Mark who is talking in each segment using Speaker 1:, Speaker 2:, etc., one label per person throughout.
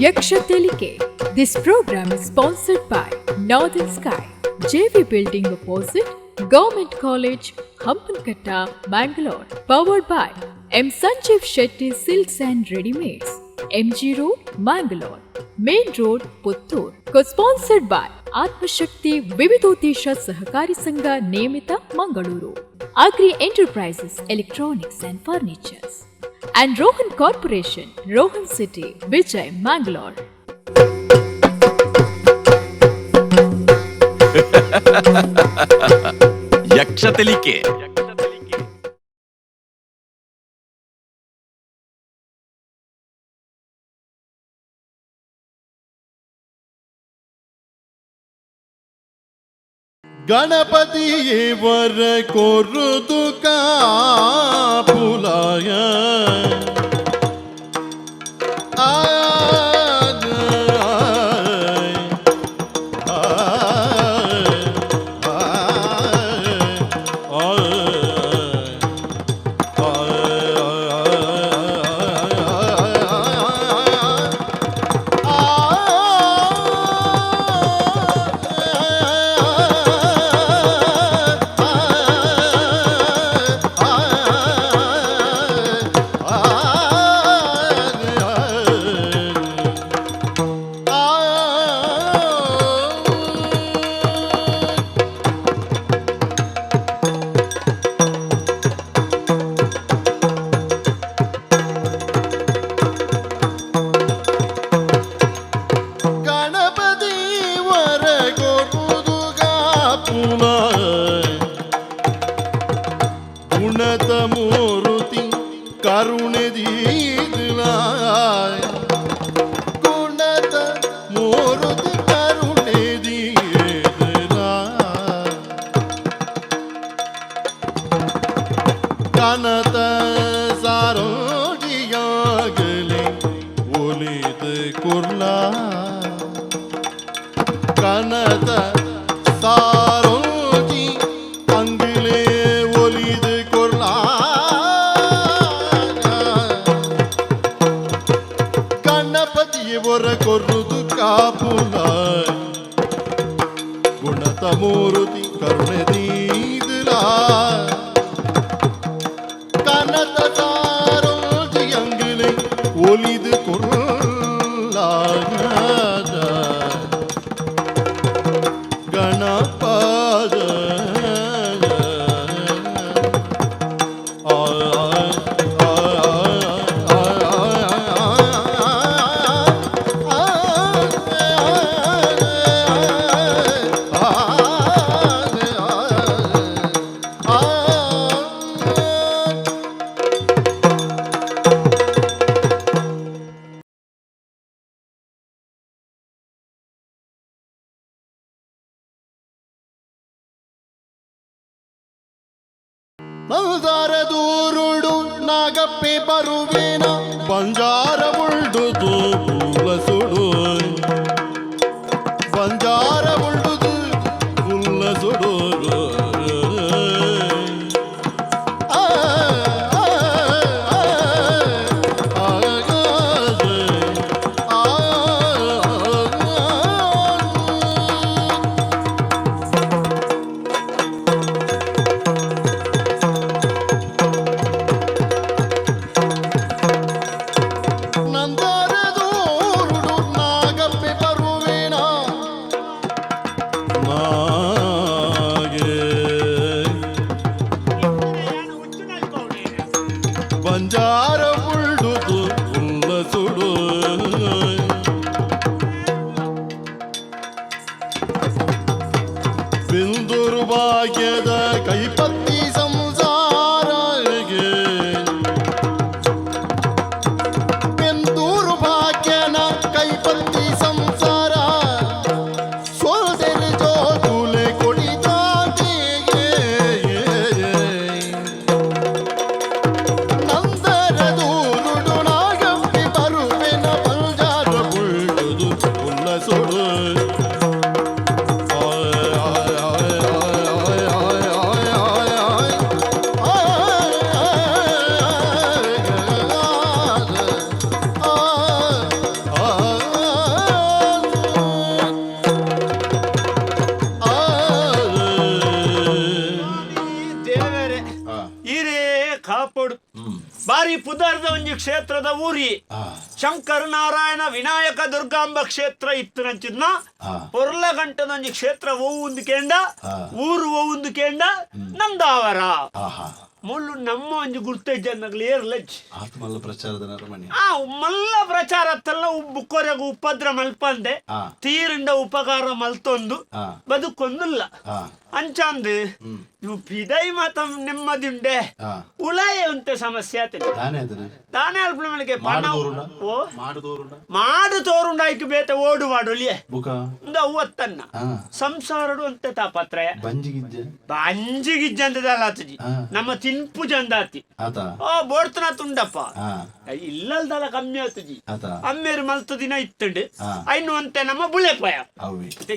Speaker 1: Yaksha Telike. This program is sponsored by Northern Sky, JV Building opposite Government College, Hampankatta, Bangalore. Powered by M. Sanjeev Shetty Silks and Readymades, MG Road, Bangalore. Main Road, Puttur. Co-sponsored by Atmashakti Vividotesha Sahakari Sangha Nemita, Mangaluru. Agri Enterprises, Electronics and Furnitures. And Rohan Corporation, Rohan City, Vijay, Mangalore.
Speaker 2: Yaksha Telike.
Speaker 3: ಗಣಪತಿಯೇ ವರ ಕೊರುದು ಕಾಪುಲಾಯ ಗುಣದ ಮೂರುತಿ ಕರುಣೆ ದೀದಲಾಯ ಗುಣದ ಮೂರುತಿ ಕರುಣೆ ದೀದಲಾಯ ಕನತ ಸಾರೋಡಿಯಾಗಲಿ ಒಲಿದ ಕುರ್ಲ ಕನತ ಸಾರೋಜಿ ಅಂಗಿಲೆ ಒಲಿದ ಕುರ್ಲ ಗಣಪತಿಯ ಹೊರ ಕೊರುದು ಕಾಪುಲ ಗುಣತ ಮೂರುತಿ ಕರುಣೆ ದೀದಲ ಕನತ ಸಾರೋಜಿ ಅಂಗಿಲೆ ಒಲಿದ ಕುರ್ಲ ಗಣಪದ ಮಲ್ದಾರ ದೂರುಡು ನಾಗಪ್ಪೆ ಬರುವೇನ ಬಂಜಾರ ಉಳ್ದುದು ಉಲ್ಲಸುಡು ಬಂಜಾರ ಉಳ್ದುದು ಉಲ್ಲಸುಡು
Speaker 2: ಬಾರಿ ಪುದರ್ದ ಒಂಜಿ ಕ್ಷೇತ್ರದ ಊರಿ ಶಂಕರ ನಾರಾಯಣ ವಿನಾಯಕ ದುರ್ಗಾಂಬ ಕ್ಷೇತ್ರ ಇತ್ತು ನಂಚಿದ್ನ ಪೊರ್ಲ ಗಂಟದ ಒಂಜಿ ಕ್ಷೇತ್ರ ಒಂದು ಕೇಂಡ ಊರು ಒಂದು ಕೇಂಡ ನಂದಾವರ ಮುಳ್ಳು ನಮ್ಮ ಒಂಜಿ ಗುರ್ತೆ ಜನಗಳು ಏರ್ಲಜ್
Speaker 3: ಮಲ್ಲ ಪ್ರಚಾರದ ನರಮಣಿ
Speaker 2: ಮಲ್ಲ ಪ್ರಚಾರ ಅತ್ತಲ್ಲ ಬುಕ್ಕೊರೆಗೂ ಉಪದ್ರ ಮಲ್ಪಂದೆ ತೀರಿಂದ ಉಪಕಾರ ಮಲ್ತೊಂದು ಬದುಕೊಂದಿಲ್ಲ ಅಂಚಾಂದ್ ಇವು ಪಿದೈ ಮಾತ ನೆಮ್ಮದಿಂಡೆ ಉಲಾಯ ಉಂಟೆ ಸಮಸ್ಯೆ ಆತದೆ ದಾನೆ ಅಲ್ಪ ಮಳಿಗೆ ಮಾಡು ತೋರುಂಡಾಯ್ಕೆ ಬೇತೆ ಓಡು ಮಾಡೊಲಿಯೇ ಒಂದು ಅವತ್ತನ್ನ ಸಂಸಾರಡು ಅಂತ ತಾಪತ್ರಯ ಬಂಜಿಗಿಜ್ಜಂದಲ್ಲ ಆತಜಿ ನಮ್ಮ ತಿನ್ಪು ಜಂದಾತಿ ಬೋಡ್ತನ ತುಂಡಪ್ಪ ಇಲ್ಲಲ್ದಲ್ಲ ಕಮ್ಮಿ ಆತಜಿ ಅಮ್ಮೇರು ಮಲ್ತ ದಿನ ಇತ್ತಂಡು ಐನು ಅಂತೆ ನಮ್ಮ ಬುಳೆಪಾಯ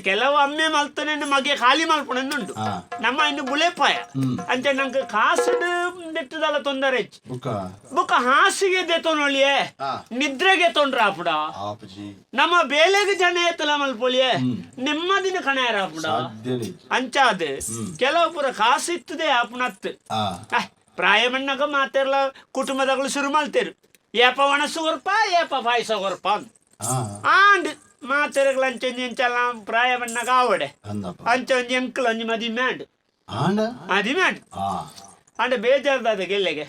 Speaker 2: ಕೆಲವು ಅಮ್ಮೆ ಮಲ್ತನೆ ಮಗೆ ಖಾಲಿ ಮಲ್ಪಣುಂಡು ನಮ್ಮ ಇನ್ನು ಬುಳೆಪಾಯ ಅಂತೆ ನಂಗೆ ಕಾಸು ನೆಟ್ಟದಲ್ಲ ತೊಂದರೆ ಬುಕ್ಕ ಹಾಸಿಗೆ ದೇತೋನೊಳಿಯೇ ನಿದ್ರೆಗೆ ತೊಂದ್ರೆ ಆಪುಡ ನಮ್ಮ ಬೇಲೆಗೆ ಜನ ಏತಲ ಮಲ್ಪೊಳಿಯೇ ನೆಮ್ಮದಿನ ಕಣಾಯರ ಆಪುಡ ಅಂಚಾದ ಕೆಲವು ಪುರ ಕಾಸು ಇತ್ತದೆ ಆಪುಣತ್ ಪ್ರಾಯ ಮಣ್ಣಗ ಮಾತೆರ್ಲ ಕುಟುಂಬದಗಳು ಶುರು ಮಲ್ತೇರು ಏಪ ಒಣಸು ಗೊರ್ಪ ಏಪ ಪಾಯಸ ಗೊರ್ಪ ಆಂಡ್ ಮಾತೆರಗಳು ಅಂಚೊಂಜಿ ಎಂಚಲ್ಲ ಪ್ರಾಯ ಮಣ್ಣಗ ಆವಡೆ ಅಂಚೊಂಜಿ ಎಂಕ್ಲು ಒಂಜಿ ಮದಿ ಮ್ಯಾಂಡ್ ಮದಿ ಮ್ಯಾಂಡ್ ಅಂಡ್ ಬೇಜಾರ್ದಾದ ಗೆಲ್ಲೆಗೆ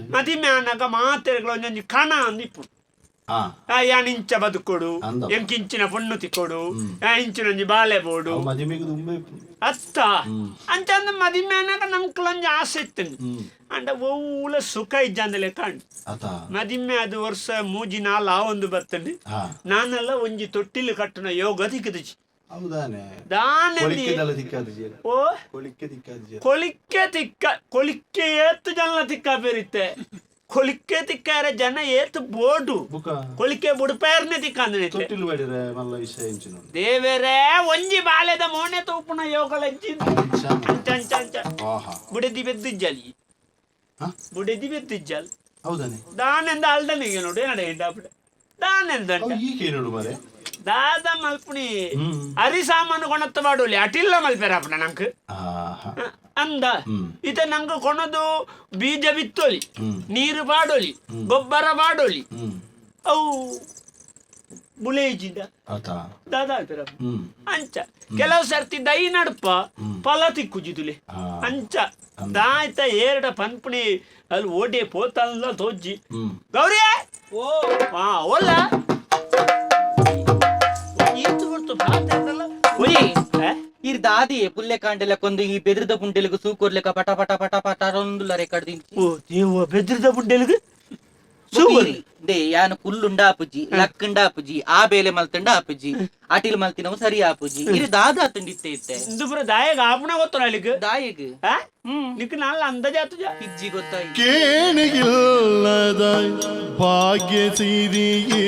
Speaker 2: ಮದಿ ಮ್ಯಾನಗ ಮಾತೆರಗಳು ಒಂಜೊಂಜಿ ಕಣ ಅಂದಿಪ್ಪು ಯಾನಿಂಚ ಬದುಕೊಡು ಎಂಕಿಂಚಿನ ಪೊಣ್ಣು ತಿಕ್ಕೊಡು ಇಂಚಿನೊಂಜಿ ಬಾಲೆ ಬೋಡು ಅತ್ತ ಅಂಚಂದ ಮದಿಮ್ಯಾನಾಗ ನಮ್ಕಲೊಂಜಿ ಆಸೆ ಇತ್ತಂದು ಅಂಡ ಒವ್ವುಲ ಸುಖ ಇಜ್ಜಂದಲೆ ಕಂಡು ಮದಿಮ್ಮೆ ಅದು ವರ್ಷ ಮೂಜಿ ನಾಲ್ ಆ ಒಂದು ಬತ್ತಂಡು ನಾನೆಲ್ಲ ಒಂಜಿ ತೊಟ್ಟಿಲು ಕಟ್ಟುನ ಯೋಗ ತಿಕ್ಕದಿಚ್ಚಿ ಕೊಳಿಕ್ಕೆ ಏತ್ತು ಜನ ತಿಕ್ಕ ಬೇರಿತ್ತೆ ಕೊಳಿಕೆ ತಿಕ್ಕಾರೆ ಜನ ಏತ್ ಬೋಡು ಕೊಳಿಕೆ ಬುಡಪೇರ್ನೆ ತಿಕ್ಕಂದ್ರೆ ದೇವರೇ ಒಂಜಿ ಬಾಲೆದ ಮೋನೆ ತೂಪುನ ಯೋಗಲ ಬುಡೆದಿ ಬೆದ್ದಿಜ್ಜಲ್ ಬುಡೆದಿ ಬೆದ್ದಿಜ್ಜಲ್ ದಾನೆಂದ ಅಲ್ದನಿಗೆ ನೋಡಿ ನಡೆ ದಾನೆಂದ ದಾದ ಮಲ್ಪುಣಿ ಅರಿ ಸಾಮಾನು ಕೊಣತ್ತ ಬಾಡೋಲಿ ಅಟಿಲ್ಲ ಮಲ್ಪೇರಪ್ಪಣ ನಂಕ್ ಅಂದ ಇತ ನಂಗ ಕೊಣದು ಬೀಜ ಬಿತ್ತೋಲಿ ನೀರು ಬಾಡೋಲಿ ಗೊಬ್ಬರ ಬಾಡೋಲಿ ಅವು ಬುಳೇಜಿಂದ ದಾದ ಅಲ್ಪೇರಪ್ಪ ಅಂಚ ಕೆಲವು ಸರ್ತಿ ದೈ ನಡ್ಪ ಫಲ ತಿಕ್ಕುಜಿದುಲಿ ಅಂಚ ದಾಯ್ತ ಏರಡ ಪನ್ಪುಣಿ ಅಲ್ಲಿ ಓಡಿ ಪೋತಲ್ಲ ತೋಜ್ಜಿ ಗೌರಿ ಓಲ್ಲ
Speaker 4: ಇರ್ ದಾದಿ ಪುಲ್ಲೆ ಕಾಂಡೆಲ್ಲ ಕೊಂದು ಈ ಬೆದ್ರದ ಪುಂಡೆಲಿಗೂ ಸೂಕೋರ್ಲೆಕ ಪಟ ಪಟ ಪಟ ಪಟ ರೊಂದುಲ್ಲ ರೆಕಾರ್ಡ್
Speaker 2: ಬೆದ್ರದ ಪುಂಡೆಲಿಗೂ
Speaker 4: ದೇ ಯಾನು ಕುಲ್ಲುಂಡ ಆಪುಜಿ ಲಕ್ಕಂಡ ಆಪುಜಿ ಆ ಬೇಲೆ ಮಲ್ತಂಡ ಆಪುಜಿ ಅಟಿಲ್ ಮಲ್ತಿನವು ಸರಿ ಆಪುಜಿ ಇರ್ ದಾದ ತಂಡಿತ್ತೆ ಇತ್ತೆ
Speaker 2: ಇಂದುಪುರ ದಾಯಗ ಆಪುಣ ಗೊತ್ತಲ್ಲ ಅಲ್ಲಿಗೆ
Speaker 4: ದಾಯಗ
Speaker 2: ನಿಕ್ ನಾಲ್ ಅಂದಾಜಾತು
Speaker 4: ಇಜ್ಜಿ ಗೊತ್ತಾಯಿ
Speaker 3: ಕೇಣಿಗಿಲ್ಲದ ಭಾಗ್ಯ ಸಿರಿಯೇ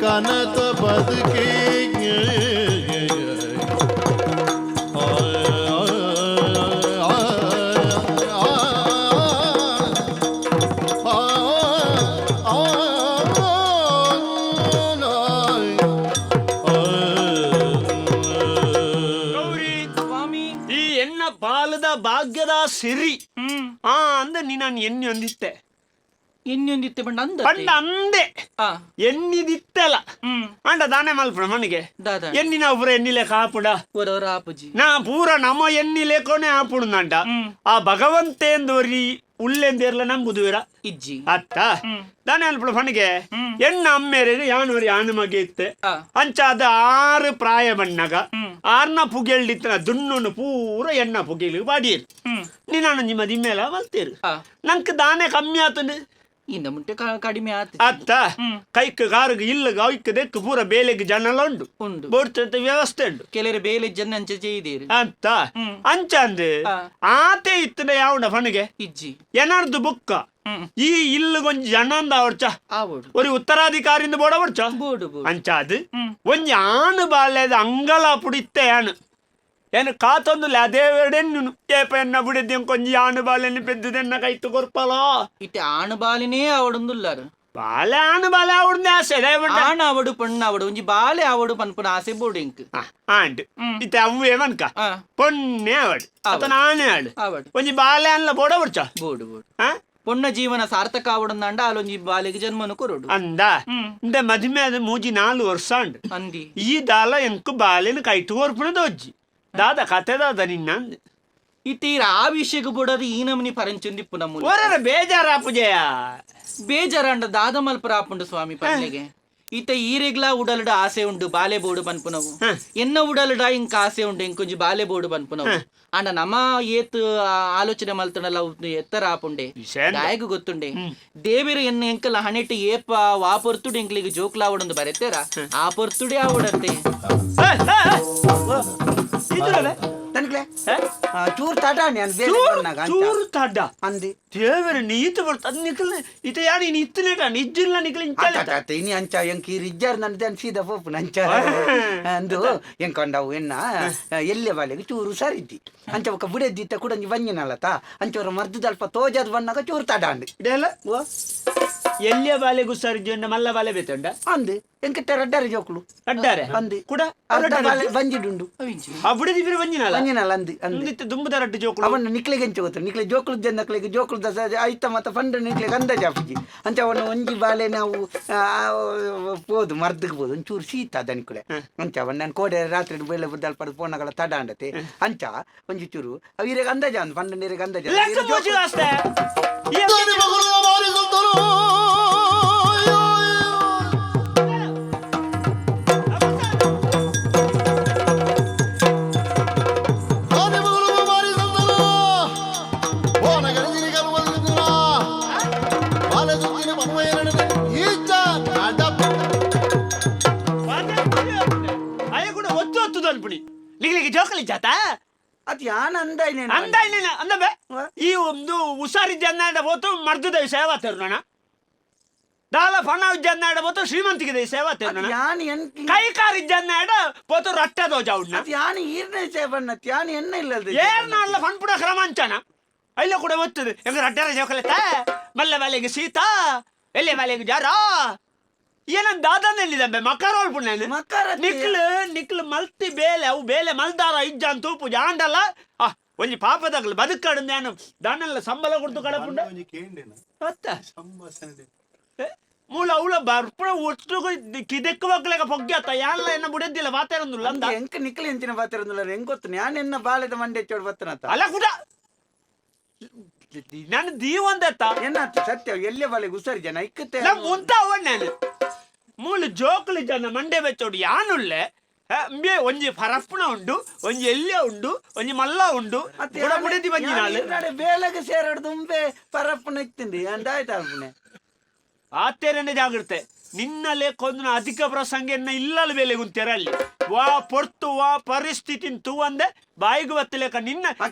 Speaker 3: ಕನತ ಬದುಕೆ
Speaker 2: ಸಿರಿ ಅಂದ ನೀನು ಎಣ್ಣೆ ಒಂದಿತ್ತೆ
Speaker 4: ಇನ್ನೊಂದಿತ್ತೆ ಬಂಡ ಅಂದ
Speaker 2: ಪಂಡ ಅಂದೆ ಎನ್ನಿದಿತ್ತಲ್ಲ ಅಂಡ ದಾನೆ ಮಲ್ಪುಣ ಮನೆಗೆ ಎನ್ನಿನ ಪೂರ ಎನ್ನಿಲೆ ಕಾಪುಡ
Speaker 4: ಆಪುಜಿ
Speaker 2: ನಾ ಪೂರ ನಮ್ಮ ಎನ್ನಿಲೆ ಕೊನೆ ಆಪುಡುಂದಂಟ ಆ ಭಗವಂತೇಂದೋರಿ ಉಳ್ಳೆಂದೇರ್ಲ ನಂಬುದುವಿರ
Speaker 4: ಇಜ್ಜಿ
Speaker 2: ಅತ್ತ ದಾನೆ ಅಲ್ಪುಡ ಮನೆಗೆ ಎಣ್ಣ ಅಮ್ಮೇರಿಗೆ ಯಾನೂರಿ ಆನು ಮಗೆ ಇತ್ತೆ ಅಂಚ ಅದು 6 ಪ್ರಾಯ ಬಣ್ಣಗ 6ನ ಪುಗೆಳ್ಳಿತ್ತನ ದುಣ್ಣು ಪೂರ ಎಣ್ಣ ಪುಗೆಲಿ ಬಾಡಿಯರು ನೀನು ನಿಮ್ಮ ದಿಮ್ಮೆಲ್ಲ ಮಲ್ತೀರು ನಂಗೆ ದಾನೆ ಕಮ್ಮಿ ಆತಂದು
Speaker 4: ಇನ್ನ ಮುಂಟೆ ಕಡಿಮೆ ಆತ
Speaker 2: ಅತ್ತ ಕೈಕ್ ಕಾರಗ ಇಲ್ಲಗ ಅವಕ್ಕೆ ದೆಕ್ಕು ಪೂರ ಬೇಲೆಗೆ ಜನಲ ಉಂಡು
Speaker 4: ಉಂಡು
Speaker 2: ಬೋಡ್ತ ವ್ಯವಸ್ಥೆ ಉಂಡು
Speaker 4: ಕೆಲವರು ಬೇಲೆ ಜನ ಅಂಚೆ ചെയ്തേರು
Speaker 2: ಅಂತ ಅಂಚ ಅಂದ್ ಆತೆ ಇತ್ತನ ಯಾವಣ ಫಣಿಗೆ
Speaker 4: ಇಜ್ಜಿ
Speaker 2: ಎನಾರ್ದು ಬುಕ್ಕ ಈ ಇಲ್ಲಗೊಂಜಿ ಜನ ಅಂದ ಅವಡ್ಚ
Speaker 4: ಆವಡು
Speaker 2: ഒരു ഉത്തരാധികാരിന്ന് ബോട പഠിച്ച
Speaker 4: ಬೋಡು ಬೋಡು
Speaker 2: ಅಂಚಾದ್ ಒಂಜಿ ಆಣು ಬಾಲ್ಯದ ಅಂಗಲ ಪುಡಿತ್ತೆ ಆಣು ಏನು ಕಾತೊಂದುಲ್ಲ ಅದೇ ವೇಡೆನ್ನು ಏಪ ಎನ್ನ ಬುಡಿದ್ದೆ ಕೊಂಜಿ ಆಣು ಬಾಲ್ಯನ ಪೆದ್ದದೆನ್ನ ಕೈತು ಕೊರ್ಪಲ
Speaker 4: ಇತ್ತೆ ಆಣು ಬಾಲಿನೇ ಆವಡುಂದುಲ್ಲಾರು
Speaker 2: ಬಾಲೆ ಆಣು ಬಾಲೆ ಆವಡ್ದೆ ಆಸೆ
Speaker 4: ಆಣ ಆವಡು ಪಣ್ಣ ಆವಡು ಒಂಜಿ ಬಾಲೆ ಆವಡು ಪನ್ಪುನ ಆಸೆ ಬೋಡು ಇಂಕ್
Speaker 2: ಆಂಡ್ ಇತ್ತೆ ಅವ್ವೇ ಮನ್ಕ ಪೊನ್ನೆ ಆವಡು ಅತ ನಾನೇ ಆಡು
Speaker 4: ಆವಡು
Speaker 2: ಒಂಜಿ ಬಾಲೆ ಅನ್ಲ ಬೋಡ ಬರ್ಚ
Speaker 4: ಬೋಡು ಬೋಡು ಪೊಣ್ಣ ಜೀವನ ಸಾರ್ಥಕ ಆವಡಂದ ಅಲ್ಲೊಂಜಿ ಬಾಲೆಗೆ ಜನ್ಮನು ಕೊರಡು
Speaker 2: ಅಂದ ಇಂದ ಮದುವೆ ಅದು 3-4 ವರ್ಷ ಅಂಡ್
Speaker 4: ಅಂದಿ
Speaker 2: ಈ ದಾಲ ಎಂಕು ಬಾಲೆನ ಕೈಟು ಕೊರ್ಪುಣದ ಒಜ್ಜಿ ದಾದ ಕತೆ ದಾದ ನಿನ್ನ
Speaker 4: ಇತ್ತೀರ ಆ ವಿಷಯಕ್ಕೆ ಬಿಡೋದು ಈ ನಮನಿ ಪರಂಚುಂದಿಪ್ಪು ನಮ್ಮ
Speaker 2: ಒರರ ಬೇಜಾರಾಪುಜಯ
Speaker 4: ಬೇಜಾರಂಡ ದಾದ ಮಲ್ಪರ ಆಪುಂಡು ಸ್ವಾಮಿ ಪಲ್ಲೆಗೆ ಈತ ಈರೆಗ್ಲಾ ಉಡಲ್ಡ ಆಸೆ ಉಂಡು ಬಾಲೆ ಬೋಡು ಪನ್ಪುನವು ಎನ್ನ ಉಡಲ್ಡ ಇಂಕ ಆಸೆ ಉಂಡು ಇಂಕೊಂಜಿ ಬಾಲೆ ಬೋಡು ಪನ್ಪುನವು ಅಂಡ ನಮ ಏತ್ ಆಲೋಚನೆ ಮಲ್ತನಲ್ಲ ಎತ್ತರ ಆಪುಂಡೆ ದಾಯಗ ಗೊತ್ತುಂಡೆ ದೇವಿರ ಎನ್ನ ಎಂಕಲ ಹಣೆಟ್ಟು ಏಪ ವಾ ಪೊರ್ತುಡು ಎಂಕ್ಲಿಗೆ ಜೋಕ್ಲಾ ಆವಡೊಂದು ಬರೆತ್ತೇರ ಆ ಪೊರ್ತುಡೆ ಆವಡಂತೆ
Speaker 5: ತನಕ್ಲೆ ಚೂರ್ ತಾಟ
Speaker 2: ಚೂರು ತಾಡ
Speaker 5: ಅಂದಿ
Speaker 2: ದೇವರ ನೀತು ಬರ್ತದ ನಿಕಲ್ ಇತ ಯಾನಿ ನಿತ್ತನೇಟ ನಿಜ್ಜಿಲ್ಲ ನಿಕಲ್
Speaker 5: ಇನಿ ಅಂಚ ಎಂಕೀರ್ ಇಜ್ಜಾರ್ ನನ್ನ ಸೀದಾ ಪೋಪು ಅಂಚ ಅಂದು ಎಂಕೊಂಡವು ಎನ್ನ ಎಲ್ಲೆ ಬಾಲೆಗೆ ಚೂರು ಸರಿದ್ದಿ ಅಂಚ ಒಕ್ಕ ಬುಡೆದ್ದಿತ್ತ ಕೂಡ ಬಂಜಿನಲ್ಲತ ಅಂಚವ್ರ ಮರ್ದು ಅಲ್ಪ ತೋಜದ್ ಬಣ್ಣಾಗ ಚೂರು ತಾಡ ಅಂಡಿ
Speaker 2: ಇದೆಲ್ಲ ಎಲ್ಲಿಯ ಬಾಲೆಗೂ ಸರಿಜೊಂಡ ಮಲ್ಲ ಬಾಲೆ ಬೇತಂಡ
Speaker 5: ಅಂದಿ ಎಂಕಿಟ್ಟ ರಡ್ಡಾರೆ ಜೋಕ್ಲು
Speaker 2: ಅಡ್ಡಾರೆ
Speaker 5: ಅಂದಿ
Speaker 2: ಕೂಡ
Speaker 5: ಬಂಜಿಡುಂಡು
Speaker 2: ಆ ಬುಡದಿಬ್ರು ಬಂಜಿನಲ್ಲ
Speaker 5: ಬಂಜಿನಲ್ಲ ಅಂದಿ ಅಂದಿ
Speaker 2: ದುಂಬದ ರಡ್ಡು ಜೋಕುಳು
Speaker 5: ಅವನ್ನ ನಿಕ್ಲಿಗೆ ಎಂಚ ಗೊತ್ತ ನಿಕ್ಲೆ ಜೋಕ್ಲು ಜನಕ್ಲಿಗೆ ಜೋಕ್ಲು ಆಯ್ತ ಮತ್ತ ಫಂಡ್ ನಿಕ್ಲಿಗೆ ಅಂದ ಜಾಪಿಜಿ ಅಂಚ ಅವನ್ನ ಒಂಜಿ ಬಾಲೆ ನಾವು ಪೋದು ಮರ್ದಕ್ಕೆ ಬೋದು ಒಂಚೂರು ಶೀತ ದನಿಕುಳೆ ಅಂಚ ಅವನ್ನ ನಾನು ಕೋಡೆ ರಾತ್ರಿ ಬೆಳೆ ಬುದ್ದಲ್ ಪಡೆದು ಪೋಣಗಳ ತಡ ಅಂಡತೆ ಅಂಚ ಒಂಜಿ ಚೂರು ಅವರಿಗೆ ಅಂದಾಜ ಅಂದ್ ಫಂಡ್ ನೀರಿಗೆ ಅಂದಾಜ
Speaker 2: ಜೋಕಲಿ ಜಾತ
Speaker 5: ಅದು ಯಾನ್ ಅಂದಾಯ್ನೆ
Speaker 2: ಅಂದಾಯ್ನ ಅಂದಬೆ ಈ ಒಂದು ಉಸಾರಿ ಜನ್ನಾಡ ಹೋತು ಮರ್ದದ ಸೇವಾ ತರುಣ ದಾಲ ಫಣ ಜನ್ನಾಡ ಹೋತು ಶ್ರೀಮಂತಿಗೆ ಸೇವಾ ತರುಣ
Speaker 5: ಯಾನ್ ಎನ್
Speaker 2: ಕೈಕಾರಿ ಜನ್ನಾಡ ಹೋತು ರಟ್ಟದೋ ಜೌಡ್ನ
Speaker 5: ಯಾನ್ ಈರ್ನೆ ಸೇವನ್ನತ್ ಯಾನ್ ಎನ್ನ ಇಲ್ಲದ
Speaker 2: ಏರ್ನಲ್ಲ ಫಣ್ಪುಡ ಕ್ರಮಾಂಚನ ಅಲ್ಲ ಕೂಡ ಒತ್ತದು ಎಂಗ ರಟ್ಟರ ಜೋಕಲೆತ ಮಲ್ಲ ಬಾಲೆಗೆ ಸೀತಾ ಎಲ್ಲಿ ಬಾಲೆಗೆ ಜಾರ ಏನಂತ ದಾದನೆಲ್ಲಿದೆ ಮಕರೋಲ್ ಪುಣ್ಯ
Speaker 5: ಮಕರ
Speaker 2: ನಿಕ್ಲು ಮಲ್ತಿ ಬೇಲೆ ಅವು ಬೇಲೆ ಮಲ್ದಾರ ಇಜ್ಜಾನ್ ತೂಪು ಜಾಂಡಲ್ಲ ಒಂಜಿ ಪಾಪದಾಗ್ಲು ಬದುಕಾಡು ನಾನು ದಾನೆಲ್ಲ ಸಂಬಳ ಕೊಡ್ತು ಕಡಪುಂಡ ಮೂಲ ಅವಳ ಬರ್ಪುಳ ಒಟ್ಟು ಕಿದೆಕ್ಕು ಮಕ್ಕಳಿಗ ಪೊಗ್ಗ್ಯಾತ ಯಾನ್ಲ ಎನ್ನ ಬುಡದ್ದಿಲ್ಲ ಬಾತೇರೊಂದುಲ್ಲ ಅಂದ
Speaker 5: ಎಂಕ ನಿಕ್ಲಿ ಎಂಚಿನ ಬಾತೇರೊಂದುಲ್ಲ ಹೆಂಗ್ ಗೊತ್ತು ನಾನು ಎನ್ನ ಬಾಲೆದ ಮಂಡೆ ಚೋಡ್ ಬತ್ತನತ
Speaker 2: ಅಲ್ಲ ಕೂಡ ನಾನು ದೀವಂದತ್ತ
Speaker 5: ಎನ್ನಾತು ಸತ್ಯ ಎಲ್ಲೇ ಬಾಲೆಗೆ ಉಸರಿ ಜನ ಇಕ್ಕತ್ತೆ
Speaker 2: ಮುಂತ ಅವನ್ ನಾನು ಮೂಲ ಜೋಕುಲಿ ಜನ ಮಂಡೆ ಬೆಚ್ಚೋಡು ಯಾನುಳ್ಳೆ ಒಂಜಿ ಫರಪ್ಪುಣ ಉಂಡು ಒಂಜಿ ಎಲ್ಯ ಉಂಡು ಒಂಜಿ ಮಲ್ಲ ಉಂಡು ಬುಡದಿ ಬಂಜಿನಾಳು
Speaker 5: ಬೇಲೆಗೆ ಸೇರಡು ತುಂಬೆ ಪರಪ್ಪುಣ ಇತ್ತಿಂಡಿ ಅಂದಾಯ್ತಾಳ್ಪುಣೆ
Speaker 2: ಆತೇರನೆ ಜಾಗ್ರತೆ ನಿನ್ನಲ್ಲೇ ಕೊಂದು ಅಧಿಕ ಪ್ರಸಂಗ ಇಲ್ಲಲು ಬೇಲೆ ಗುಂತೇರ ಅಲ್ಲಿ ವಾ ಪೊರ್ತು ವಾ ಪರಿಸ್ಥಿತಿ ತೂವಂದೆ ಬಾಯಿಗೆ ಬತ್ತಲೇಕ ನಿನ್ನ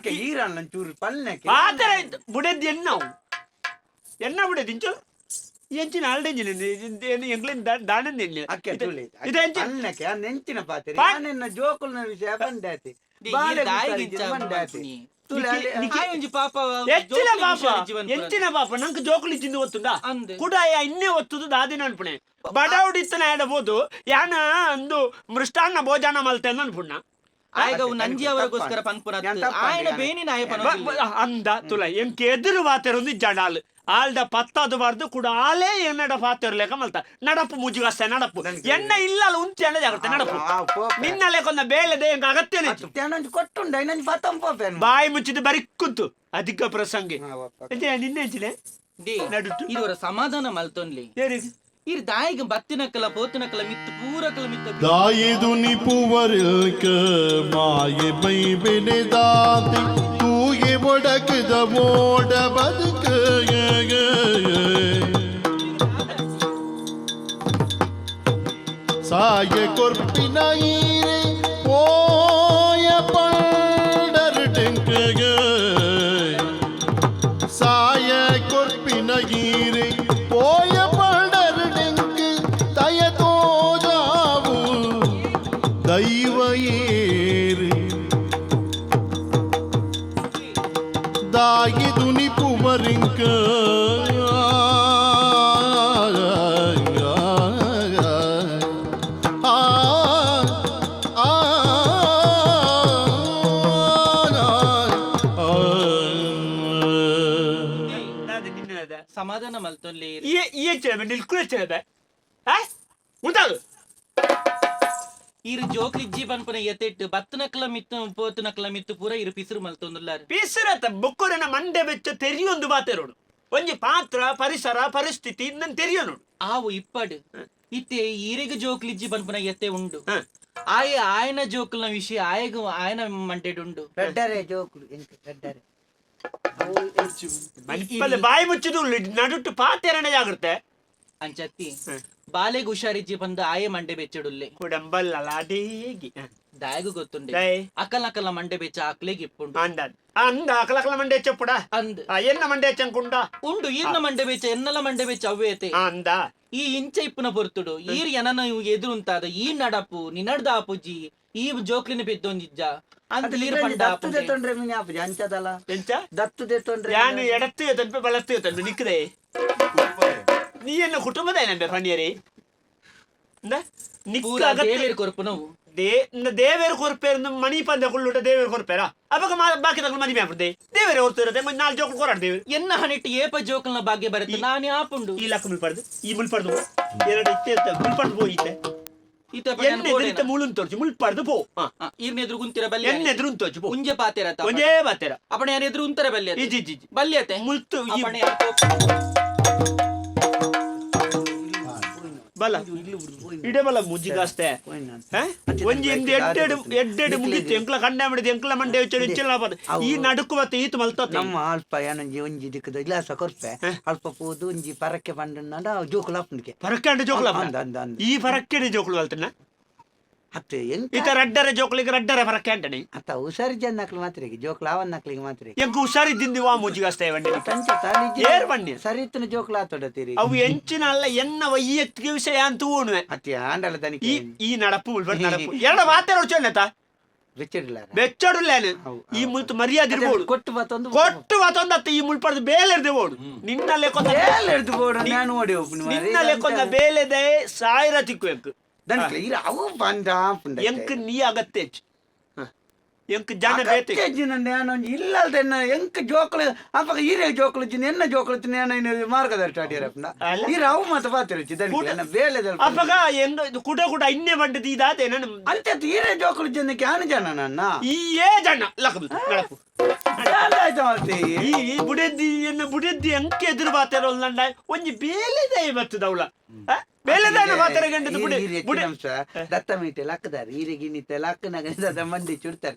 Speaker 5: ಈರಣ್ಣ ಚೂರು ಪಲ್ನಕ್ಕೆ
Speaker 2: ಆತರ ಬುಡದಿ ಎನ್ನ ಬುಡದಿ ಇಂಚು ಎಂಚಿನ ಆಲ್ಡೆಂಜಿನ ಎಂಗ್ಲಿಂದ ದಾಣಂದ
Speaker 5: ಪಲ್ನಕ್ಕೆ ನೆಂಚಿನ ಪಾತ್ರೆ ನಾನೆನ್ನ ಜೋಕುಲ್ನ ವಿಷಯ ಬಂದಾತಿ
Speaker 2: ಎಂಚಿನ ಪಾಪ ನಂಗೆ ಜೋಕುಲಿ ತಿಂದು ಒತ್ತುಂಡ ಕೂಡ ಇನ್ನೇ ಒತ್ತುದು ದಾದಿನ ಅನ್ಪುಣೆ ಬಡವಡಿತ್ತನ ಆಡಬಹುದು ಯಾನ ಒಂದು ಮೃಷ್ಟಾನ್ನ ಭೋಜನ ಮಲ್ತೆ ಅನ್ಪುಣ್ಣ
Speaker 4: ಆಯ್ಗ ಅವು ನಂಜಿ ಅವರಿಗೋಸ್ಕರ ಪನ್ಪುನ ಆಯ್ನ ಬೇನಿನ ಆಯ
Speaker 2: ಅಂದ ತುಲ ಎಂಕ್ ಎದುರು ಪಾತೆರೊಂದು ಜಡಾಲ್ ಆಲ್ದ ಪತ್ತದು ಬಾರ್ದು ಕೂಡ ಆಲೇ ಎನ್ನಡ ಪಾತೆರು ಲೆಕ್ಕ ಮಲ್ತ ನಡಪು ಮುಜುಗಸ್ತೆ ನಡಪು ಎಣ್ಣ ಇಲ್ಲಲ್ಲ ಉಂಚೆ ಎಣ್ಣ ಜಾಗ್ರತೆ ನಡಪು ನಿನ್ನ ಲೆಕ್ಕೊಂದ ಬೇಳೆದೆ ಎಂಗ ಅಗತ್ಯನೇ
Speaker 5: ಕೊಟ್ಟುಂಡ ಇನ್ನೊಂದು ಪತ್ತಂ ಪೋಪೆನ್
Speaker 2: ಬಾಯಿ ಮುಚ್ಚಿದ ಬರಿಕ್ಕುತ್ತು ಅಧಿಕ ಪ್ರಸಂಗಿ ನಿನ್ನೆ ಹಂಚಿಲೆ ನಡುಟು
Speaker 4: ಇವರ ಸಮಾಧಾನ ಮಲ್ತೊನ್ಲಿ ಇರ್ ದಾಯಿಗ ಬತ್ತಿನಕ್ಕಲ ಪೋತಿನಕ್ಕಲ ಮಿತ್ತು ಪೂರಕಲ ಮಿತ್ತ
Speaker 3: ದಾಯಿದು ನಿಪುವರಿಲ್ಕ ಮಾಯೆ ಬೈ ಬೆನೆದಾತಿ ತೂಗೆ ಒಡಕದ ಮೋಡ ಬದುಕ ಸಾಯ ಕೊರ್ಪಿನ ಈರೆ ಪೋಯ ಪಂಡರ್ ಟೆಂಕಗ ಸಾಯ ಕೊರ್ಪಿನ ಈರೆ ಪೋಯ ದೈವ ಏರು ದಾಗಿದು ನಿಪುವರಿಂಕ
Speaker 4: ಸಮಾಧಾನ ಮಲ್ತೊನ್ಲಿ
Speaker 2: ಉಂಟಾದು
Speaker 4: ಇರು ಜೋಕ್ಲಿಜ್ಜಿ ಪನ್ಪುನ ಎತ್ತೆಟ್ಟು ಬತ್ತನಕ್ಲ ಮಿತ್ತು ಪೋತನಕ್ಲ ಮಿತ್ತು ಪೂರ ಇರು ಪಿಸುರು ಮಲ್ತೊಂದುಲ್ಲಾರು
Speaker 2: ಪಿಸುರತ ಬೊಕ್ಕುರನ ಮಂಡೆ ಬೆಚ್ಚ ತೆರಿಯೊಂದು ಬಾತೆರೋಡು ಒಂಜಿ ಪಾತ್ರ ಪರಿಸರ ಪರಿಸ್ಥಿತಿ ಇದನ್ನ ತೆರಿಯೋನು
Speaker 4: ಆವು ಇಪ್ಪಡು ಇತ್ತೆ ಈರೆಗ ಜೋಕ್ಲಿಜ್ಜಿ ಪನ್ಪುನ ಎತ್ತೆ ಉಂಡು ಆಯನ ಜೋಕ್ಲ ವಿಷಯ ಆಯನ ಮಂಟೆಡುಂಡು
Speaker 5: ರೆಡ್ಡರೆ ಜೋಕ್ಲು ರೆಡ್ಡರೆ
Speaker 2: ಬಾಯಿ ಮುಚ್ಚಿದು ನಡುಟ್ಟು ಪಾತೆರಣ ಜಾಗ್ರತೆ
Speaker 4: ಅಂಚತ್ತಿ ಬಾಲೆಗ್ ಹುಷಾರಿಜ್ಜಿ ಬಂದು ಆಯೆ ಮಂಡೆ ಬೆಚ್ಚಡುಲ್ಲೆ
Speaker 2: ಕುಡಂಬಲ್ಲಾಡೇಗಿ
Speaker 4: ದಾಯಗು ಗೊತ್ತುಂಡೆ ಅಕಲ ಮಂಡೆ ಬೆಚ್ಚ ಆಕ್ಲೆಗ್ ಇಪ್ಪುಂಡು
Speaker 2: ಅಂದ ಅಕಲ ಮಂಡೆ ಚೆಪ್ಪುಡ
Speaker 4: ಅಂದ್
Speaker 2: ಎನ್ನ ಮಂಡೆ ಚಂಕುಂಡ
Speaker 4: ಉಂಡು ಈರ್ನ ಮಂಡೆ ಬೆಚ್ಚ ಎನ್ನಲ ಮಂಡೆ ಬೆಚ್ಚ ಅವ್ವೇತೆ
Speaker 2: ಅಂದ
Speaker 4: ಈ ಇಂಚ ಇಪ್ಪುನ ಬರ್ತುಡು ಈರ್ ಎನನ ಎದುರುಂತಾದ ಈ ನಡಪು ನಿನ್ನಡ್ದ ಆಪುಜಿ ಈ ಜೋಕ್ಲಿನ ಬೆದ್ದೊಂದಿಜ್ಜ ಅಂತ ನೀರು
Speaker 5: ದತ್ತು ದೆತ್ತೊಂಡ್ರೆ ಮಿನಿ ಆಪುಜಿ ಅಂಚದಲ್ಲ
Speaker 2: ಎಂಚ
Speaker 5: ದತ್ತು ದೆತ್ತೊಂಡ್ರೆ
Speaker 2: ಯಾನು ಎಡತ್ತು ಎತ್ತನ್ಪೆ ಬಲತ್ತು ಎತ್ತನ್ಪೆ ನಿಕ್ಕದೆ ನೀ ಎನ್ನ ಕುಟುಂಬದ ಏನಂಬೆ ಪಣಿಯರಿ
Speaker 4: ದೇವೇರ್ ಕೊರ್ಪು ನಾವು
Speaker 2: ದೇವೇರು ಕೊರ್ಪೇರು ಮಣಿ ಪಂದೆ ಕುಳ್ಳುಟ ದೇವೇರು ಕೊರ್ಪೇರ ಅವಾಗ ಬಾಕಿ ತಗೊಂಡು ಮನಿ ಮಾಡ್ಬಿಡ್ದೆ ದೇವೇರೆ ಹೊರ್ತಿರತ್ತೆ ನಾಲ್ಕು ಜೋಕ್ಳು ಕೊರಾಡ್ದೇವೆ
Speaker 4: ಎನ್ನ ಹಣಿಟ್ಟು ಏಪ ಜೋಕಲ್ನ ಭಾಗ್ಯ ಬರುತ್ತೆ ನಾನೇ ಆಪುಂಡು
Speaker 2: ಈ ಲಕ್ಕ ಮುಲ್ಪಡ್ದು ಈ ಮುಲ್ಪಡ್ದು ಎರಡು ಇತ್ತೆ ಮುಲ್ಪಡ್ದು ಹೋಯಿತ್ತೆ ಎನ್ನೆದುರಿತ ಮುಳುನ್ ತೋರ್ಚು ಮುಲ್ಪಡ್ದು ಪೋ
Speaker 4: ಇರ್ನೆದ್ರು ಗುಂತಿರ ಬಲ್ಯ
Speaker 2: ಎನ್ನೆದ್ರು ತೋರ್ಚು ಪೋ
Speaker 4: ಉಂಜೆ ಪಾತೆರತ
Speaker 2: ಒಂಜೇ ಬಾತೆರ
Speaker 4: ಅಪಣ ಯಾರೆದ್ರು ಉಂತರ ಬಲ್ಯ
Speaker 2: ಇಜಿ ಜಿ
Speaker 4: ಬಲ್ಯತೆ
Speaker 2: ಮುಲ್ತು
Speaker 4: ಅಪಣ
Speaker 2: ಬಲ ಇಡೆ ಬಲ ಮುಜ್ಜಿಗಾಸ್ತೆ ಒಂಜಿ ಎಡ್ಡೆಡು ಮುಗಿತ್ತು ಎಂಕ್ಲ ಕಂಡ ಮಾಡಿದ ಎಂಕ್ಲ ಮಂಡೆ ಹೆಚ್ಚಿಲ್ಲ ಈ ನಡುಕು ಮತ್ತೆ ಈತು ಮಲ್ತ
Speaker 5: ನಮ್ಮ ಅಲ್ಪ ಏನಂಜಿ ಒಂಜಿ ದಿಕ್ಕದ ಇಲಾಸ ಕೊರ್ಪೆ ಅಲ್ಪ ಪೋದು ಒಂಜಿ ಪರಕ್ಕೆ ಬಂಡ ಜೋಕುಲ ಅಪ್ಪನಿಗೆ
Speaker 2: ಪರಕ್ಕೆ ಜೋಕುಲ ಈ ಪರಕ್ಕೆ ಜೋಕುಲು ಅಲ್ತನ
Speaker 5: ಅತ್ತೆ
Speaker 2: ಈತ ರಡ್ಡರೆ ಜೋಕುಲಿಗೆ ರಡ್ಡರೆ ಪರಕ್ಕೆ ಅಂಟನಿ
Speaker 5: ಅತ್ತ ಹುಷಾರಿ ಜನ್ನಕ್ಲು ಮಾತ್ರ ಜೋಕುಲ ಅವನ್ನಕ್ಲಿಗೆ ಮಾತ್ರ
Speaker 2: ಎಂಕು ಹುಷಾರಿದ್ದಿಂದಿ ವಾ ಮುಜ್ಜಿಗಾಸ್ತೆ ಬಂಡಿ ಏರ್ ಬಂಡಿ
Speaker 5: ಸರಿತನ ಜೋಕುಲ ಆತೊಡತೀರಿ
Speaker 2: ಅವು ಎಂಚಿನ ಅಲ್ಲ ಎನ್ನ ವೈಯಕ್ತಿಕ ವಿಷಯ ಅಂತ ಓಣುವೆ
Speaker 5: ಅತ್ತೆ ಆಂಡಲ ತನಿಖೆ
Speaker 2: ಈ ನಡಪು ನಡಪು ಎರಡು ಮಾತೇ ಚೊಳ್ಳೆತ ಬೆಚ್ಚಡುಲ್ಲೇನು ಈ ಮುಲ್ತು ಮರ್ಯಾದೆ ಇರ್ಬೋದು
Speaker 5: ಕೊಟ್ಟು ಮತ್ತೊಂದು
Speaker 2: ಅತ್ತ ಈ ಮುಲ್ಪಡ್ದು ಬೇಲೆ ಇರ್ದೇಬೋಡು ನಿನ್ನಲ್ಲೇ ನಿನ್ನಲ್ಲೇ ಕೊಂದ ಬೇಲೆದೆ ಸಾವಿರ ತಿಕ್ಕು ಎಂಕ್ ನೀ ಅಗತ್ಯ ಎಂಕ್ ಜನ ಬೇತೆ
Speaker 5: ಇಲ್ಲದ ಎಂಕ್ ಜೋಕುಲು ಅಪ್ಪ ಹೀರೆ ಜೋಕುಲು ಎನ್ನ ಜೋಕುಲು ಮಾರ್ಗದರ್ಶನ ಅವು ಮತ್ತೆ ಬಾತಿರ ಬೇಲೆ
Speaker 2: ಅಪ್ಪಗ ಎಂಗ ಕುಟ ಇನ್ನೇ ಬಂಡದ ಇದಾತೆ
Speaker 5: ಅಂತ ಹೀರೆ ಜೋಕುಲು ಜನಕ್ಕೆ ಆನು ಜನ ನನ್ನ
Speaker 2: ಈ ಜನ ಲಕ್ಕಬು ಈ ಬುಡೆದ್ದಿ ಎನ್ನ ಬುಡೆದ್ದಿ ಅಂಕೆ ಎದುರು ಬಾತಾರ ಒಂಜಿ ಬೇಲೆದ ಬರ್ತದವಳ ಬೇಲೆದಾನ ಬಾತಾರ ಗಂಡದ ಬುಡೆ
Speaker 5: ದತ್ತ ಮೀಟೆ ಲಕ್ಕದಾರ ಹೀರೆಗಿನಿತೆ ಲಕ್ಕನಾಗ ಮಂಡಿ ಚುಡ್ತಾರೆ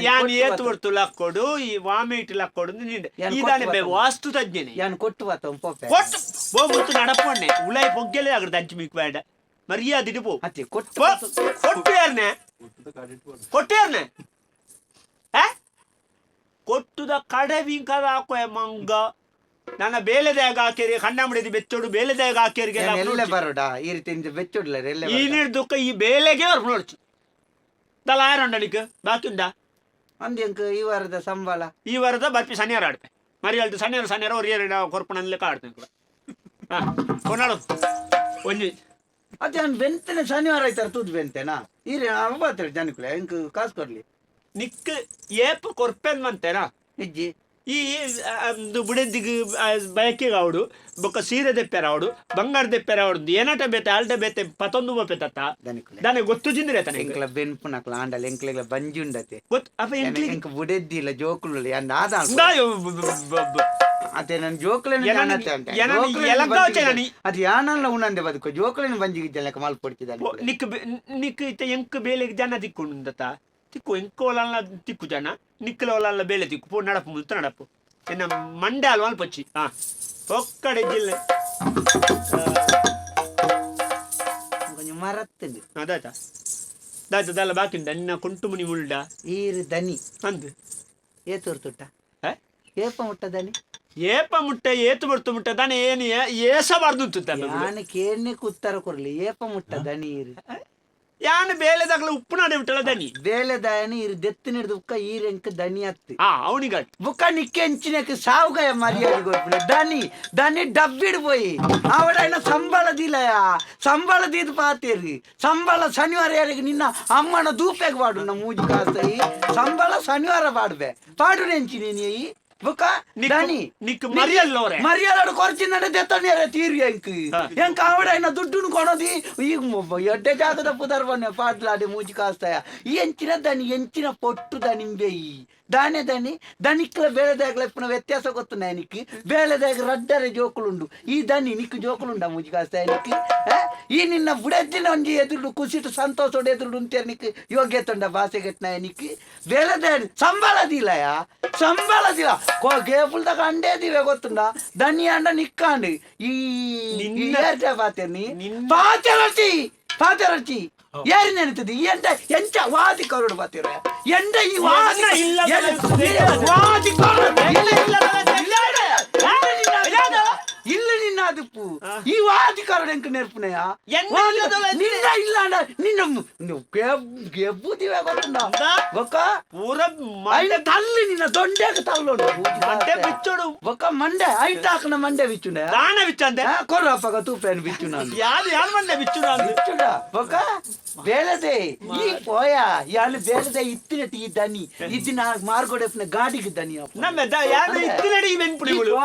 Speaker 2: ಯಾನ್ ಏತು ಬರ್ತು ಲಕ್ಕೊಡು ಈ ವಾಮಿಟ್ ಲಕ್ಕೊಡು ಇದಾನೆ ವಾಸ್ತು ತಜ್ಞನೆ
Speaker 5: ಯಾನ್ ಕೊಟ್ಟು ಬಾತ
Speaker 2: ಕೊಟ್ಟು ಬೋ ಮುತ್ತು ನಡಪಣ್ಣೆ ಉಳಾಯಿ ಪೊಗ್ಗೆಲೆ ಆಗಡ್ದು ಹಂಚಿ ಮಿಕ್ ಬೇಡ ಮರ್ಯಾದೆ ಪೋ
Speaker 5: ಅತ್ತೆ ಕೊಟ್ಟು
Speaker 2: ಕೊಟ್ಟು ಯಾರನೆ ಕೊಟ್ಟು ಯಾರನೆ ಕೊಟ್ಟುದ ಕಡವಿಂಕದ ಹಾಕೋ ಮಂಗ ನನ್ನ ಬೇಲೆದಾಗ ಹಾಕಿರಿ ಕಣ್ಣ ಮಾಡಿದ ಬೆಚ್ಚೋಡು ಬೇಲೆದಾಗ ಹಾಕಿರಿಗೆ
Speaker 5: ಬರೋಡ ಈ ರೀತಿ ಬೆಚ್ಚೋಡ್ಲ
Speaker 2: ಈ ನೀರು ದುಃಖ ಈ ಬೇಲೆಗೆ ಅವ್ರು ನೋಡ್ಚು ದಲ ಆರಂಡಲಿಕ್ಕೆ ಬಾಕಿ ಉಂಡ
Speaker 5: ಅಂದ್ಯಂಕ ಈ ವಾರದ ಸಂಬಳ
Speaker 2: ಈ ವಾರದ ಬರ್ಪಿ ಶನಿವಾರ ಆಡ್ಪೆ ಮರಿ ಹೇಳ್ತು ಶನಿವಾರ ಅವ್ರು ಎರಡು ಕೊರ್ಪಣಲ್ಲೇ ಆಡ್ತೇನೆ ಕೂಡ ಕೊನಾಡು ಒಂಜಿ
Speaker 5: ಅದೇ ನಾನು ಬೆಂತನೆ ಶನಿವಾರ ಆಯ್ತಾರ ತೂದ್ ಬೆಂತೆನಾ ಈರೆ ಅವತ್ತೇಳಿ ಜನಕ್ಕೂ ಹೆಂಗ್ ಕಾಸು ಕೊಡ್ಲಿ
Speaker 2: ನಿಕ್ ಏಪ ಕೊರ್ಪೆನ್ ಮಂತೆನಾ
Speaker 5: ಹೆಜ್ಜಿ
Speaker 2: ಈ ಬುಡೆದ್ದಿಗೆ ಬಯಕೆಗೆ ಅವಡು ಬೊಕ್ಕ ಸೀರೆ ದೆಪ್ಪೆರ ಅವಡು ಬಂಗಾರ ದೆಪ್ಪೆರ ಅವಡು ಏನಟ ಬೇತೆ ಆಲ್ಟ ಬೇತೆ ಪತೊಂದು ಬೊಪ್ಪೆತತ್ತ ದಾನೆ ಗೊತ್ತು ಜಿಂದ್ರೆ ತಾನೆ
Speaker 5: ಎಂಕ್ಲ ಬೆನ್ಪು ನಕ್ಲ ಆಂಡಲ್ ಎಂಕ್ಲೆಗ್ಲ ಬಂಜಿ ಉಂಡತೆ
Speaker 2: ಗೊತ್ತು ಅಪ್ಪ
Speaker 5: ಎಂಕ್ ಬುಡೆದ್ದಿಲ್ಲ ಜೋಕುಲು ಅಂದ ಆದ ಅದೇ ನನ್ ಜೋಕುಲೇನು ಅದು ಯಾನಲ್ಲ ಉಣ್ಣಂದೆ ಬದುಕು ಜೋಕುಲೇನು ಬಂಜಿಗಿದ್ದಲ್ಲ ಕಮಾಲ್ ಕೊಡ್ತಿದ್ದಾನೆ
Speaker 2: ನಿಕ್ ನಿಕ್ ಇತ್ತ ಎಂಕ್ ಬೇಲೆಗೆ ಜನ ತಿಕ್ಕೊಂಡು ತಿಕ್ಕು ಎಂಕ ಒಲಲ್ಲ ತಿಕ್ಕು ಜನ ನಿಕ್ಕಲ ಒಲಲ್ಲ ಬೇಲೆ ತಿಕ್ಕು ಪೋ ನಡಪು ಮುಲ್ತ ನಡಪು ಎನ್ನ ಮಂಡೆ ಅಲ್ವಾ ಪಚ್ಚಿ ಹಾ ಒಕ್ಕಡೆ ಜಿಲ್ಲೆ
Speaker 5: ಕೊಂಚ ಮರತ್ತದೆ
Speaker 2: ಅದಾಯ್ತಾ ದಾಯ್ತು ದಲ್ಲ ಬಾಕಿ ಉಂಟ ನಿನ್ನ ಕುಂಟು ಮುನಿ ಮುಳ್ಳ
Speaker 5: ಈರು ದನಿ
Speaker 2: ಅಂದು
Speaker 5: ಏತೂರು ತುಟ್ಟ ಏಪ ಮುಟ್ಟ ದನಿ
Speaker 2: ಏಪ ಮುಟ್ಟೆ ಏತು ಬರ್ತು ಮುಟ್ಟ ತಾನೆ ಏನು ಏಸಬಾರ್ದು
Speaker 5: ನಾನು ಕೇಳನೆ ಉತ್ತರ ಕೊರ್ಲಿ ಏಪ ಮುಟ್ಟ ದನಿ ಇರು
Speaker 2: ಯಾನು ಬೇಲೆದಾಗ್ಲ ಉಪ್ಪು ನಾಡೆ ಬಿಟ್ಟಲ್ಲ ದನಿ
Speaker 5: ಬೇಲೆ ದನಿ ಇರು ದೆತ್ತು ಹಿಡಿದು ಉಕ್ಕ ಈರೆಂಕ ದನಿ ಹತ್ತಿ
Speaker 2: ಅವನಿಗ
Speaker 5: ಬುಕ್ಕ ನಿಕ್ಕೆ ಎಂಚಿನಕ್ಕೆ ಸಾವುಗಾಯ ಮರ್ಯಾದೆ ಕೊಡ್ಬಿಡ ದನಿ ದನಿ ಡಬ್ಬಿಡ್ போய் ಅವಡ ಸಂಬಳದೀದು ಪಾತೇರಿ ಸಂಬಳ ಶನಿವಾರ ಯಾರಿಗೆ ನಿನ್ನ ಅಮ್ಮನ ದೂಪೆಗೆ ಪಾಡು ನಮ್ಮ ಮೂಜಿ ಕಾಸ್ತಾಯಿ ಸಂಬಳ ಶನಿವಾರ ಪಾಡ್ಬೆ ಪಾಡು ನೆಂಚಿ ನೀನು ಬುಕ್ಕ ದನಿ
Speaker 2: ನಿಕ್ ಮರಿಯಲ್ಲೋರೆ
Speaker 5: ಮರಿಯಲ್ಲಾಡು ಕೊರ್ಚಿಂದ ದೆತ್ತಣ್ಣ ತೀರಿ ಎಂಕ ಅವಡ ದುಡ್ಡು ಕೊಡೋದಿ ಈಗ ಎಡ್ಡೆ ಜಾಗದ ಪುದರ್ವನ್ನೇ ಪಾಡ್ಲಾಡಿ ಮೂಜಿ ಕಾಸ್ತಾಯ ಈ ಎಂಚಿನ ದನಿ ಎಂಚಿನ ಪೊಟ್ಟು ದನಿಂಬೇಯಿ ದಾನೆ ದನಿ ದನಿಕ್ಲ ಬೇಳೆದಾಗಲ ಎಪ್ಪನ ವ್ಯತ್ಯಾಸ ಗೊತ್ತು ನನಕ್ಕೆ ಬೇಳೆದಾಗ ರಡ್ಡರೆ ಜೋಕುಳುಂಡು ಈ ದನಿ ನಿಕ್ಕು ಜೋಕುಳುಂಡ ಮೂಜಿ ಕಾಸ್ತಾಯ ನಿಕ್ಕಿ ಈ ನಿನ್ನ ಬುಡಜ್ಜಿನ ಒಂಜಿ ಎದುರು ಖುಷಿಟ್ಟು ಸಂತೋಷ ಎದುರು ಉಂಟೇರ್ ನಿಕ್ಕಿ ಯೋಗ್ಯ ತೊಂಡ ಭಾಷೆಗೆಟ್ನ ನಿಕ್ಕಿ ಬೇಳೆದ ಸಂಬಳದಿಲ್ಲಯ ಸಂಬಳದಿಲ್ಲ ಗೇಪುಲ್ದಾಗ ಅಂಡೇದಿವೆ ಗೊತ್ತುಂಡ ದನಿ ಅಂಡ ನಿಕ್ಕಾಂಡು ಈ ಪಾತೇನಿ ಪಾತೆರಚಿ ಯಾರು ನೆನತದಿ ಎಂತ ಎಂಚ ವಾದಿ ಕರುಡು ಬಾತಿರ ಎಂದ ಈ ವಾದಿ ವಾದಿ ಇಲ್ಲ ನಿನ್ನ ಅದಪ್ಪು ಈ ವಾದಿ ಕರುಡು ಎಂಕ ನೆರ್ಪನೆಯ ನಿನ್ನ ಇಲ್ಲ ನಿನ್ನ ಗೆಬ್ಬುದಿವೆ ಗೊತ್ತುಂಡ ಗೊಕ್ಕ ತಲ್ಲಿ ನಿನ್ನ ದೊಂಡೆಗೆ ತಲ್ಲೋಡು
Speaker 2: ಬಿಚ್ಚೋಡು
Speaker 5: ಗೊಕ್ಕ ಮಂಡೆ ಐಟ್ ಹಾಕನ ಮಂಡೆ ಬಿಚ್ಚುಂಡೆ
Speaker 2: ದಾನ ಬಿಚ್ಚಂದೆ
Speaker 5: ಕೊರ್ರಪ್ಪಗ ತೂಪೇನು ಬಿಚ್ಚು ನಾನು
Speaker 2: ಯಾರು ಮಂಡೆ ಬಿಚ್ಚುಡ
Speaker 5: ಗೊಕ್ಕ ಬೇಳದೆ ಈ ಪೋಯ ಯಾರು ಬೇಳದೆ ಇತ್ತಿನ ಈ ದನಿ ಇದ್ದಿನ ಮಾರ್ಗೋಡೆಪ್ನ ಗಾಡಿಗೆ ದನಿ
Speaker 2: ನಮ್ಮ ಯಾರು ಇತ್ತಿನಡಿ ಬೆನ್ಪುಡಿಗಳು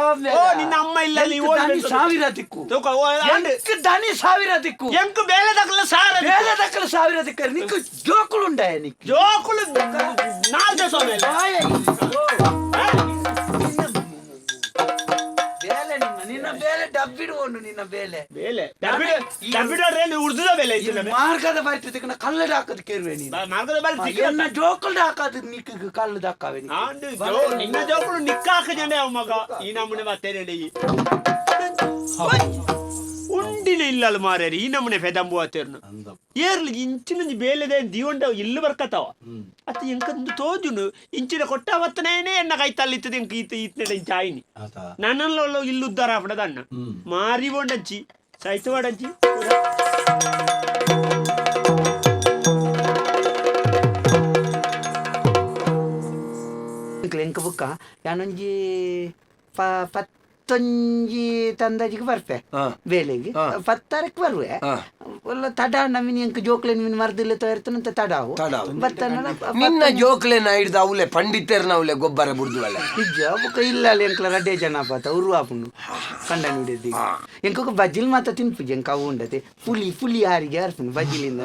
Speaker 2: ನಿನ್ನ ಅಮ್ಮ ಇಲ್ಲ
Speaker 5: ದನಿ ಸಾವಿರ ದಿಕ್ಕು ದನಿ ಸಾವಿರ ದಿಕ್ಕು
Speaker 2: ಎಂಕು ಬೇಲೆದಕ್ಕಲ
Speaker 5: ಸಾವಿರ ದಿಕ್ಕ ನಿಕ್ಕು ಜೋಕುಳುಂಡ ನಿಕ್ಕು
Speaker 2: ಜೋಕುಳು ನಾಲ್ಕು ಸೊಮೇಲೆ
Speaker 5: ನಿನ್ನ ಬೇಲೆ ಡಬ್ಬಿಡುವನು ನಿನ್ನ ಬೇಲೆ
Speaker 2: ಉರ್ದುದ ಬೇಲೆ
Speaker 5: ಮಾರ್ಗದ ಬಾರಿ ತೆಕ್ಕ ಕಲ್ಲಡ ಹಾಕದ್ ಕೇರುವೆ ನೀನು
Speaker 2: ಮಾರ್ಗದ
Speaker 5: ಬಾರಿ ಜೋಕುಲ್ಡ ಹಾಕದ್ ನಿಕ್ಕ ಕಲ್ಲು ಹಾಕಾವೆ
Speaker 2: ನಿನ್ನ ಜೋಕುಳು ನಿಕ್ಕ ಹಾಕಜಂಡೆ ಅವ ಮಗ ಈ ನಮ್ಮನೆ ಮಾತೇನೆ ಉಂಡಿನ ಇಲ್ಲಲ್ಲ ಮಾರ್ಯಾರಿ ಈ ನಮ್ಮನೆ ಫೆದಂಬು ಆತೇರ್ನು ಏರ್ಲಿ ಇಂಚಿನ ಬೇಲೆದೆ ದಿವಂಡ ಇಲ್ಲು ಬರ್ಕತಾವ ಅತ್ತ ಎಂಕಂದು ತೋಜುನು ಇಂಚಿನ ಕೊಟ್ಟ ಅವತ್ತನೇನೆ ಎನ್ನ ಕೈ ತಲ್ಲಿತ್ತದ ಎಂಕ ಈತನೆಡ ಇಂಚಾಯಿನಿ ನನ್ನಲ್ಲ ಇಲ್ಲು ಉದ್ದಾರ ಆಪಡದ ಅಣ್ಣ ಮಾರಿ ಬೋಂಡಂಚಿ ಸಾಯ್ತು ವಾಡಂಚಿ
Speaker 5: ಎಂಕ ಬುಕ್ಕ ಯಾನೊಂಜಿ ಪತ್ತೊಂಜಿ ತಂದಾಜಿಗೆ ಬರ್ಪೆ ಬೇಲೆಗೆ ಪತ್ತಾರಕ್ಕೆ ಬರುವೆ ಒಲ್ಲ ತಡ ನಮ್ಮಿನ ಎಂಕ ಜೋಕ್ಲೆನ್ ಮಿನ್ ಮರ್ದಿಲ್ಲ ತೋರ್ತನಂತ ತಡಾವು
Speaker 6: ನಿನ್ನ ಜೋಕ್ಲೆನ ಹಿಡ್ದು ಅವಲೆ ಪಂಡಿತರ್ನ ಅವಲೆ ಗೊಬ್ಬರ ಬುಡ್ದುವಲ್ಲ
Speaker 5: ನಿಜ ಬುಕ್ಕ ಇಲ್ಲ ಅಲ್ಲಿ ಎಂಕ್ಲ ರಡ್ಡೆ ಜನ ಪಾತ ಉರು ಆಪುಂಡು ಕಂಡ ನುಡಿದಿ ಎಂಕ ಬಜ್ಜಿಲ್ ಮಾತ ತಿನ್ಪುಜಿ ಎಂಕ ಅವು ಉಂಡತೆ ಪುಲಿ ಹಾರಿಗೆ ಅರ್ಪುಂಡು ಬಜ್ಜಿಲಿಂದ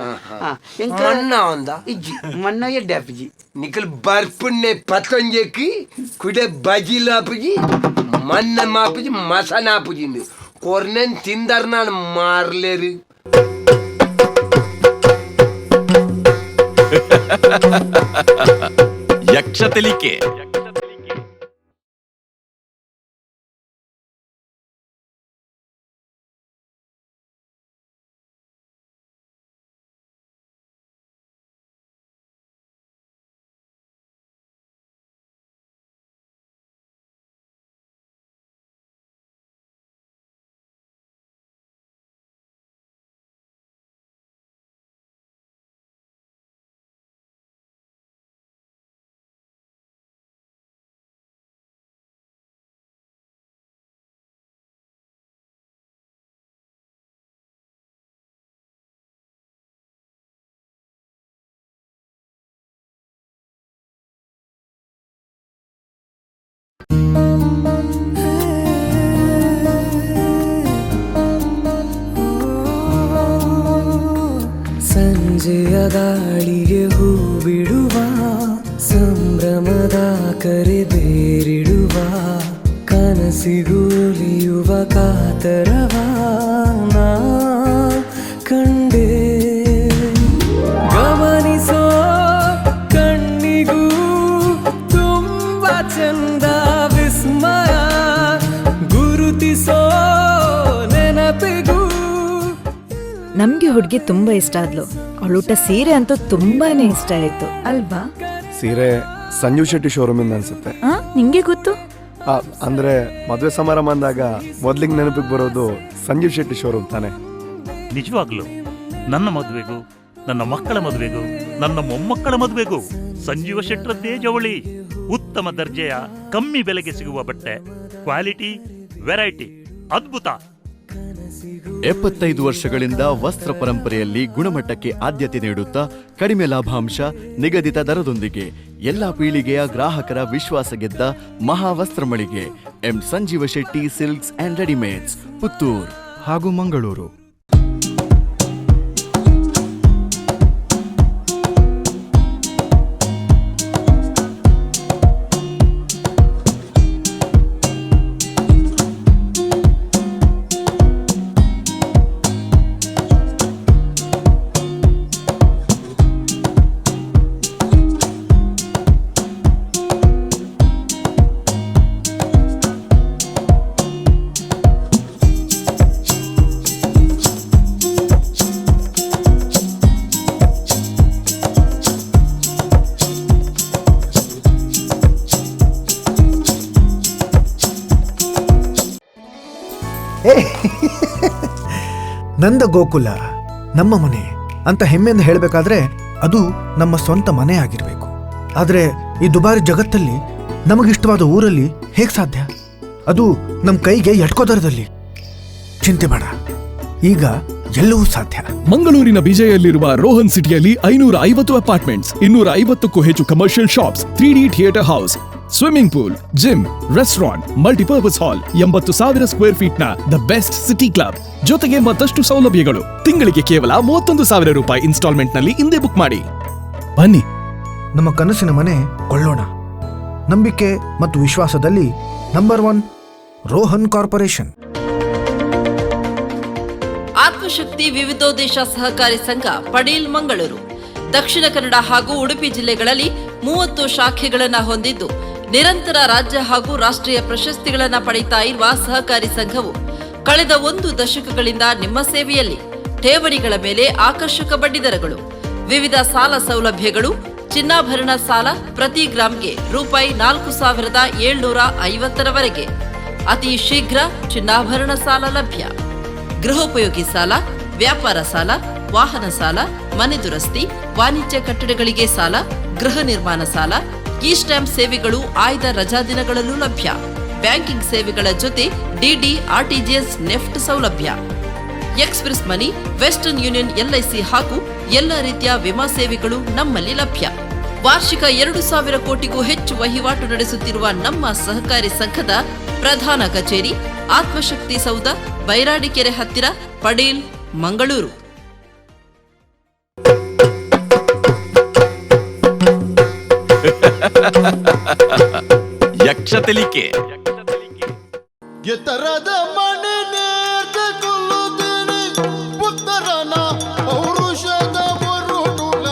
Speaker 5: ಎಂಕ
Speaker 6: ಮಣ್ಣ ಒಂದ
Speaker 5: ಇಜ್ಜಿ ಮಣ್ಣ ಎಡ್ಡೆ ಆಪುಜಿ
Speaker 6: ನಿಕಲ್ ಬರ್ಪುಣ್ಣೆ ಪತ್ತೊಂಜೆಕ್ಕಿ ಕುಡೆ ಬಜಿಲ್ ಆಪುಜಿ ಮಣ್ಣ ಮಾಪುಜಿ ಮಸನ ಆಪುಜಿಂದು ಕೊರ್ನೆನ್ ತಿಂದರ್ ನಾನು ಮಾರ್ಲೇರು
Speaker 7: ಯಕ್ಷ ತೆಲಿಕೆ. ಸಂಜೆಯ ಗಾಳಿಗೆ ಹೂ ಬಿಡುವ ಸಂಭ್ರಮದ ಕರೆ ಬೇರಿಡುವ ಕನಸಿಗುಲಿಯುವ ಕಾತರವ ನಾ ಕಂಡೆ ಗಮನಿಸೋ ಕಣ್ಣಿಗೂ ತುಂಬ ಚಂದ ವಿಸ್ಮಯ ಗುರುತಿಸೋ ನೆನಪಿಗೂ.
Speaker 8: ನಮ್ಗೆ ಹುಡುಗಿ ತುಂಬಾ ಇಷ್ಟ ಆದ್ಲು. ಅವಳೂಟ ಸೀರೆ ಅಂತೂ ತುಂಬಾನೇ ಇಷ್ಟ ಆಯ್ತು ಅಲ್ವಾ?
Speaker 9: ಸೀರೆ ಸಂಜೀವ್ ಶೆಟ್ಟಿ ಶೋರೂಮ್ ಇಂದ ಅನ್ಸುತ್ತೆ.
Speaker 8: ನಿಂಗೆ ಗೊತ್ತು?
Speaker 9: ಅಂದ್ರೆ ಮದುವೆ ಸಮಾರಂಭ ಅಂದಾಗ ಮೊದ್ಲಿಗೆ ನೆನಪಿಗೆ ಬರೋದು ಸಂಜೀವ್ ಶೆಟ್ಟಿ ಶೋರೂಮ್ ತಾನೆ.
Speaker 10: ನಿಜವಾಗ್ಲು ನನ್ನ ಮದುವೆಗೂ, ನನ್ನ ಮಕ್ಕಳ ಮದುವೆಗೂ, ನನ್ನ ಮೊಮ್ಮಕ್ಕಳ ಮದುವೆಗೂ ಸಂಜೀವ ಶೆಟ್ಟರದ್ದೇ ಜವಳಿ. ಉತ್ತಮ ದರ್ಜೆಯ ಕಮ್ಮಿ ಬೆಲೆಗೆ ಸಿಗುವ ಬಟ್ಟೆ, ಕ್ವಾಲಿಟಿ, ವೆರೈಟಿ, ಅದ್ಭುತ.
Speaker 11: 75 ವರ್ಷಗಳಿಂದ ವಸ್ತ್ರ ಪರಂಪರೆಯಲ್ಲಿ ಗುಣಮಟ್ಟಕ್ಕೆ ಆದ್ಯತೆ ನೀಡುತ್ತಾ ಕಡಿಮೆ ಲಾಭಾಂಶ, ನಿಗದಿತ ದರದೊಂದಿಗೆ ಎಲ್ಲಾ ಪೀಳಿಗೆಯ ಗ್ರಾಹಕರ ವಿಶ್ವಾಸ ಗೆದ್ದ ಮಹಾವಸ್ತ್ರ ಮಳಿಗೆ M Sanjeeva Shetty silks and readymades, Puttur ಹಾಗೂ ಮಂಗಳೂರು.
Speaker 12: ನಂದ ಗೋಕುಲ ನಮ್ಮ ಮನೆ ಅಂತ ಹೆಮ್ಮೆಯಿಂದ ಹೇಳಬೇಕಾದ್ರೆ ಅದು ನಮ್ಮ ಸ್ವಂತ ಮನೆ ಆಗಿರಬೇಕು. ಆದರೆ ಈ ದುಬಾರಿ ಜಗತ್ತಲ್ಲಿ ನಮಗಿಷ್ಟವಾದ ಊರಲ್ಲಿ ಹೇಗೆ ಸಾಧ್ಯ? ಅದು ನಮ್ಮ ಕೈಗೆ ಎಟ್ಕೋದರದಲ್ಲಿ. ಚಿಂತೆ ಬೇಡ, ಈಗ ಎಲ್ಲವೂ ಸಾಧ್ಯ.
Speaker 13: ಮಂಗಳೂರಿನ ಬಿಜೆಯಲ್ಲಿರುವ ರೋಹನ್ ಸಿಟಿಯಲ್ಲಿ 550 ಅಪಾರ್ಟ್ಮೆಂಟ್ಸ್, 250ಕ್ಕೂ ಹೆಚ್ಚು commercial shops, 3D theatre house, swimming pool, gym, restaurant, multipurpose hall, 80,000 square feet ನ ದ ಬೆಸ್ಟ್ ಸಿಟಿ ಕ್ಲಬ್, ಜೊತೆಗೆ ಮತ್ತಷ್ಟು ಸೌಲಭ್ಯಗಳು. ತಿಂಗಳಿಗೆ ಕೇವಲ 31,000 ರೂಪಾಯಿ ಇನ್ಸ್ಟಾಲ್ಮೆಂಟ್ ನಲ್ಲಿ ಹಿಂದೆ ಬುಕ್ ಮಾಡಿ. ಬನ್ನಿ,
Speaker 12: ನಮ್ಮ ಕನಸಿನ ಮನೆ ಕೊಳ್ಳೋಣ. ನಂಬಿಕೆ ಮತ್ತು ವಿಶ್ವಾಸದಲ್ಲಿ ನಂಬರ್ 1 ರೋಹನ್ ಕಾರ್ಪೊರೇಷನ್.
Speaker 14: ಆತ್ಮಶಕ್ತಿ ವಿವಿಧೋದ್ದೇಶ ಸಹಕಾರಿ ಸಂಘ ಪಡೀಲ್ ಮಂಗಳೂರು ದಕ್ಷಿಣ ಕನ್ನಡ ಹಾಗೂ ಉಡುಪಿ ಜಿಲ್ಲೆಗಳಲ್ಲಿ 30 ಶಾಖೆಗಳನ್ನು ಹೊಂದಿದ್ದು ನಿರಂತರ ರಾಜ್ಯ ಹಾಗೂ ರಾಷ್ಟ್ರೀಯ ಪ್ರಶಸ್ತಿಗಳನ್ನು ಪಡೆಯುತ್ತಾ ಇರುವ ಸಹಕಾರಿ ಸಂಘವು ಕಳೆದ 1 ದಶಕಗಳಿಂದ ನಿಮ್ಮ ಸೇವೆಯಲ್ಲಿ. ಠೇವಣಿಗಳ ಮೇಲೆ ಆಕರ್ಷಕ ಬಡ್ಡಿದರಗಳು, ವಿವಿಧ ಸಾಲ ಸೌಲಭ್ಯಗಳು, ಚಿನ್ನಾಭರಣ ಸಾಲ ಪ್ರತಿ ಗ್ರಾಂಗೆ ರೂಪಾಯಿ 4,750ರವರೆಗೆ. ಅತಿ ಶೀಘ್ರ ಚಿನ್ನಾಭರಣ ಸಾಲ ಲಭ್ಯ. ಗೃಹೋಪಯೋಗಿ ಸಾಲ, ವ್ಯಾಪಾರ ಸಾಲ, ವಾಹನ ಸಾಲ, ಮನೆ ದುರಸ್ತಿ, ವಾಣಿಜ್ಯ ಕಟ್ಟಡಗಳಿಗೆ ಸಾಲ, ಗೃಹ ನಿರ್ಮಾಣ ಸಾಲ, ಇ ಸ್ಟ್ಯಾಂಪ್ ಸೇವೆಗಳು ಆಯ್ದ ರಜಾದಿನಗಳಲ್ಲೂ ಲಭ್ಯ. ಬ್ಯಾಂಕಿಂಗ್ ಸೇವೆಗಳ ಜೊತೆ ಡಿಡಿ, ಆರ್ಟಿಜಿಎಸ್, ನೆಫ್ಟ್ ಸೌಲಭ್ಯ. ಎಕ್ಸ್ಪ್ರೆಸ್ ಮನಿ, ವೆಸ್ಟರ್ನ್ ಯೂನಿಯನ್, LIC ಹಾಗೂ ಎಲ್ಲ ರೀತಿಯ ವಿಮಾ ಸೇವೆಗಳು ನಮ್ಮಲ್ಲಿ ಲಭ್ಯ. ವಾರ್ಷಿಕ 2,000 ಕೋಟಿಗೂ ಹೆಚ್ಚು ವಹಿವಾಟು ನಡೆಸುತ್ತಿರುವ ನಮ್ಮ ಸಹಕಾರಿ ಸಂಘದ ಪ್ರಧಾನ ಕಚೇರಿ ಆತ್ಮಶಕ್ತಿ ಸೌಧ, ಬೈರಾಡಿಕೆರೆ ಹತ್ತಿರ, ಪಡೀಲ್, ಮಂಗಳೂರು.
Speaker 11: ಯಕ್ಷ ತೆಲಿಕೆ.
Speaker 3: ಎತ್ತರದ ಮನೆ ನೇರ್ದುಕೊಳ್ಳುತ್ತೇನೆ ಪುತ್ರನ ಪೌರುಷದ ಮರುಟುಲ.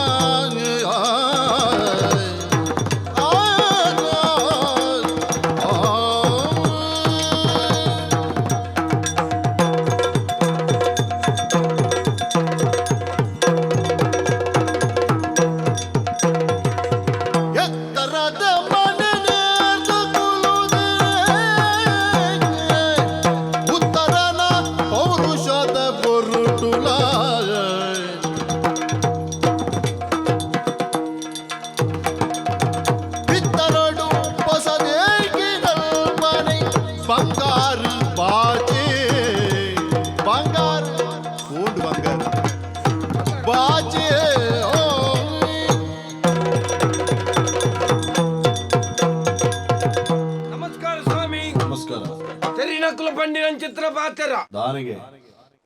Speaker 3: ಎತ್ತರದ ಮನೆ ಉತ್ತರನ ಪೌರುಷದ ಬರುಟುಲ. ಬಿತ್ತರಡು ಹೊಸದೇಗಿನಲ್ಪನೆ ಬಂಗಾರು ಬಾಜೆ. ಬಂಗಾರು ಕೊಂಡು ಬಂಗಾರು ಬಾಜೆ.
Speaker 5: ನಮಸ್ಕಾರ
Speaker 6: ಪವಿತ್ರ ಪಾತ್ರ
Speaker 9: ದಾನಿಗೆ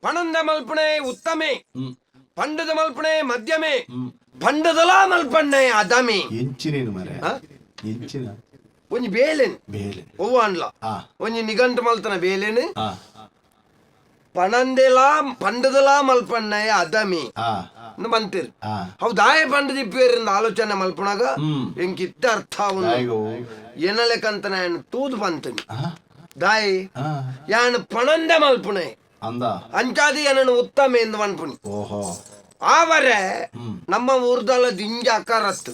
Speaker 6: ಪಣಂದ ಮಲ್ಪಣೆ ಉತ್ತಮೆ ಪಂಡದ ಮಲ್ಪಣೆ ಮಧ್ಯಮೆ ಪಂಡದಲ ಮಲ್ಪಣೆ ಅದಮೆ
Speaker 9: ಎಂಚಿನೇನು ಮರೆ ಎಂಚಿನ
Speaker 6: ಒಂಜಿ ಬೇಲೆನ್
Speaker 9: ಬೇಲೆ
Speaker 6: ಒವ್ವ ಅನ್ಲ ಒಂಜಿ ನಿಘಂಟು ಮಲ್ತನ ಬೇಲೆನ್ ಪಣಂದೆಲ ಪಂಡದಲ ಮಲ್ಪಣ್ಣೆ ಅದಮೆ ಬಂತಿರ್ ಅವು ದಾಯ ಪಂಡದ ಇಪ್ಪೇರಿಂದ ಆಲೋಚನೆ ಮಲ್ಪನಾಗ ಎಂಕಿತ್ತ ಅರ್ಥ ಅವನು ಏನಲೆಕ್ಕಂತ ನಾನು ತೂದು ಬಂತನಿ ದಾಯಿ ಯಾನ್ ಪಣಂದೆ ಮಲ್ಪುಣೆ ಅಂಚಾದಿ ಏನನ್ನು ಉತ್ತಮ ಎಂದು ಅನ್ಪುಣಿ ಆವರೆ ನಮ್ಮ ಊರ್ದಲ್ಲ ದಿಂಜ ಅಕಾರತ್ತು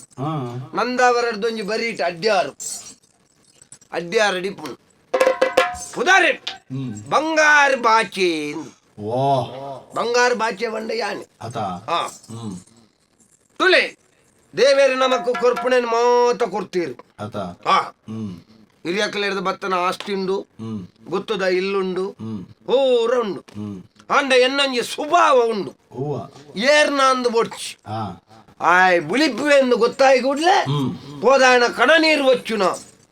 Speaker 6: ನಂದಾವರದೊಂಜಿ ಬರೀಟ್ ಅಡ್ಯಾರು ಡಿಪುಣು ಉದಾರೆ ಬಂಗಾರ ಬಾಚೆ ಬಂಗಾರ ಬಾಚೆ ಬಂಡ ಯಾನೆ ತುಲೆ ದೇವೇರು ನಮಕ್ ಕೊರ್ಪುಣೆನ್ ಮಾತ ಕೊಡ್ತೀರಿ ಹಿರಿಯಕ್ಕಲಿರದ ಬತ್ತನ ಆಸ್ತಿಂಡು ಗೊತ್ತದ ಇಲ್ಲುಂಡು ಪೂರ ಉಂಡು ಅಂಡ ಎನ್ನಂಜಿ ಸ್ವಭಾವ ಉಂಡು ಏರ್ನ ಅಂದು ಬೊಡ್ಚಿ ಆಯ್ ಬುಳಿಪು ಎಂದು ಗೊತ್ತಾಯಿ ಕೂಡ್ಲೆ ಹೋದಾಯನ ಕಣ ನೀರು వచ్చుನ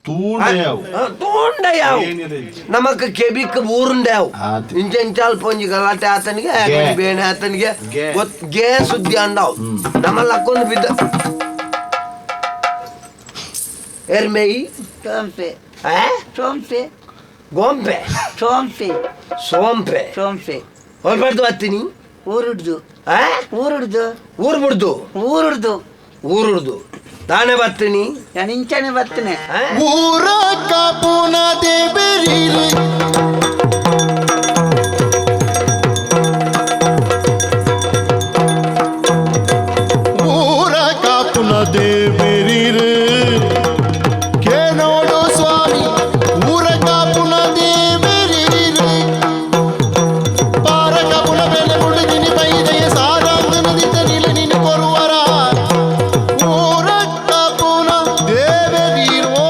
Speaker 6: ತೂಂಡಯಾವು ನಮಕ್ ಕೆಬಿಕ್ ಊರುಂಡ್ಯಾವು ಇಂಚೆಂಚಾಲ್ ಪೊಂಜಿ ಗಲಾಟೆ ಆತನಿಗೆ ಬೇಣೆ ಆತನಿಗೆ ಗೇ ಸುದ್ದಿ ಅಂಡಾವು ನಮ್ಮಲ್ಲಿ ಹಾಕೊಂಡು ಬಿದ್ದ ಎರ್ಮೇಯಿ ಸೋಂಪೆ ಸೋಂಪೆ ಗೋಂಪೆ ಸೋಂಪೆ ಸೋಂಪೆ ಸೋಂಪೆ ಹೊಲ್ಬಾರ್ದು ಹತ್ತೀನಿ ಊರುಡ್ದು ಊರುಡ್ದು ಊರ್ ಬಿಡ್ದು ಊರುಡ್ದು ಊರುಡ್ದು ತಾನೇ ಬರ್ತೀನಿ ನಾನು ಇಂಚಾನೆ ಬರ್ತೀನಿ
Speaker 3: ಊರ ಕಾಪುನ ದೇವರಿರು ಊರ ಕಾಪುನ ದೇವರಿರು ಕೇಳೋಡು ಸ್ವಾಮಿ ಊರ ಕಾಪುನ ದೇವರಿರು ಪಾರ ಕಾಪುನ ಬೆಲೆ ಮುಡಿದಿನಿ ಬೈದೆಯ ಸಾರಾಂಗ ನದಿತ ನಿಲ ನಿನ್ನ ಕೊರುವರ ಊರ ಕಾಪುನ ದೇವರಿರು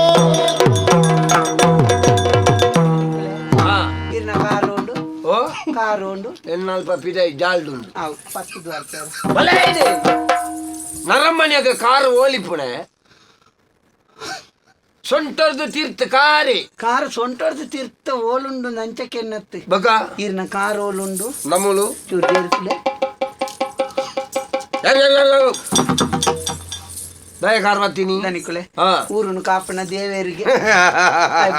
Speaker 5: ಇರ್ನ ಕಾರುಂಡು
Speaker 6: ಓ
Speaker 5: ಕಾರುಂಡು
Speaker 6: ಎನ್ನಲ್ಪ ಪಿದೈ ಜಾಲ್ಡುಂಡು
Speaker 5: ಅವು ಪತ್ತು ದ್ವಾರ
Speaker 6: ನರಮ್ಮನಿಯಾಗ ಕಾರು ಓಲಿಪುಣೆ ಸೊಂಟರ್ದು ತೀರ್ಥ ಕಾರಿ
Speaker 5: ಕಾರು ಸೊಂಟರ್ದು ತೀರ್ಥ ಓಲುಂಡು ನಂಚಕ್ಕೆನ್ನತ್ತೆ
Speaker 6: ಬಗ
Speaker 5: ಇರ್ನ ಕಾರು ಓಲುಂಡು
Speaker 6: ನಮ್ಮಲು
Speaker 5: ಚೂರ್ಲೆ
Speaker 6: ದಯ ಕಾರ್ ಬರ್ತೀನಿ
Speaker 5: ದನಿಕುಳೆ ಊರುನು ಕಾಪನ ದೇವೇರಿಗೆ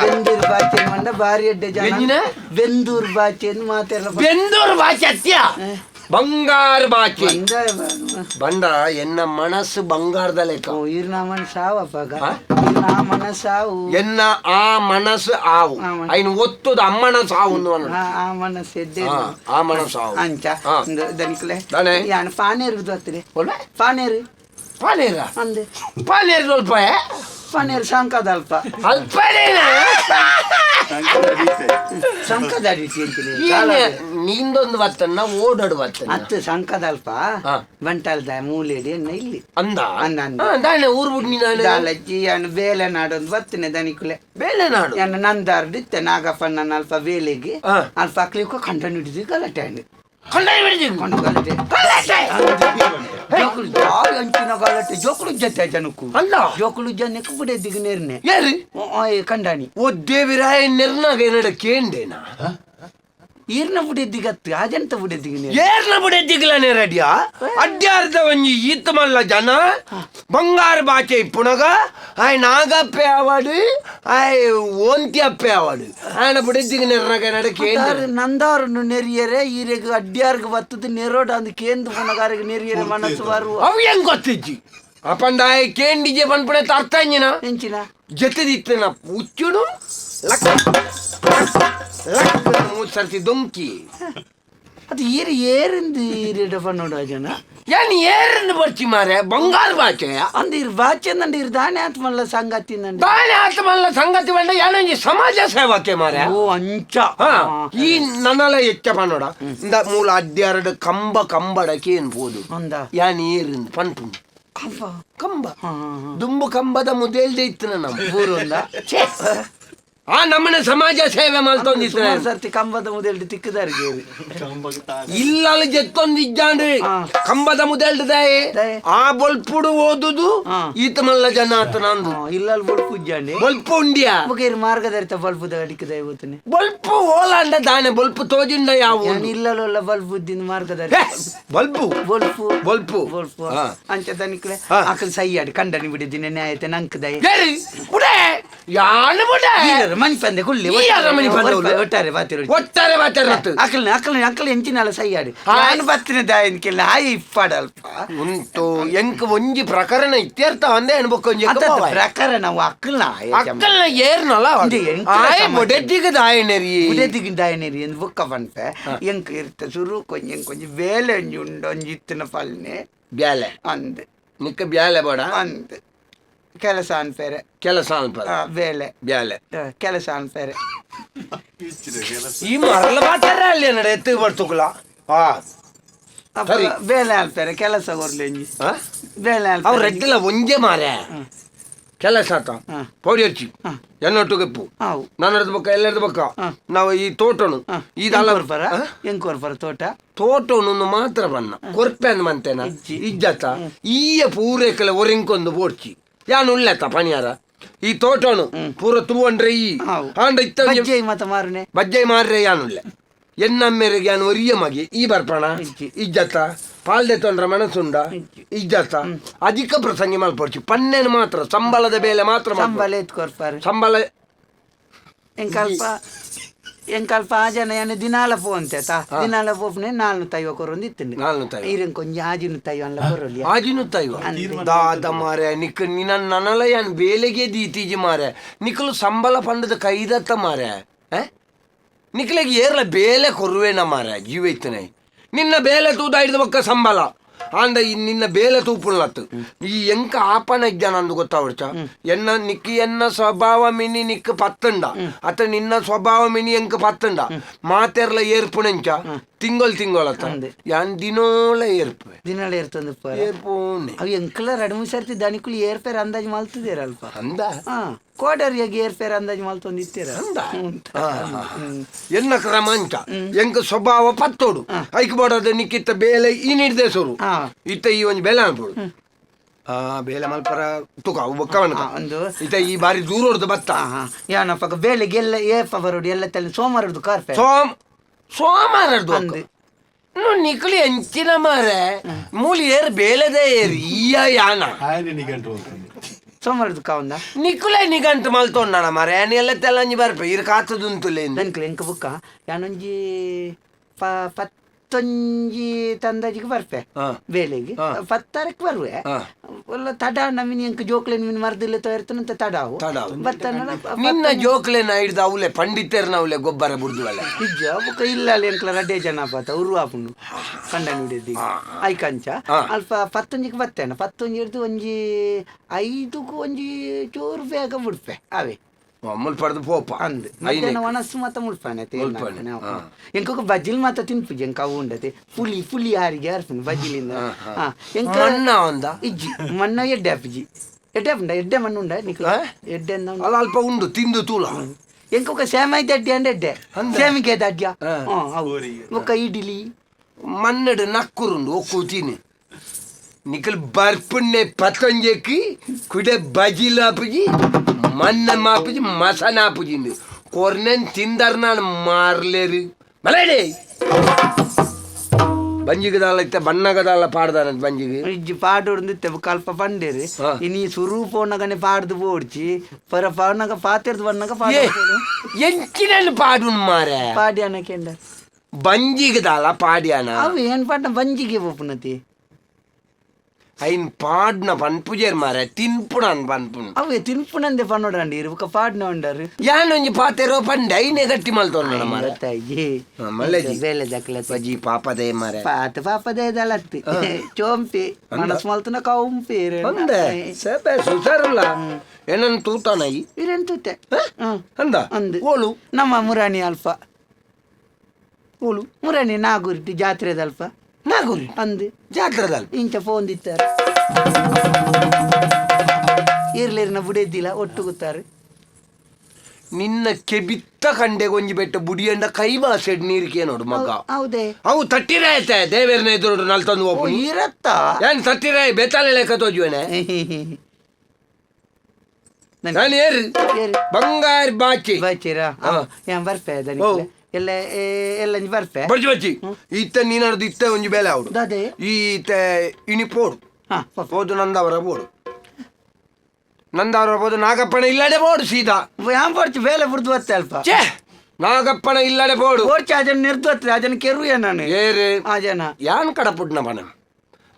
Speaker 5: ಬೆಂದೂರು ಬಾಚೆ ಮಂಡ ಬಾರಿ ಎಡ್ಡೆ ಜನ ಬೆಂದೂರು ಬಾಚೆ ಮಾತೆಲ್ಲ
Speaker 6: ಬೆಂದೂರು ಬಾಚೆ ಅತ್ಯ ಬಂಗಾರ ಬಾಚೆ ಬಂಡ ಎನ್ನ ಮನಸ್ಸು ಬಂಗಾರದ ಲೆಕ್ಕ
Speaker 5: ಇರ್ನ ಮನಸ್ಸಾವಪ್ಪಾಗ ಇರ್ನ ಮನಸ್ಸಾವು
Speaker 6: ಎನ್ನ ಆ ಮನಸ್ಸು ಆವು ಐನು ಒತ್ತುದು ಅಮ್ಮನ ಸಾವು
Speaker 5: ಆ ಮನಸ್ಸು ಎದ್ದೆ
Speaker 6: ಆ ಮನಸ್ಸು ಆವು
Speaker 5: ಅಂಚ ದನಿಕುಳೆ
Speaker 6: ದಾನೆ
Speaker 5: ಯಾನು ಪಾನೇರು ಗೊತ್ತಿರಿ ಪಾನೇರು
Speaker 6: ಪಾನೇರ
Speaker 5: ಅಂದೆ
Speaker 6: ಪಾನೇರು ಸ್ವಲ್ಪ
Speaker 5: ಪಾನೇರು ಸಂಕದಲ್ಪ
Speaker 6: ಅಲ್ಪನೇನ
Speaker 5: ಸಂಕದಡಿತಿ
Speaker 6: ನಿಂದೊಂದು ಬತ್ತನ್ನ ಓಡಾಡು ಬತ್ತನ್ನ
Speaker 5: ಹತ್ತು ಸಂಕದಲ್ಪ ಬಂಟಲ್ದ ಮೂಲೆಡಿ ಇಲ್ಲಿ
Speaker 6: ಅಂದ
Speaker 5: ಅಂದ
Speaker 6: ದಾನೆ ಊರು ಬಿಟ್ಟು
Speaker 5: ದಾಲಜ್ಜಿ ಅನ್ನು ಬೇಲೆ ನಾಡೊಂದು ಬರ್ತನೆ ದನಿಕುಲೆ
Speaker 6: ಬೇಲೆ ನಾಡು
Speaker 5: ನಾನು ನಂದಾರ್ದಿತ್ತೆ ನಾಗಪ್ಪ ನನ್ನ ಅಲ್ಪ ಬೇಲೆಗೆ ಅಲ್ಪ ಹಾಕ್ಲಿಕ್ಕೆ ಕಂಡ ಹಿಡಿದು ಗಲಾಟೆ ಅಂಡಿ ಅಂಚಿನ ಗಲಾಟೆ ಜೋಕುಳು ಜೊತೆ ಜನಕ್ಕೂ
Speaker 6: ಅಲ್ಲ
Speaker 5: ಜೋಕುಳು ಜನಕ್ಕೆ ಬಿಡದಿಗೆ ನೇರ್ನೆ
Speaker 6: ಯಾರು
Speaker 5: ಕಂಡಾಣಿ
Speaker 6: ಓ ದೇವಿರಾಯ ನೆರ್ನಾಗ ಏನಡ ಕೇಂಡೇನಾ
Speaker 5: ಈರ್ನ ಬುಡೆದ್ದಿಗತ್ತು ಅಜಂತ ಬುಡೆದ್ದಿಗೆ
Speaker 6: ಏರ್ನ ಬುಡೆದ್ದಿಗ್ಲನೆ ರೆಡಿಯಾ ಅಡ್ಯಾರ್ದ ಒಂಜಿ ಈತ ಮಲ್ಲ ಜನ ಬಂಗಾರ ಬಾಚೆ ಇಪ್ಪುಣಗ ಆಯ್ ನಾಗಪ್ಪೆ ಆವಾಡು ಆಯ್ ಓಂತಿ ಅಪ್ಪೆ ಆವಾಡು ಆಯನ ಬುಡೆದ್ದಿಗೆ ನೆರ್ನಾಗ ಏನಡ ಕೇಂದ್ರ
Speaker 5: ನಂದಾರು ನೆರಿಯರೆ ಈರೆಗ ಅಡ್ಯಾರ್ಗ ಬತ್ತದ ನೆರೋಡ ಅಂದ್ ಕೇಂದ್ರ ಪುನಗಾರಿಗೆ ನೆರಿಯರೆ ಮನಸ್ಸು ಬರುವ
Speaker 6: ಅವು ಹೆಂಗ್ ಗೊತ್ತಿಜ್ಜಿ ಅಪ್ಪಂದಾಯ್ ಕೇಂಡಿಜೆ ಬಂದ್ಪುಣೆ ಅರ್ಥ ಅಂಜಿನ
Speaker 5: ಎಂಚಿನ
Speaker 6: ಜೊತೆದಿತ್ತನ ಹುಚ್ಚುಡು ಲಕ್ಕ ಮೂರು ಸರ್ತಿ ದೊಂಕಿ
Speaker 5: ಅದು ಏರಿ ಏರಿಂದು ಈರೆಡ ಪನ್ನೋಡ ಜನ
Speaker 6: ಏನ್ ಏರನ್ನು ಬರ್ಚಿ ಮಾರೆ ಬಂಗಾರ ಬಾಚೆ
Speaker 5: ಅಂದ್ ಇರ್ ಬಾಚೆ ನಂದು ಇರ್ ದಾನೆ ಆತ್ಮಲ್ಲ ಸಂಗತಿ ನಂದು
Speaker 6: ದಾನೆ ಆತ್ಮಲ್ಲ ಸಂಗತಿ ಬಂದ ಏನಂಜಿ ಸಮಾಜ ಸೇವಕ್ಕೆ ಮಾರೆ
Speaker 5: ಓ ಅಂಚ
Speaker 6: ಈ ನನ್ನಲ್ಲ ಎಚ್ಚ ಪನ್ನೋಡ ಇಂದ ಮೂಲ ಅಡ್ಯಾರಡು ಕಂಬಡಕ್ಕೆ ಏನ್ ಬೋದು
Speaker 5: ಅಂದ
Speaker 6: ಯಾನ್ ಏರಿಂದು ಪನ್ಪುಂಡು ಕಂಬ ದುಂಬು ಕಂಬದ ಮುದೇಲ್ದೆ ಇತ್ತು ನಮ್ಮ
Speaker 5: ಊರುಂದ
Speaker 6: ಆ ನಮ್ಮನೆ ಸಮಾಜ ಸೇವೆ ಮಾಡ್ತೊಂದಿತ್ತು
Speaker 5: ಸರ್ತಿ ಕಂಬದ ಮುದೆಲ್ಡು ತಿಕ್ಕದಾರಿಗೆ
Speaker 6: ಇಲ್ಲಲ್ಲಿ ಜೆತ್ತೊಂದಿದ್ದಾಂಡ್ರಿ ಕಂಬದ ಮುದೆಲ್ಡದೆ ಆ ಬೊಲ್ಪುಡು ಓದುದು ಈತ ಮಲ್ಲ ಜನ ಆತ ನಂದು
Speaker 5: ಇಲ್ಲಲ್ಲಿ ಬೊಲ್ಪು ಇದ್ದಾಂಡಿ
Speaker 6: ಬೊಲ್ಪು ಉಂಡಿಯಾ
Speaker 5: ಮಾರ್ಗದರಿತ ಬಲ್ಪುದ ಅಡಿಕದ ಇವತ್ತನೆ
Speaker 6: ಬೊಲ್ಪು ಓಲಾಂಡ ದಾನೆ ಬೊಲ್ಪು ತೋಜಿಂಡ ಯಾವ
Speaker 5: ಇಲ್ಲಲ್ಲ ಬಲ್ಪು ಇದ್ದಿನ ಮಾರ್ಗದರಿ
Speaker 6: ಬಲ್ಪು
Speaker 5: ಬೊಲ್ಪು
Speaker 6: ಬೊಲ್ಪು
Speaker 5: ಬೊಲ್ಪು ಅಂಚ ತನಿಕ್ಲೆ ಆಕಲ್ ಸೈಯಾಡಿ ಕಂಡನಿ ಬಿಡಿದಿನ ನ್ಯಾಯತೆ ನಂಕದೈ
Speaker 6: ಯಾನು ಬುಡ
Speaker 5: ಮನಿ ಪಂದೆ ಕುಳ್ಳಿ ಒಟ್ಟಾರೆ ಬಾತಿರು
Speaker 6: ಒಟ್ಟಾರೆ ಬಾತಿರು
Speaker 5: ಅಕ್ಕಲ್ ಎಂಚಿನಲ್ಲ ಸೈಯಾಡಿ ನಾನು ಬತ್ತಿನ ದಾಯನ್ ಕೆಲ್ಲ ಹಾಯಿ ಇಪ್ಪಾಡಲ್ಪ
Speaker 6: ಉಂಟು ಎಂಕ್ ಒಂಜಿ ಪ್ರಕರಣ ಇತ್ಯರ್ಥ ಅಂದೆ ಅನ್ಬೇಕು
Speaker 5: ಪ್ರಕಾರ ನಾವು ಅಕ್ಕಲ್ನ
Speaker 6: ಏರ್ನಲ್ಲ ಬುಡೆತ್ತಿಗೆ ದಾಯನೇರಿ
Speaker 5: ಬುಡೆತ್ತಿಗೆ ದಾಯನೇರಿ ಎಂದು ಬುಕ್ಕ ಬಂತೆ ಎಂಕ್ ಇರ್ತ ಸುರು ಕೊಂಜ ಬೇಲೆ ಒಂಜಿ ಉಂಡು ಒಂಜಿ ಇತ್ತಿನ ಫಲ್ನೆ
Speaker 6: ಬ್ಯಾಲೆ
Speaker 5: ಅಂದೆ
Speaker 6: ನಿಕ್ಕ ಬ್ಯಾಲೆ ಬೇಡ
Speaker 5: ಅಂದೆ ಕೆಲಸ ಅನ್ಪೇರೆ
Speaker 6: ಕೆಲಸ ಅನ್ಪೇರೆ
Speaker 5: ಬೇಲೆ
Speaker 6: ಬ್ಯಾಲೆ
Speaker 5: ಕೆಲಸ ಅನ್ಪೇರೆ
Speaker 6: ಈ ಮರಲ ಬಾತಾರ ಅಲ್ಲಿ ನಡೆ ಎತ್ತು ಬರ್ತುಕಲ
Speaker 5: ಬೇಲೆ ಅನ್ಪೇರೆ ಕೆಲಸ ಕೊರ್ಲಿ ಬೇಲೆ
Speaker 6: ಅವ್ರು ರೆಡ್ಡಿಲ್ಲ ಒಂಜೆ ಮಾರೆ ಕೆಲಸ ಆತ ಪೌಡಿ ಹಚ್ಚಿ ಎನ್ನೊಟ್ಟು ಗಪ್ಪು ನನ್ನದು ಬಕ್ಕ ಎಲ್ಲರದು ಬಕ್ಕ ನಾವು ಈ ತೋಟನು ಇದಲ್ಲ
Speaker 5: ಹೆಂಗ್ ಕೊರ್ಪರ
Speaker 6: ತೋಟನು ಮಾತ್ರ ಬನ್ನ ಕೊರ್ಪೆ ಅಂದ್ ಮಂತೇನ ಇಜ್ಜತ್ತ ಈಯ ಪೂರೇಕಲ ಒರಿಂಕೊಂದು ಬೋಡ್ಚಿ ಯಾನು ಉಳ್ಳೆತ್ತ ಪಣಿಯಾರ ಈ ತೋಟನು ಪೂರ ತೂವಂಡ್ರೆ ಈ ಆಂಡ ಇತ್ತ ಬಜ್ಜೈ ಮಾರ್ರೆ ಯಾನುಳ್ಳೆ ಎನ್ನಮ್ಮೆರೆಗೆ ಯಾನು ಒರಿಯ ಮಗೆ ಈ ಬರ್ಪಣ ಇಜ್ಜತ್ತ ಪಾಲ್ದೆ ತೊಂಡ್ರ ಮನಸ್ಸುಂಡ ಇಜ್ಜತ್ತ ಅಧಿಕ ಪ್ರಸಂಗಿ ಮಲ್ಪೊಡ್ಚಿ ಪನ್ನೆನು ಮಾತ್ರ ಸಂಬಳದ ಬೇಲೆ ಮಾತ್ರ ಸಂಬಳ
Speaker 5: ಎಂಕಲ್ಪ ಆ ಜನ ಏನು ದಿನಾಲ ಪೋಂತೆ ದಿನಾಲ ಪೋಪ್ನೆ ನಾಲ್ನು ತೈವ ಕೊರೊಂದಿತ್ತಂడి ಈರೆನ್ ಕೊಂಚ ಆಜಿನು ತೈವ ಅಲ್ಲ ಕೊರೊಲಿ
Speaker 6: ಆಜಿನು ತೈವ ದಾದ ಮಾರೆ ನಿಕ್ ನಿನ್ನ ನನಲ ಯಾನ್ ಬೇಲೆಗೆ ದೀತಿಜಿ ಮಾರೆ ನಿಕಲು ಸಂಬಳ ಪಂಡದ ಕೈದತ್ತ ಮಾರೆ ನಿಕ್ಲೆಗೆ ಏರ್ಲ ಬೇಲೆ ಕೊರುವೇನ ಮಾರೆ ಜೀವ ಇತ್ತನೆ ನಿನ್ನ ಬೇಲೆ ತೂದ ಹಿಡಿದ ಬಕ್ಕ ಸಂಬಳ ಆಂಡ ನಿನ್ನ ಬೇಲೆ ತೂಪುಳ್ಳತ್ತು ಈ ಎಂಕ ಆಪಣ ಇದ್ದಾನ ಅಂದು ಗೊತ್ತಾವಡ್ಚ ಎನ್ನ ನಿಕ್ಕಿ ಎನ್ನ ಸ್ವಭಾವ ಮಿನಿ ನಿಕ್ಕ ಪತ್ತಂಡ ಅತ್ತ ನಿನ್ನ ಸ್ವಭಾವ ಮಿನಿ ಎಂಕ ಪತ್ತಂಡ ಮಾತೆರ್ಲ ಏರ್ಪುಣಂಚ ತಿಂಗಳತ್ತ ಯಾನ್ ದಿನೋಳ ಏರ್ಪೆ
Speaker 5: ದಿನಾಳ ಏರ್ತಂದು
Speaker 6: ಏರ್ಪೋನೆ
Speaker 5: ಅವು ಎಂಕಲ ಎರಡು ಮೂರು ಸರ್ತಿ ದನಿಕುಲು ಏರ್ಪೇರ್ ಅಂದಾಜು ಮಲ್ತಿದ್ದೀರಲ್ಪ
Speaker 6: ಅಂದ
Speaker 5: ಕೋಡರಿಯಾಗಿ ಏರ್ಪೇರ್ ಅಂದಾಜು ಮಲ್ತೊಂದಿತ್ತೀರ
Speaker 6: ಅಂದ ಎನ್ನ ಕ್ರಮಾಂಚ ಎಂಕ ಸ್ವಭಾವ ಪತ್ತೋಡು ಐಕ್ ಬಾಡದ ನಿಕ್ಕಿತ್ತ ಬೇಲೆ ಈ ನಿರ್ದೇಶರು ಇತ್ತ ಈ ಒಂದು ಬೇಲೆ ಅನ್ಬೋದು ಬೇಲೆ ಮಲ್ಪರ ತುಕ ಬೊಕ್ಕವನ ಇತ್ತ ಈ ಬಾರಿ ದೂರ ಹೊಡ್ದು ಬತ್ತ
Speaker 5: ಯಾನಪ್ಪ ಬೇಳೆಗೆಲ್ಲ ಏಪ ಬರೋಡು ಎಲ್ಲ ತಲೆ ಸೋಮವಾರದ್ದು ಕಾರ್ಪೆ
Speaker 6: ಸೋಮವಾರದ್ದು ನಿಕ್ಲಿ ಎಂಚಿನ ಮಾರೆ ಮೂಲಿ ಏರ್ ಬೇಲೆದೇ ಏರ್ ಈಯ ಯಾನ
Speaker 5: ಸೋಮವಾರದ್ದು ಕಾವಂದ
Speaker 6: ನಿಕ್ಲೆ ನಿಗಂಟು ಮಲ್ತೊಂಡಣ ಮಾರೆ ಎಲ್ಲ ತೆಲಂಜಿ ಬರ್ಪೆ ಇರ್ ಕಾತದುಂತುಲೆ
Speaker 5: ದನ್ಕ್ಲೆ ಎಂಕ ಬುಕ್ಕ ಯಾನೊಂಜಿ ಪತ್ತೊಂಜಿ ತಂದಾಜಿಗೆ ಬರ್ಪೆ ಬೇಲೆಗೆ ಪತ್ತಾರಕ್ಕೆ ಬರುವೆ ಒಲ್ಲ ತಡ ನಮಿನಿ ಎಂಕ ಜೋಕ್ಲೆನ್ ಮಿನ್ ಮರ್ದಿಲ್ಲ ತೋರ್ತನಂತ ತಡಾವು
Speaker 6: ನಿನ್ನ ಜೋಕ್ಲೆನ ಹಿಡ್ದು ಅವಲೆ ಪಂಡಿತರ್ನ ಅವಲೆ ಗೊಬ್ಬರ ಬುಡ್ದುವಲ್ಲ
Speaker 5: ನಿಜ ಬುಕ್ಕ ಇಲ್ಲ ಅಲ್ಲಿ ಎಂಕ್ಲ ರಡ್ಡೆ ಜನ ಪಾತ ಉರು ಆಪುಂಡು ಕಂಡ ನುಡಿದಿ ಐಕಂಚ ಅಲ್ಪ ಪತ್ತೊಂಜಿಗೆ ಬರ್ತೇನೆ ಪತ್ತೊಂಜಿ ಹಿಡ್ದು ಒಂಜಿ 5ಗೂ ಒಂಜಿ ಚೂರು ಬೇಗ ಬಿಡ್ಪೆ ಅವೇ
Speaker 6: ಮುಲ್ಪಡ್ದು ಪೋಪ
Speaker 5: ಅಂದ್ ಮನಸ್ಸು ಮತ್ತ ಮುಲ್ಪಾನೆ ಎಂకొక ಬಜ್ಜಿಲ್ ಮಾತ ತಿನ್ಪುಜಿ ಎಂಕ ಅವು ಉಂಡತೆ ಫುಲಿ ಹಾರಿಗೆ ಅರ್ಪುನು ಬಜ್ಜಿಲಿಂದ ಇಜ್ಜಿ ಮಣ್ಣ ಎಡ್ಡೆ ಅಪ್ಪಜಿ ಎಡ್ಡೆ ಉಂಡ ಎಡ್ಡೆ ಮಣ್ಣು ಉಂಡ ನಿಕ್ಲ ಎಡ್ಡೆ
Speaker 6: ಅಲ್ಲ ಅಲ್ಪ ಉಂಡು ತಿಂದು ತೂಲ
Speaker 5: ಎಂకొక ಸೇಮೈ ದಡ್ಡಿ ಅಂಡ್ ಎಡ್ಡೆ ಸೇಮಿಗೆ ದಡ್ಡ್ಯ ಒಕ್ಕ ಇಡ್ಲಿ
Speaker 6: ಮಣ್ಣಡು ನಕ್ಕುರುಂಡು ಒಕ್ಕು ತಿನಿ ನಿಕಲ್ ಬರ್ಪುಣ್ಣೆ ಪತ್ತೊಂಜೆಕ್ಕಿ ಕುಡೆ ಬಜಿಲಾಪುಜಿ ಮನ್ನ ಮಾಪುಜಿ ಮಸನಾಪುಜಿಂದು ಕೊರ್ನೆನ್ ತಿಂದರ್ ನಾನು ಮಾರ್ಲೇರಿ ಬಲೇಡಿ ಬಂಜಿಗದಾಲ ಇತ್ತ ಬಣ್ಣಗದಾಲ ಪಾಡ್ದಾನ ಬಂಜಿಗೆ
Speaker 5: ಇಜ್ಜಿ ಪಾಡೋಡು ಕಲ್ಪ ಪಂಡೇರಿ ಇನಿ ಸುರೂಪೋನಗನೆ ಪಾಡ್ದು ಬೋಡ್ಚಿ ಪರ ಪವನಗ ಪಾತಿರ್ದು ಬಣ್ಣಗ
Speaker 6: ಎಂಚಿನ ಪಾಡು ಮಾರೆ
Speaker 5: ಪಾಡ್ಯಾನ ಕೆಂಡ
Speaker 6: ಬಂಜಿಗದಾಲ ಪಾಡ್ಯಾನ
Speaker 5: ಅವು ಏನ್ ಪಾಡ ಬಂಜಿಗೆ ಒಪ್ಪುನತಿ
Speaker 6: ಐನ್ ಪಾಡ್ನ ಪನ್ಪುಜೇರ್ ಮಾರೆ ತಿನ್ಪುಣನ್ ಪನ್ಪುಣ
Speaker 5: ಅವೇ ತಿನ್ಪುಣಂದೆ ಪನ್ನೋಡಂಡಿ ಇರುಕ ಪಾಡ್ನ ಉಂಡರು
Speaker 6: ಯಾನೊಂಜಿ ಪಾತೆರೋ ಪಂಡ ಐನೆ ಗಟ್ಟಿ ಮಲ್ತೊಂಡ ಮಾರೆ
Speaker 5: ಮಲ್ಲೆಜಿ ಬೇಲೆ ದಕ್ಲೆ
Speaker 6: ಬಜಿ ಪಾಪದೇ ಮಾರೆ
Speaker 5: ಪಾಪದೇ ದಲತ್ತಿ ಚೋಂಪಿ ಮನಸ್ ಮಲ್ತನ ಕೌಂಪೇರೆ
Speaker 6: ಅಂದೆ ಸೇಪೆ ಸುಸರಲ್ಲ ಏನನ್ ತೂತಾನೈ
Speaker 5: ಇರೇನ್ ತೂತೆ
Speaker 6: ಅಂದ
Speaker 5: ಅಂದು
Speaker 6: ಓಳು
Speaker 5: ನಮ್ಮ ಮುರಾಣಿ ಅಲ್ಪ ಓಳು ಮುರಾಣಿ ನಾಗೂರಿಟಿ ಜಾತ್ರೆದಲ್ಪ
Speaker 6: ನಾಗೂರಿ
Speaker 5: ಅಂದು
Speaker 6: ಜಾತ್ರೆದಲ್ಪ
Speaker 5: ಇಂಚ ಫೋನ್ ದಿತ್ತಾರೆ ಇರ್ಲಿರ್ನ ಬುಡೆದ್ದಿಲ್ಲ ಒಟ್ಟು ಗೊತ್ತಾರೆ
Speaker 6: ನಿನ್ನ ಕೆಬಿತ್ತ ಕಂಡೆಗೆ ಒಂಜಿ ಬೆಟ್ಟ ಬುಡಿಯಂಡ ಕೈ ಬಾಸೆಡ್ ನೀರಿಕೆ ನೋಡು ಮಗ.
Speaker 5: ಹೌದೇ
Speaker 6: ಅವು ತಟ್ಟಿರಾಯ್ತೆ ದೇವೇರ್ನ ಎದುರು ನಲ್ಲಿ ತಂದು ಹೋಗ್ಬೋದು
Speaker 5: ಇರತ್ತ
Speaker 6: ಏನ್ ತಟ್ಟಿರಾಯ್ ಬೆತ್ತಾಳೆ ಲೆಕ್ಕ ತೋಜುವೇನೆ ನಾನು ಏರು ಬಂಗಾರ ಬಾಚಿ
Speaker 5: ಬಾಚಿರಾ ಬರ್ಪೆ ಎಲ್ಲ ಎಲ್ಲ ಬರ್ಪೆ
Speaker 6: ಬಜ್ಜಿ ಬಜ್ಜಿ ಈತ ನೀನಾಡ್ದು ಇತ್ತ ಒಂಜಿ ಬೇಲೆ ಅವಡು ಈತ ಇಣಿ ಪೋಡು ಹೋದು ನಂದವರ ಬೋಡು ನಂದವರ ಬೋದು ನಾಗಪ್ಪನ ಇಲ್ಲಡೆ ಬೋಡು ಸೀದಾ
Speaker 5: ಯಾನ್ ಪಡ್ಚು ಬೇಲೆ ಬಿಡ್ದು ಬತ್ತೆ ಅಲ್ಪ
Speaker 6: ನಾಗಪ್ಪನ ಇಲ್ಲಡೆ ಬೋಡು
Speaker 5: ಓಡ್ಚಿ ಅಜನ್ ನಿರ್ದ್ವತ್ರಿ ಅಜನ್ ಕೆರುಯ ನಾನು
Speaker 6: ಏರು
Speaker 5: ಅಜನ
Speaker 6: ಯಾನ್ ಕಡಪುಡ್ನ ಬನ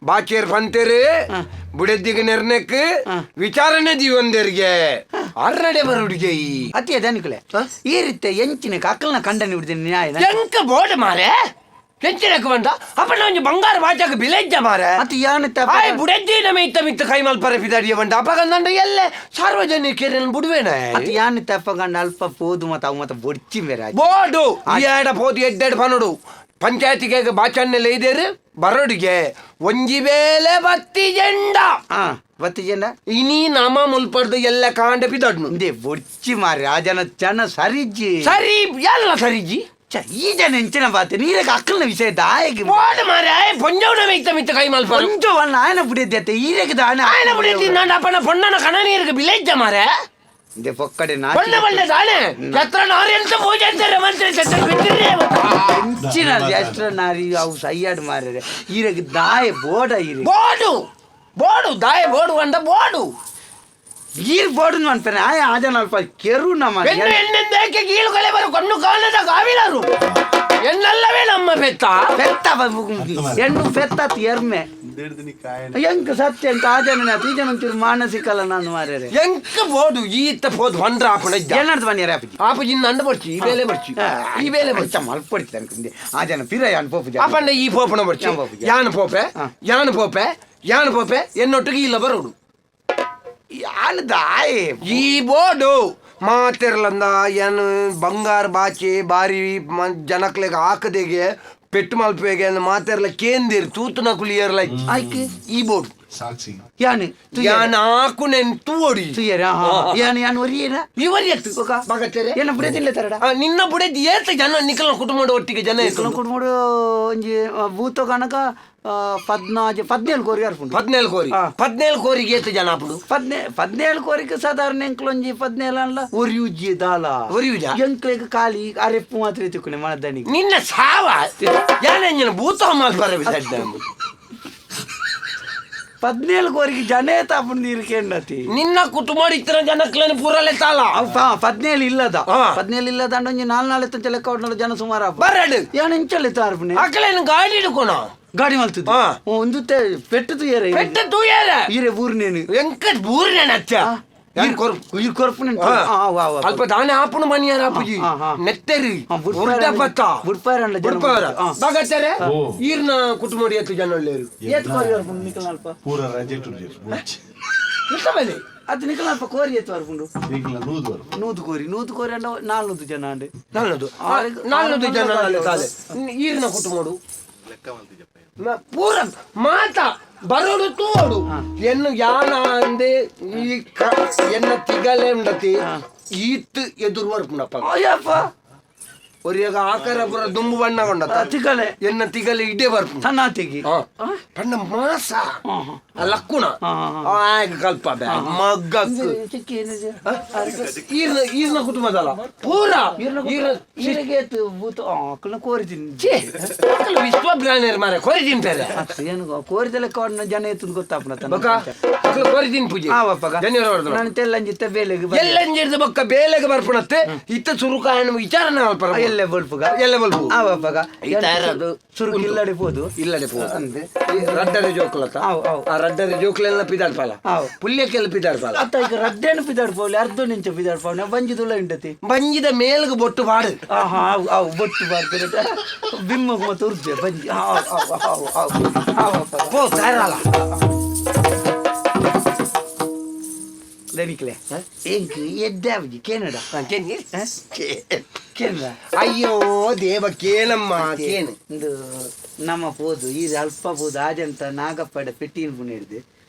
Speaker 6: ಬಾಚೇರ್ ಪಂತೇರು ಬುಡೆದ್ದಿಗೆ ನೆರ್ನೆಕ್ ವಿಚಾರಣೆ ದೀವಂದರಿಗೆ ಅರ್ನಡೆ ಬರುಡಿಗೆ
Speaker 5: ಅತಿ ಅದನಿಕಲೆ ಈ ರೀತಿ ಎಂಚಿನ ಅಕ್ಕಲ್ನ ಕಂಡನಿ ಬಿಡ್ತೀನಿ ನ್ಯಾಯ
Speaker 6: ಎಂಕ ಬೋರ್ಡ್ ಮಾರೆ ಎಂಚಿನಕ್ಕೆ ಬಂದ ಅಪ್ಪ ಒಂಜಿ ಬಂಗಾರ ಬಾಚಾಕ ಬಿಲೆಜ್ಜ ಮಾರೆ
Speaker 5: ಅತಿ ಯಾನ
Speaker 6: ಬುಡೆದ್ದಿ ನಮ್ಮ ಇತ್ತ ಮಿತ್ತ ಕೈ ಮಲ್ಪರ ಪಿದಾಡಿಯ ಬಂದ ಅಪ್ಪಗಂದ ಎಲ್ಲೇ ಸಾರ್ವಜನಿಕರನ್ನು ಬಿಡುವೇನೆ
Speaker 5: ಅತಿ ಯಾನ ತಪ್ಪಗಂಡ ಅಲ್ಪ ಪೋದು ಮತ್ತ ಅವು ಮತ್ತ ಬೊಡ್ಚಿ ಮೇರೆ
Speaker 6: ಬೋರ್ಡು ಏಡ ಪೋದು ಎಡ್ಡೆಡ್ ಪನೋಡು ಪಂಚಾಯತಿಗೆ ಬಾಚನ್ನೆಲ್ಲ ಇದೇರು ಬರೋಡಿಗೆ ಒಂಜಿ ಬೇಲೆ ಬತ್ತಿ ಜೆಂಡ
Speaker 5: ಬತ್ತಿ ಜೆಂಡ
Speaker 6: ಇನಿ ನಮ ಮುಲ್ಪಡ್ದು ಎಲ್ಲ ಕಾಂಡ ಪಿದಾಡ್ನು
Speaker 5: ಇಂದೇ ಬೊಡ್ಚಿ ಮಾರಿ ಆ ಜನ ಸರಿಜ್ಜಿ
Speaker 6: ಸರಿ ಎಲ್ಲ ಸರಿಜ್ಜಿ
Speaker 5: ಈ ಜನ ಎಂಚಿನ ಬಾತೆ ನೀರಕ್ಕೆ ಅಕ್ಕಲ್ನ ವಿಷಯ ದಾಯಕ್ಕೆ
Speaker 6: ಬೋರ್ಡ್ ಮಾರೆ ಪೊಂಜವನ ಮಿತ್ತ ಮಿತ್ತ ಕೈ ಮಲ್ಪ
Speaker 5: ಪೊಂಜವನ್ನ ಆಯನ ಬಿಡಿದ್ದೆ ಈರಕ್ಕೆ ದಾನ
Speaker 6: ಆಯನ ಬಿಡಿದ್ದಿ ನಾನು ಅಪ್ಪನ ಪೊಣ್ಣನ ಕಣ ನೀರಿಗೆ ಬಿಲೆಜ್ಜ ಮಾರೆ
Speaker 5: ಇಂದೆ ಪೊಕ್ಕಡೆ
Speaker 6: ಒಳ್ಳೆ ಒಳ್ಳೆ ದಾನೆ ಛತ್ರ ನಾರಿ ಅಂತ ಪೂಜೆ ಅಂತಾರೆ ಮಂತ್ರಿ ಛತ್ರ ಬಿಟ್ಟಿರಿ
Speaker 5: ಎಂಚಿನ ಎಷ್ಟ್ರ ನಾರಿ ಅವು ಸೈಯಾಡ್ ಮಾರ್ರೆ ಈರಕ್ಕೆ ದಾಯ ಬೋಡ ಈರಿ
Speaker 6: ಬೋಡು ಬೋಡು ದಾಯ ಬೋಡು ಅಂದ ಬೋಡು
Speaker 5: ಗೀರ್ ಬೋಡು ಅನ್ಪೇನೆ ಆಜನ ಅಲ್ಪ ಕೆರು ನಮ್ಮ
Speaker 6: ಎಣ್ಣೆಂದೇಕೆ ಗೀಳುಗಳೇ ಬರು ಕಣ್ಣು ಕಾಣದ ಗಾವಿಲರು ಎನ್ನಲ್ಲವೇ ನಮ್ಮ ಪೆತ್ತ
Speaker 5: ಪೆತ್ತ ಹೆಣ್ಣು ಪೆತ್ತ ಎರ್ಮೆ ಎಂಕ ಸತ್ಯ ಅಂತ ಆಜನ ತೀಜನಂತಿರು ಮಾನಸಿಕಲ್ಲ ನಾನು ಮಾರ್ರೆ
Speaker 6: ಎಂಕ ಬೋಡು ಈತ ಪೋದು ಹೊಂಡ್ರ ಆಪಣ
Speaker 5: ಏನರ್ದು ಬನ್ನಿರ
Speaker 6: ಆಪಜಿ ನಂಡ ಬರ್ಚಿ ಈ ಬೇಲೆ ಬರ್ಚಿ ಈ ಬೇಲೆ ಬರ್ಚ
Speaker 5: ಮಲ್ಪಡ್ತಿ ಅನ್ಕೊಂಡೆ ಆಜನ ಪಿರ ಯಾನ್ ಪೋಪು
Speaker 6: ಆಪಂಡ ಈ ಪೋಪನ ಬರ್ಚಿ ಯಾನ್ ಪೋಪೆ ಎನ್ನೊಟ್ಟಿಗೆ ಇಲ್ಲ ಬರೋಡು
Speaker 5: ಯಾನ್ ದಾಯೆ
Speaker 6: ಈ ಬೋಡು ಮಾತೆರ್ಲಂದ ಏನು ಬಂಗಾರ ಬಾಚಿ ಬಾರಿ ಜನಕ್ಲೆಗೆ ಹಾಕದೆಗೆ ಪೆಟ್ಟು ಮಲ್ಪೆಗೆ ಮಾತೆರ್ಲ ಕೇಂದಿರ್ ತೂತುನ ಕುಲಿಯರ್ಲ ಈ ಬೋಡು
Speaker 3: ಸಾಕ್ಷಿ
Speaker 6: ಯಾನ್ ಹಾಕು ನೆನ್ ತೂಡಿ
Speaker 5: ಯಾನ್ ಒರಿಯೇನ
Speaker 6: ಇವರಿಯತ್ತು ಬಗತ್ತೇರೆ
Speaker 5: ಏನ ಬುಡೆದಿಲ್ಲ ತರಡ
Speaker 6: ನಿನ್ನ ಬುಡೆದಿ ಏತ ಜನ ನಿಖಲ ಕುಟುಂಬದ ಒಟ್ಟಿಗೆ ಜನ
Speaker 5: ಕುಟುಂಬ ಒಂಜಿ ಭೂತ ಕನಕ 17 ಕೋರಿ ಅರ್ಪುಂಡು
Speaker 6: 17 ಕೋರಿಗೆ ಏತ ಜನ ಅಪ್ಪುಡು
Speaker 5: 17 ಕೋರಿಗೆ ಸಾಧಾರಣ ಎಂಕ್ಲೊಂಜಿ 17 ಅಲ್ಲ ಒರಿಯುಜ್ಜಿ ದಾಲ
Speaker 6: ಒರಿಯುಜ
Speaker 5: ಎಂಕ್ಲೆಗ್ ಖಾಲಿ ಅರೆಪ್ಪು ಮಾತ್ರ ತಿಕ್ಕುನೆ ಮನದನಿ
Speaker 6: ನಿನ್ನ ಸಾವ ಯಾನೆಂಜನ ಭೂತ ಮಲ್ಪರ ಬಿಸಡ್ಡ
Speaker 5: 17 ಕೋರಿಗೆ ಜನ ತಾಪುಂಡು ನೀರಿಗೆ ಎಣ್ಣತಿ
Speaker 6: ನಿನ್ನ ಕುಟುಂಬ ಇತರ ಜನಕ್ಲೇನು ಪೂರಲೆ ತಾಲ
Speaker 5: 17 ಇಲ್ಲದ 17 ಇಲ್ಲದ ಅಂಡೊಂಜಿ 4 ಲೆಕ್ಕ ಲೆಕ್ಕ ಜನ ಸುಮಾರು
Speaker 6: ಬರಡು
Speaker 5: ಯಾನ್ ಎಂಚಲ್ಲಿ ತಾರ್ಪುನೆ
Speaker 6: ಅಕಲೇನು ಗಾಡಿ ಹಿಡ್ಕೋಣ
Speaker 5: ಗಾಡಿ ಮಲ್ತದ ಒಂದು ಪೆಟ್ಟು ತುಯರೆ ಈರೆ ಬೂರ್ನೇನು
Speaker 6: ಎಂಕ ಬೂರ್ನೇನ ಅಚ್ಚ ಅಲ್ಪ ದಾನೆ ಆಪುಣ ಮನಿಯಾರ ಆಪುಜಿ ನೆತ್ತರಿ ಬಗತ್ತರೆ ಈರ್ನ ಕುಟುಂಬ ಎತ್ತು ಜನ ಒಳ್ಳೆಯರು
Speaker 3: ಪೂರ ರಜೆ
Speaker 5: ಅದು ನಿಖಲ್ ಅಲ್ಪ ಕೋರಿ ಎತ್ತು ಬರ್ಪುಂಡು ನೂದು ಕೋರಿ ಅಂಡ 400 ಜನ ಅಂಡೆ
Speaker 6: 400 ಜನ ಈರ್ನ ಕುಟುಂಬಡು ಪೂರ ಮಾತ ಬರೋಡು ತೂಡು ಎನ್ನು ಯಾನ ಅಂದೆ ಈ ಎನ್ನ ತಿಗಲೆ ಉಂಡತಿ ಈತ್ ಎದುರು ಬರ್ಪುಂಡಪ್ಪ
Speaker 5: ಅಯ್ಯಪ್ಪ
Speaker 6: ಒರಿಯಾಗ ಆಕಾರ ಪುರ ದುಂಬು ಬಣ್ಣಗೊಂಡ
Speaker 5: ತಿಗಲೆ
Speaker 6: ಎನ್ನ ತಿಗಲೆ ಇಡೇ ಬರ್ಪುಂಡು
Speaker 5: ಸಣ್ಣ ತಿಗಿ
Speaker 6: ಪಣ್ಣ ಮಾಸ ಲಕ್ಕುಣ ಕಲ್ಪ ಮಗ್ಗಕ್ಕು ಈರ್ನ ಕುಟುಂಬದಲ್ಲ ಪೂರ
Speaker 5: ಕೋರಿತೀನಿ
Speaker 6: ವಿಶ್ವಬ್ರಾಣಿಯರ್ ಮಾರೆ ಕೋರಿತೀನಿ ಬೇರೆ
Speaker 5: ಏನು ಕೋರಿದಲ್ಲ ಜನ ಎತ್ತು ಗೊತ್ತಾಪನ
Speaker 6: ಕೋರಿತೀನಿ ಪೂಜೆ
Speaker 5: ನಾನು ತೆಲ್ಲಂಜಿತ್ತ ಬೇಲೆಗೆ
Speaker 6: ಎಲ್ಲಂಜಿರ್ದ ಬೊಕ್ಕ ಬೇಲೆಗೆ ಬರ್ಪುಣತ್ತೆ ಇತ್ತ ಸುರುಕಾಯನ ವಿಚಾರನೆ
Speaker 5: ಎಲ್ಲೆ ಬಲ್ಪುಗ
Speaker 6: ಎಲ್ಲ ಬಲ್ಪು
Speaker 5: ಆವಪ್ಪಗ ಸುರುಕು ಇಲ್ಲಡೆ ಪೋದು
Speaker 6: ಅಂದ್ರೆ ರಡ್ಡರೆ ಜೋಕ್ಲತ್ತ ಆ ರಡ್ಡರೆ ಜೋಕ್ಲೆಲ್ಲ ಪಿದಾಡ್ಪಾಲ ಪುಲ್ಯಕ್ಕೆಲ್ಲ ಪಿದಾಡ್ಪಾಲ
Speaker 5: ಅತ್ತ ಈಗ ರಡ್ಡೆನು ಪಿದಾಡ್ಪೋಲಿ ಅರ್ಧ ನಿಂಚ ಪಿದಾಡ್ಪೋಣ ಬಂಜಿದುಲ್ಲ ಇಂಟತಿ
Speaker 6: ಬಂಜಿದ ಮೇಲ್ಗೆ ಬೊಟ್ಟು ಬಾಡು
Speaker 5: ಬೊಟ್ಟು ಬಾಡ್ತಾರೆ ಬಿಮ್ಮಗ್ ಮತ್ತೆ ಉರ್ಜೆ ಬಂಜಿ ದನಿಕ್ಲೆ ಎಂಕ್ ಎದ್ದಾವಜಿ ಕೆನಡ ಕೆನಡ
Speaker 6: ಅಯ್ಯೋ ದೇವ ಕೇಳಮ್ಮ ಕೇನು
Speaker 5: ಒಂದು ನಮ್ಮ ಪೋದು ಇದು ಅಲ್ಪ ಪೋದು ಆಜಂತ ನಾಗಪ್ಪಡ ಪೆಟ್ಟಿನ ಪುಣ ಹಿಡಿದು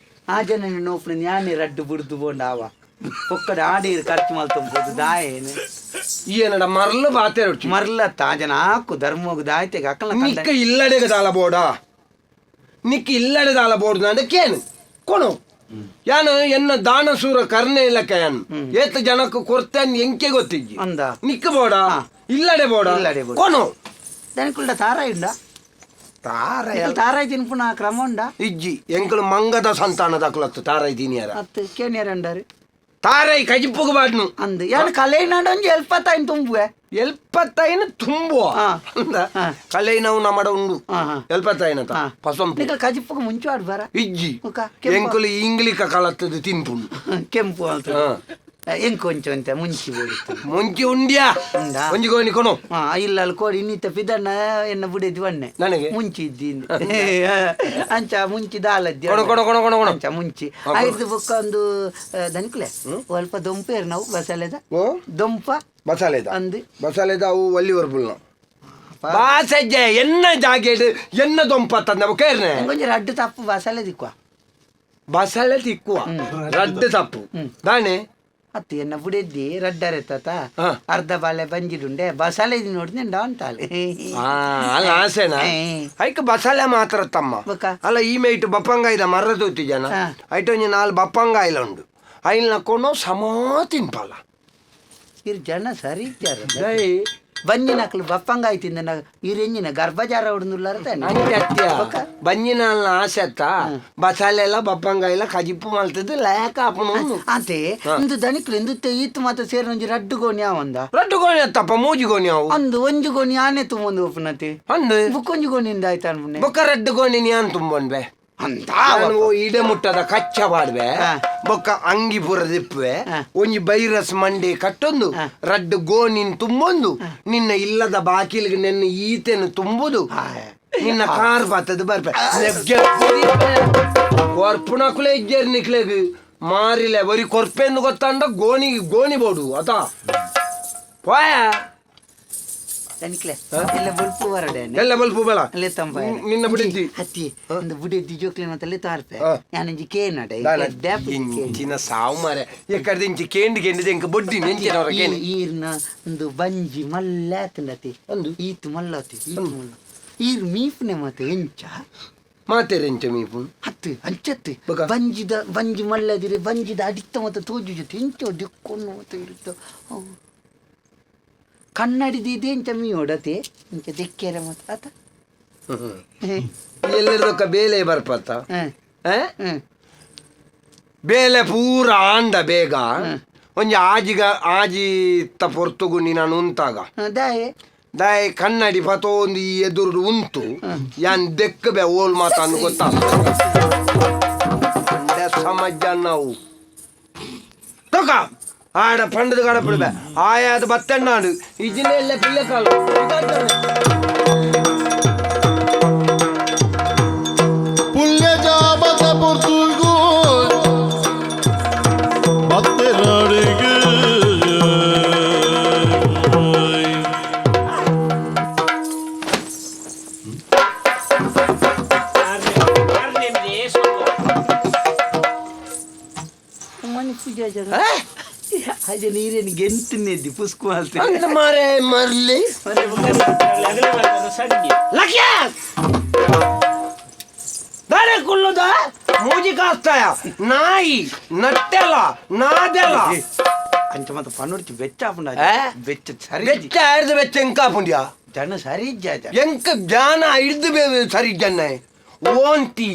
Speaker 5: ಆ ಜನ ನೋಪುನ ನ್ಯಾನೆ ರಡ್ಡು ಬುಡ್ದು ಬೋಂಡ ಆವ ಒಕ್ಕಡೆ ಆಡೀರು ಖರ್ಚು ಮಲ್ತಂಬೋದು ದಾಯೇನು
Speaker 6: ಏನಡ ಮರ್ಲು ಬಾತೆ
Speaker 5: ಮರ್ಲತ್ತ ಜನ ಹಾಕು ಧರ್ಮೋಗ ದಾಯ್ತೆಗೆ ಹಾಕಲ್ಲ
Speaker 6: ನಿಕ್ಕ ಇಲ್ಲಡೆಗೆ ದಾಲ ಬೋಡ ನಿಕ್ಕ ಇಲ್ಲಡೆ ದಾಲ ಬೋಡ್ ಅದಕ್ಕೇನು ಕೊಣು ಯಾನು ಎನ್ನ ದಾನಸೂರ ಕರ್ಣೆ ಇಲ್ಲಕ್ಕ ಯಾನು ಏತ ಜನಕ್ಕೆ ಕೊರ್ತೆ ಎಂಕೆ ಗೊತ್ತಿಜ್ಜಿ
Speaker 5: ಅಂದ
Speaker 6: ನಿಕ್ಕ ಬೋಡ ಇಲ್ಲಡೆ ಬೋಡ ಕೊಣು
Speaker 5: దానికుళ్ళ తారాయి ఉండా తారాయి తినుపున క్రమం ఉండా
Speaker 6: ఇజ్జి ఎంకులు మంగద సంతాన దక్కులత్తు తారాయి తినియార
Speaker 5: అత్తు కేనియారండారు
Speaker 6: తారాయి కజిప్పుకు బాడ్ను
Speaker 5: అందు యాన కలైనాడొంజి ఎల్పತ್ತಾయిನ ತುಂಬುವೆ
Speaker 6: ಎಲ್ಪತ್ತಾಯಿನ ತುಂಬುವ ಕಲೈನವು ನಮ್ಮಡ ಉಂಡು ಎಲ್ಪತ್ತಾಯಿನ ಪಸಂ
Speaker 5: ನಿಕಲ್ ಕಜಿಪ್ಪುಗ ಮುಂಚೆ ಆಡ್ ಬರ
Speaker 6: ಇಜ್ಜಿ ಎಂಕುಲು ಇಂಗ್ಲಿಕ ಕಲತ್ತದು ತಿನ್ಪುಂಡು
Speaker 5: ಕೆಂಪು ಅಂತ ಎಂಕೊಂಚು ಅಂತ ಮುಂಚಿ
Speaker 6: ಮುಂಚಿ ಉಂಡ್ಯಾ ಮುಂಚಿ ಗೋನಿ ಕೊನು
Speaker 5: ಇಲ್ಲ ಅಲ್ಲಿ ಕೋಡಿ ಇನ್ನಿತ್ತ ಪಿದಣ್ಣ ಎನ್ನ ಬುಡಿದ್ ಬಣ್ಣೆ
Speaker 6: ನನಗೆ
Speaker 5: ಮುಂಚಿ ಇದ್ದೀನಿ ಅಂಚ ಮುಂಚಿ ದಾಲದ್ದಿ ಅಂಚ ಮುಂಚಿ ಆಯ್ತು ಬೊಕ್ಕ ಒಂದು ದನಿಕ್ಲೆ ಸ್ವಲ್ಪ ದೊಂಪೇರು ನಾವು ಬಸಳೆದ ದೊಂಪ
Speaker 6: ಬಸಾಲೆದ
Speaker 5: ಅಂದು
Speaker 6: ಬಸಾಲೆದ ಅವು ಒಲ್ಲಿ ವರ್ಪುಲ್ನ ಬಾಸಜ್ಜೆ ಎನ್ನ ಜಾಗೇಡು ಎನ್ನ ದೊಂಪ ತಂದ ಕೇರ್ನೆ
Speaker 5: ಕೊಂಚ ರಡ್ಡು ತಪ್ಪು ಬಸಳೆ ದಿಕ್ಕುವ
Speaker 6: ಬಸಳೆ ತಿಕ್ಕುವ ರಡ್ಡು ತಪ್ಪು ದಾಣೆ
Speaker 5: ಅತ್ತು ಎನ್ನ ಬುಡೆದ್ದಿ ರಡ್ಡರೆತ್ತ ಅರ್ಧ ಬಾಲೆ ಬಂಜಿಡುಂಡೆ ಬಸಳೆ ನೋಡಿದ್ರೆ ಅಂತಾಳೆ
Speaker 6: ಅಲ್ಲ ಆಸೆನಾ ಐಕ ಬಸಳೆ ಮಾತ್ರ ತಮ್ಮ ಅಲ್ಲ ಈ ಮೇಟ್ ಬಪ್ಪಂಗಾಯ್ದ ಮರ್ರದೂತಿ ಜನ ಐಟೊಂಜಿ ನಾಲ್ ಬಪ್ಪಂಗಾಯ್ಲ ಉಂಡು ಐಲ್ನ ಕೊಂಡು ಸಮಾ ತಿನ್ಪಲ್ಲ
Speaker 5: ಇರ್ ಜನ ಸರಿ ಬಂಜಿನಕ್ಲು ಬಪ್ಪಂಗಾಯ್ ತಿಂದ ಇರೆಂಜಿನ ಗರ್ಭಜಾರ ಹೊಡ್ನುಲ್ಲಾರ
Speaker 6: ಬಂಜಿನ ಆಸೆ ಅತ್ತ ಬಸಾಲೆಲ್ಲ ಬಪ್ಪಂಗಾಯಿಲ್ಲ ಕಜಿಪ್ಪು ಮಲ್ತದ್ದು ಲೇಕ ಅಪ್ಪನು
Speaker 5: ಅಂತೆ ಇಂದು ದನಿಕ್ಲು ಇಂದು ಈತ್ ಮಾತ ಸೇರಿ ಒಂಜಿ ರಡ್ಡು ಗೋಣಿ ಅವಂದ
Speaker 6: ರಡ್ಡು ಗೋಣಿ ಅತ್ತಪ್ಪ ಮೂಜಿ ಗೋಣಿ ಅವು
Speaker 5: ಅಂದು ಒಂಜಿ ಗೋಣಿ ಆನೆ ತುಂಬೊಂದು ಒಪ್ಪನತಿ
Speaker 6: ಅಂದು
Speaker 5: ಬುಕ್ಕೊಂಜಿ ಗೋಣಿಂದ ಆಯ್ತು ಅನ್ಬುಣ್ಣೆ
Speaker 6: ಬೊಕ್ಕ ರಡ್ಡು ಗೋಣಿ ನೀನ್ ತುಂಬೊಂಡ್ಬೆ ಇಡೆ ಮುಟ್ಟದ ಕಚ್ಚ ಬಾಡ್ವೆ ಬೊಕ್ಕ ಅಂಗಿ ಪುರ ದಿಪ್ಪುವೆ ಒಂಜಿ ಬೈರಸ್ ಮಂಡೆ ಕಟ್ಟೊಂದು ರಡ್ಡು ಗೋಣಿನ್ ತುಂಬೊಂದು ನಿನ್ನ ಇಲ್ಲದ ಬಾಕಿಲ್ಗೆ ನೆನ್ನ ಈತೆನು ತುಂಬುದು ನಿನ್ನ ಕಾರ್ ಬತ್ತದ ಬರ್ಬೆ ಕೊರ್ಪುಣಕುಲೆ ಇಜ್ಜೇರ್ ನಿಕ್ಲೆಗ್ ಮಾರಿಲೆ ಬರೀ ಕೊರ್ಪೆಂದು ಗೊತ್ತಂಡ ಗೋಣಿ ಬೋಡು ಅತ ಪೋಯ
Speaker 5: ಎಲ್ಲ ಬಲ್ಪು ಬರಡೆ
Speaker 6: ಎಲ್ಲ ಬಲ್ಪು ಬೇಡ
Speaker 5: ತಂಬ
Speaker 6: ನಿನ್ನ ಬುಡಿದ್ದಿ
Speaker 5: ಹತ್ತಿ ಒಂದು ಬುಡಿದ್ದಿ ಜೋಕ್ಲಿ ಮತ್ತೆ ತಾರ್ಪೆ ನಾನಂಜಿ ಕೇನಡೆ
Speaker 6: ಇಂಚಿನ ಸಾವು ಮಾರೆ ಎಕ್ಕಡ್ದು ಇಂಚಿ ಕೇಂಡಿಗೆ ಎಂಕ ಬೊಡ್ಡಿ ನೆಂಚಿನವರ ಕೇನಿ
Speaker 5: ಈರ್ನ ಒಂದು ಬಂಜಿ ಮಲ್ಲ ಆತಂಡತಿ ಒಂದು ಈತು ಮಲ್ಲತಿ ಈರ್ ಮೀಪ್ನೆ ಮತ್ತೆ ಎಂಚ
Speaker 6: ಮಾತೇರೆಂಚ ಮೀಪು
Speaker 5: ಹತ್ತು ಅಂಚತ್ತು ಬಂಜಿ ಮಲ್ಲದಿರೆ ಬಂಜಿದ ಅಡಿತ್ತ ಮತ್ತೆ ತೋಜು ಜೊತೆ ಎಂಚ ದಿಕ್ಕೊಂಡು ಮತ್ತೆ ಇರುತ್ತ ಕನ್ನಡಿದಿದೆ ಇಂಚ ಮೀ ಹೊಡತೆ ಇಂಚ ದಿಕ್ಕೆರೆ ಮತ್ತೆ ಆತ
Speaker 6: ಎಲ್ಲರದಕ್ಕ ಬೇಲೆ ಬರ್ಪತ್ತ ಬೇಲೆ ಪೂರ ಆಂಡ ಬೇಗ ಒಂಜಿ ಆಜಿತ್ತ ಪೊರ್ತುಗುಂಡಿ ನಾನು ಉಂತಾಗ ದಾಯೆ ಕನ್ನಡಿ ಪತೋಂದು ಈ ಎದುರು ಉಂಟು ಯಾನ್ ದೆಕ್ಕ ಬೆ ಓಲ್ ಮಾತಾನು ಗೊತ್ತಾಗ ಸಮಜ್ಜ ನಾವು ತೊಕ ಆಡ ಪಂಡದ ಕಾಡ ಬಿಡ್ಬೆ ಆಯಾದ ಬತ್ತಣ್ಣಾಡು ಇಜಿನೆಲ್ಲ ಪಿಳ್ಳೆ ಕಾಲು
Speaker 15: ಪುಲ್ಯ ಜಾಬತ ಪೊರ್ತುಗು ಮತ್ತೆ ನಾಡಿಗೆ
Speaker 5: ಅದೇ ನೀರೇನು ಗೆಂತನ್ನೆದ್ದಿ ಪುಸ್ಕು
Speaker 6: ಅಂತ ಮಾರೆ ಮರ್ಲಿ ದಾರೆ ಕುಲ್ಲುದ ಮೂಜಿ ಕಾಸ್ತಾಯ ನಾಯಿ ನಟ್ಟೆಲ ನಾದೆಲ
Speaker 5: ಅಂಚ ಮತ್ತೆ ಪನ್ನೊಡ್ಚಿ ಬೆಚ್ಚ ಆಪುಂಡ ಬೆಚ್ಚ ಸರಿ
Speaker 6: ಬೆಚ್ಚ ಹಿಡ್ದು ಬೆಚ್ಚ ಎಂಕ ಆಪುಂಡ್ಯಾ
Speaker 5: ಜನ ಸರಿ
Speaker 6: ಎಂಕ ಜಾನ ಹಿಡ್ದು ಸರಿ ಜನ ಓಂತಿ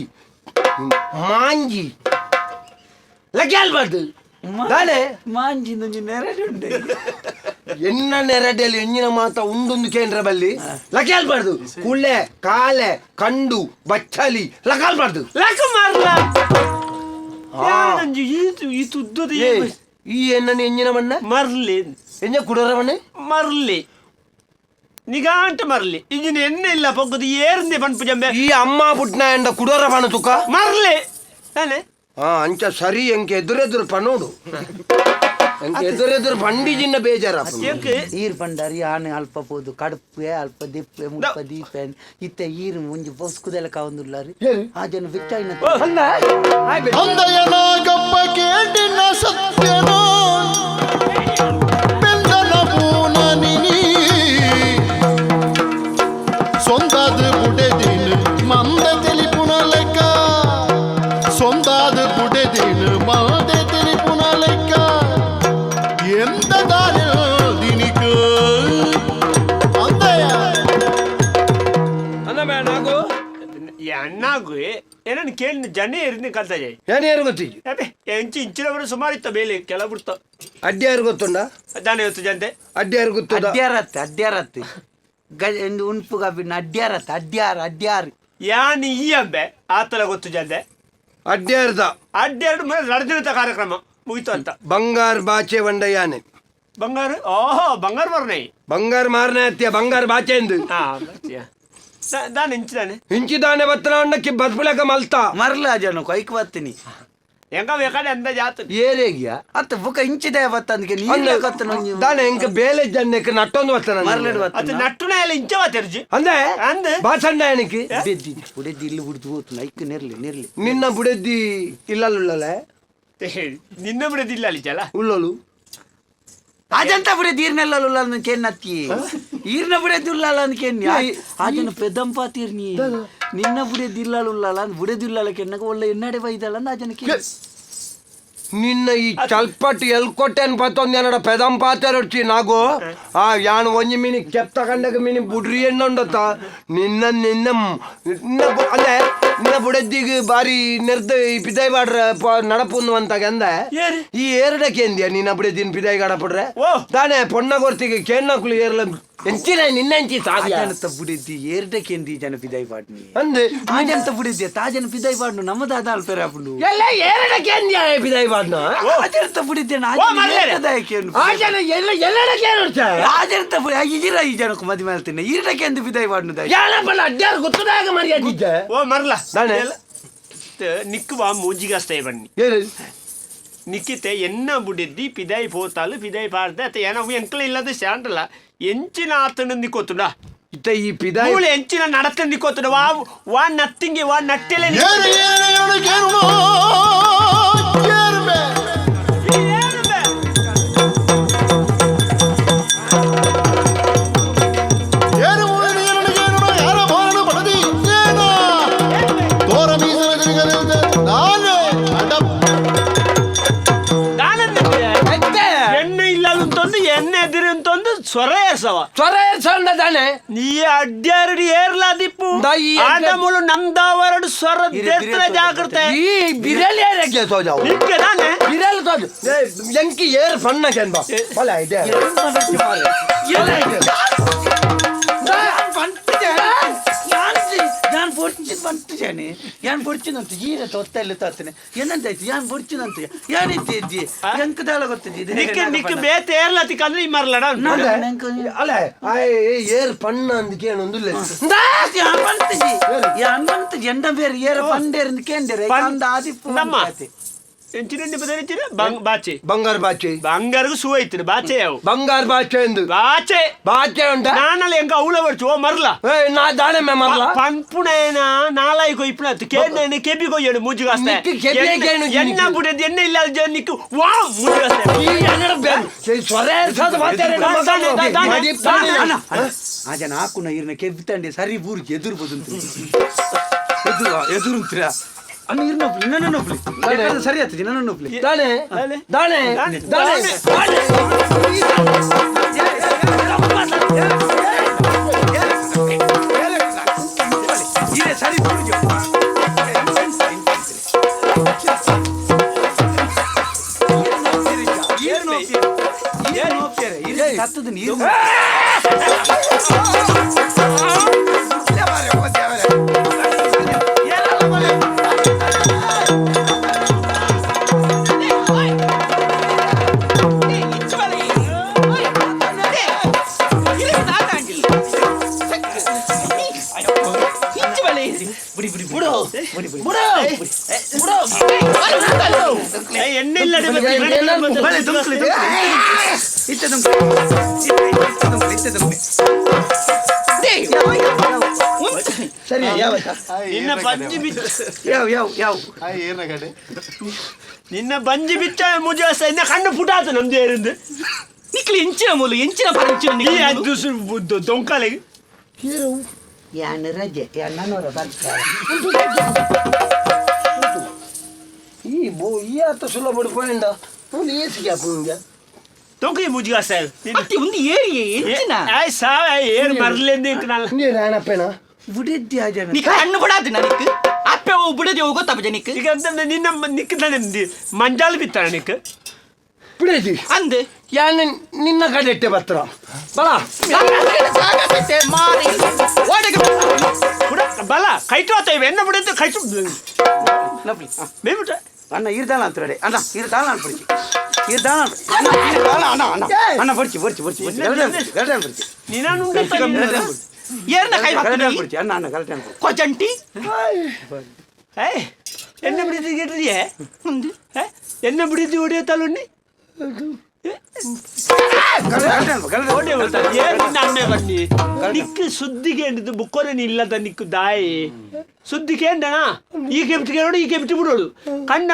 Speaker 6: ಮಾಂಜಿ ಲಗ್ಯಾಲ್ಬಾರ್ದು ದಾಳೆ
Speaker 5: ಮಾಂಜಿ ನೆರಡುಂಡೆ
Speaker 6: ಎನ್ನ ನೆರಡಲ್ಲಿ ಎಂಜಿನ ಮಾತ ಉಂದೊಂದು ಕೇಂದ್ರ ಬಲ್ಲಿ ಲಗ್ಯಾಲ್ಬಾರ್ದು ಕುಳ್ಳೆ ಕಾಲೆ ಕಂಡು ಬಚ್ಚಲಿ ಲಗಾಲ್ಬಾರ್ದು
Speaker 2: ಲಕ ಮಾರ್ಲ ಈ ತುದ್ದದ
Speaker 6: ಈ ಎನ್ನ ಎಂಜಿನ ಮಣ್ಣ
Speaker 2: ಮರ್ಲಿ
Speaker 6: ಎಂಜ ಕುಡರ ಮಣ್ಣೆ
Speaker 2: ಮರ್ಲಿ ನಿಗಾಂಟ ಮರ್ಲಿ ಇಂಜಿನ ಎಣ್ಣೆ ಇಲ್ಲ ಪೊಕ್ಕದು ಏರ್ಂದೆ ಪಂಪು ಜಂಬೆ
Speaker 6: ಈ ಅಮ್ಮ ಪುಟ್ನ ಎಂಡ ಕುಡರ ಬಣ ತುಕ
Speaker 2: ಮರ್ಲಿ ತಾನೆ
Speaker 6: ಅಂಚ ಸರಿ ಎಂಕೆ ಎದುರೆದುರು ಪನೋಡು ಎದುರೆದುರು ಬಂಡಿಜಿನ ಬೇಜಾರ
Speaker 5: ಈರ್ ಬಂಡಾರಿ ಆನೆ ಅಲ್ಪ ಪೋದು ಕಡುಪೆ ಅಲ್ಪ ದಿಪ್ಪೆ ಮುಪ್ಪ ದೀಪೆ ಇತ್ತೆ ಈರು ಮುಂಜಿ ಬೊಸ್ಕುದೆಲ್ಲ ಕಾವಂದುಲ್ಲಾರಿ ಆ ಜನ ವಿಚಾರ
Speaker 15: ಅಂದಯನಾಗಪ್ಪ ಕೇಟಿನ ಸತ್ಯನೋ ಬೆಂದನ ಪೂನನಿನಿ ಸೊಂದಾದ ಬುಡೆದಿನ ಮಂದ ತಿಳಿಪುನ ಲೆಕ್ಕ ಸೊಂದಾದ ಬುಡೆದಿನ ಮಂದ ತಿಳಿಪುನ ಲೆಕ್ಕ ಎಂತ ದಾನ ದಿನಿಕ ಅಂದಯ
Speaker 6: ನಾಗು
Speaker 2: ಅಣ್ಣಾಗು ಏನನ್ನು ಕೇಳಿ ಜನ ಇರಿನ ಕಲ್ತಾಜೆ
Speaker 6: ಏನೇನು ಗೊತ್ತಿದ್ದು
Speaker 2: ಅದೇ ಇಂಚಿನವರು ಸುಮಾರು ಇತ್ತ ಬೇಲೆ ಕೆಲ ಬಿಡ್ತ
Speaker 6: ಅಡ್ಡಿ ಯಾರು ಗೊತ್ತುಂಡ
Speaker 2: ದಾನ ಇವತ್ತು ಜನತೆ
Speaker 6: ಅಡ್ಡಿ ಯಾರು ಗೊತ್ತುಂಡ
Speaker 5: ಅಡ್ಡ್ಯಾರತ್ತೆ ಉಣ್ಪು ಕಬ್ಬಿನ ಅಡ್ಡ್ಯಾರ
Speaker 2: ಯಾನ್ ಈ ಅಂಬೆ ಆತಲ ಗೊತ್ತು ಜನತೆ ಅಡ್ಡ್ಯಾರ್ದು ನಡೆದಿರುತ್ತ ಕಾರ್ಯಕ್ರಮ ಮುಗಿತು ಅಂತ
Speaker 6: ಬಂಗಾರ ಬಾಚೆ ಬಂಡ ಯಾನೆ
Speaker 2: ಬಂಗಾರ ಓಹೋ ಬಂಗಾರ ಮಾರನೆ
Speaker 6: ಬಂಗಾರ ಮಾರನೆ ಅತ್ಯ ಬಂಗಾರ ಬಾಚೆ ಎಂದು
Speaker 2: ದಾನ ಇಂಚಿದಾನೆ
Speaker 6: ಇಂಚಿದಾನೆ ಬತ್ತನ ಅಣ್ಣಕ್ಕೆ ಬದ್ಬುಳಕ ಮಲ್ತಾ
Speaker 5: ಮರ್ಲ ಜನ ಕೊಯ್ಕ್ ಬರ್ತೀನಿ
Speaker 2: ಹೆಂಗ ಬೇಕಾದ್ರೆ ಅಂದ ಜಾತ
Speaker 5: ಏರೇಗ್ಯ ಅತ್ತ ಬುಕ ಇಂಚಿದೆ ಬತ್ತಂದಕ್ಕೆ
Speaker 6: ದಾನೆ ಎಂಕ ಬೇಲೆ ಜನ್ನಕ್ಕೆ ನಟ್ಟೊಂದು ಬತ್ತನ
Speaker 5: ಮರ್ಲೆಡ್
Speaker 2: ಅದು ನಟ್ಟುನ ಎಲ್ಲ ಇಂಚ ಬಾತಿರ್ಜಿ
Speaker 6: ಅಂದೆ
Speaker 2: ಅಂದೆ
Speaker 6: ಬಾಚಣ್ಣ ಏನಕ್ಕೆ
Speaker 5: ಬುಡೆದ್ದಿ ಇಲ್ಲಿ ಬಿಡ್ದು ಹೋತು ಐಕ್ ನೆರ್ಲಿ
Speaker 6: ನಿನ್ನ ಬುಡೆದ್ದಿ ಇಲ್ಲಲ್ಲೇ
Speaker 2: ನಿನ್ನ ಬಿಡದಿಲ್ಲ ಅಲ್ಲಿ ಚಲ
Speaker 6: ಉಳ್ಳಲು
Speaker 5: అదంతా ఇప్పుడు దీర్నెల్ల ఉల్లాలకి నత్తి ఈర్న బుడే దుల్లాలకి ఆజన పెద్దంపా తీర్ని నిన్న బుడే దిల్లాలు ఉల్లాలని బుడే దుల్లాలకి ఎన్నక ఒళ్ళ ఎన్నడే వైదాలని ఆజనకి
Speaker 6: ನಿನ್ನ ಈ ಚಲ್ಪಟ್ಟು ಎಲ್ ಕೊಟ್ಟೆ ಅನ್ಪತ್ತೊಂದು ಏನಡ ಪೆದಂ ಪಾತರೊಡ್ಚಿ ನಾಗು ಆ ಯಾನು ಒಂಜಿ ಮೀನಿ ಕೆಪ್ ತಗೊಂಡಾಗ ಮೀನಿ ಬುಡ್ರಿ ಎಣ್ಣೊಂಡತ್ತ ನಿನ್ನ ಅಂದ್ರೆ ನಿನ್ನ ಬುಡದ್ದಿಗೆ ಬಾರಿ ನೆರ್ದ ಈ ಪಿದಾಯಿ ಬಾಡ್ರ ನಡಪುಂದು ಅಂತಾಗ ಅಂದ ಈ ಏರಡಕ್ಕೆ ಎಂದಿಯ ನಿನ್ನ ಬುಡದಿನ ಪಿದಾಯಿ ಗಡಪಡ್ರೆ ತಾನೇ ಪೊಣ್ಣ ಗೊರ್ತಿಗೆ ಕೇನ್ನಕ್ಲು ಏರ್ಲ ಎಂಚಿನ ನಿನ್ನಂಚಿ
Speaker 5: ತಾಜನತ ಬುಡಿದ್ದಿ ಏರಡಕ್ಕೆ ಜನ ಪಿದಾಯಿ ಪಾಡ್ನಿ
Speaker 6: ಅಂದೆ
Speaker 5: ಆಜಂತ ಬುಡಿದ್ದೆ ತಾಜನ ಪಿದಾಯಿ ಪಾಡ್ನು ನಮ್ಮದಾದ ಅಲ್ಪೇರ ಅಪ್ಪು
Speaker 6: ಎಲ್ಲ ಏರಡಕ್ಕೆ ಎಂದಿಯ ಪಿದಾಯಿ ಪಾಡ್ನ
Speaker 5: ಆಜಂತ ಬುಡಿದ್ದೆ ಆಜಂತ ಬುಡಿ ಇಜಿರ ಈ ಜನಕ್ಕೆ ಮದುವೆ ಮಾಡ್ತೀನಿ ಈರಡಕ್ಕೆ ಎಂದು ಪಿದಾಯಿ ಪಾಡ್ನು
Speaker 6: ಅಡ್ಡಾರು ಗೊತ್ತದಾಗ ಮರ್ಯಾದಿದ್ದೆ
Speaker 2: ಓ ಮರ್ಲ ನಿಕ್ಕುವ ಮೂಜಿಗಸ್ತೇ ಬನ್ನಿ ನಿಕ್ಕಿತೆ ಎನ್ನ ಬುಡಿದ್ದಿ ಪಿದಾಯಿ ಪೋತಾಲು ಪಿದಾಯಿ ಪಾಡ್ದೆ ಅತ್ತ ಏನೋ ಎಂಕ್ಲ ಇಲ್ಲದ ಶಾಂಟಲ್ಲ ಎಂಚಿನ ಆತನ ನಿಕ್ಕೋತುಂಡ
Speaker 6: ಇತ್ತ ಈ ಪಿದಾಯಿ
Speaker 2: ಎಂಚಿನ ನಡತ ನಿಕ್ಕೋತುಂಡ ವಾ ನತ್ತಿಂಗೆ ವಾ ನಟ್ಟೆಲೆ
Speaker 6: ಸೊರೇಸವ
Speaker 2: ನೀ ಅಡ್ಡಾರಡಿ ಏರ್ಲಾ ದಿಪ್ಪು ಆಟಮೂಲು ನಂದಾವರಡು ಸ್ವರ ದೇತ್ರ ಜಾಗೃತೆ
Speaker 6: ಈ ಬಿರಲ್ ಏರಕ್ಕೆ ಸೋಜಾವು ಬಿರಲ್ ಸೋಜು ಎಂಕಿ ಏರ್ ಸಣ್ಣ ಕೆಂಬ ಬಲ ಇದೆ
Speaker 5: ഞാൻ പൊടിച്ചിന് ഞാൻ പൊടിച്ചിനಂತ ಈರ ತೊತ್ತಲ್ಲಿ ತಾತನೆ ಏನಂತಾಯ್ತು ഞാൻ പൊടിച്ചിನಂತ ಯಾನಿದ್ದಿ ಎಂಕ ದಾಳ ಗೊತ್ತಿದ್ದಿ
Speaker 2: ನಿಕ್ಕೆ ಬೇತೆ ಏರ್ಲತಿ ಕಂದ್ರೆ ಈ ಮರ್ಲಡ
Speaker 6: ಅಲ್ಲ ಏರ್ ಪಣ್ಣ ಅಂದ ಕೇಳೊಂದಿಲ್ಲ
Speaker 5: ഞാൻ ಬಂತು ಎಂಡ ಬೇರೆ ಏರ ಪಂಡೇರ್ ಕೇಂದ್ರ ಅಂದ ಆದಿಪ್ಪು
Speaker 2: ಬಾಚೆ
Speaker 6: ಬಂಗಾರ ಬಾಚೆ
Speaker 2: ಬಂಗಾರಗೂ ಸೂ ಐತಿ ಬಾಚೆ ಯಾವ
Speaker 6: ಬಂಗಾರ ಬಾಚೆ ಎಂದು
Speaker 2: ಬಾಚೆ
Speaker 6: ಬಾಚೆ ಉಂಟ
Speaker 2: ನಾನಲ್ಲ ಎಂಕ ಅವಳ ಬರ್ಚು ಓ ಮರ್ಲ
Speaker 6: ನಾ ದಾನೆ ಮೇ ಮರ್ಲ
Speaker 2: ಪಂಪುಣೇನ ನಾಲಾಯಿ ಕೊಯ್ಪುಣತ್ತು ಕೇಂದ್ರ ಕೆಬಿ ಕೊಯ್ಯಡು ಮುಜುಗಾಸ್ತೆ ಎಣ್ಣ ಬುಡದ ಎಣ್ಣೆ ಇಲ್ಲ ಜನಿಕ್ಕು ವಾ ಮುಜುಗಾಸ್ತೆ
Speaker 6: ಸ್ವರೇ
Speaker 5: ಆಜನ ಹಾಕುನ ಇರ್ನ ಕೆಬ್ಬಿತಂಡೆ ಸರಿ ಬೂರ್ಗೆ ಎದುರು ಬದುಂತು ಎದುರುಂತೀರ ಅನ್ನ ಇರ್ನೊಬ್ಲಿ ನನ್ನೊಬ್ಲಿ ಸರಿ ಆಗ್ತದೆ ನನ್ನೊಬ್ಲಿ
Speaker 6: ದಾನೆ ದಾನೆ ದಾನೆ
Speaker 5: ಸರಿ ಸತ್ತದ ನೀರು
Speaker 2: ಎಣ್ಣೆ ಇಲ್ಲ
Speaker 5: ಸರಿ
Speaker 2: ನಿನ್ನ ಬಂಜಿ ಬಿಚ್ಚ ನಿನ್ನ ಬಂಜಿ ಬಿಚ್ಚ ಮುಜಾಸ ಇನ್ನ ಕಣ್ಣು ಪುಟಾತು ನಮ್ದು ಏರಿಂದ
Speaker 4: ನಿಕ್ಲಿ ಎಂಚಿನ ಮೂಲು ಎಂಚಿನ ಪರಂಚಿನ
Speaker 2: ದೊಂಕಾಲೆಗೆ
Speaker 5: ಯಾನ ರಜೆ ಯಾನವರ ಬರ್ತಾರೆ
Speaker 6: ಈ ಆತ ಸುಲಭ ಪಡಿಪೋಯಿಂದ ಏಸಿಗೆ ಹಾಕುಂಗ
Speaker 2: ತೊಂಕಿ ಮುಜಿಗಾಸ
Speaker 4: ಒಂದು ಏರಿಯೇ ಎಂಚಿನ
Speaker 2: ಏರ್ ಮರ್ಲೆಂದು
Speaker 6: ನೀ ರಾಯಣಪ್ಪೇನ
Speaker 5: ಬಿಡಿದ್ದಿ ಆಜನ
Speaker 4: ನೀ ಕಣ್ಣು ಬಿಡಾತಿ ನನಕ್ಕೆ ಅಪ್ಪೆ ಬಿಡದಿ ಗೊತ್ತಪ್ಪ ಜನಿಕ್
Speaker 2: ಈಗ ನಿನ್ನ ನಿಕ್ಕ ಮಂಜಾಲ್ ಬಿತ್ತಾನ ನಿಕ್ಕ
Speaker 6: ಬಿಡದಿ
Speaker 4: ಅಂದೆ
Speaker 6: ಯಾನ ನಿನ್ನ ಕಡೆಟ್ಟೆ ಬತ್ರ ಬಲ
Speaker 2: ಬಲ ಕೈಟೋತ ಇವೆ ಎನ್ನ ಬಿಡದ್ದು ಕೈಟು ಬೇಬಿಟ್ಟ
Speaker 5: ಅಣ್ಣ ಇರ್ದಾಳ ಅಂತ ರೆಡಿ ಅಣ್ಣ ಇರ್ದಾಳ ಅನ್ಬಿಡ್ತಿ ಇರ್ದಾಳ ಅಣ್ಣ ಅಣ್ಣ ಅಣ್ಣ ಬರ್ಚಿ ಬರ್ಚಿ ಬರ್ಚಿ ಗರಟೆ ಅನ್ಬಿಡ್ತಿ
Speaker 4: ಏರ್ನ ಕೈ
Speaker 5: ಬಿಡ್ತಿ ಅಣ್ಣ ಅಣ್ಣ ಗರಟೆ ಅನ್ಬಿಡ್ತಿ
Speaker 4: ಕೊಚಂಟಿ
Speaker 2: ಎನ್ನ ಬಿಡಿದ್ದು ಗಿಟ್ಟಿದೆಯೇ ಎನ್ನ ಬಿಡಿದ್ದು ಹೊಡೆಯುತ್ತಲ್ಲುಣ್ಣಿ ನಿಕ್ಕು ಸುದ್ದಿಗೆ ಬುಕ್ಕೊನೆ ಇಲ್ಲದ ನಿಕ್ಕು ದಾಯಿ ಸುದ್ದಿಗೆ ಎಂಡನಾ ಈ ಕೆಬಿಟ್ಟಿಗೆ ನೋಡು ಈ ಕೆಬಿಟ್ಟು ಬಿಡೋಡು ಕಣ್ಣ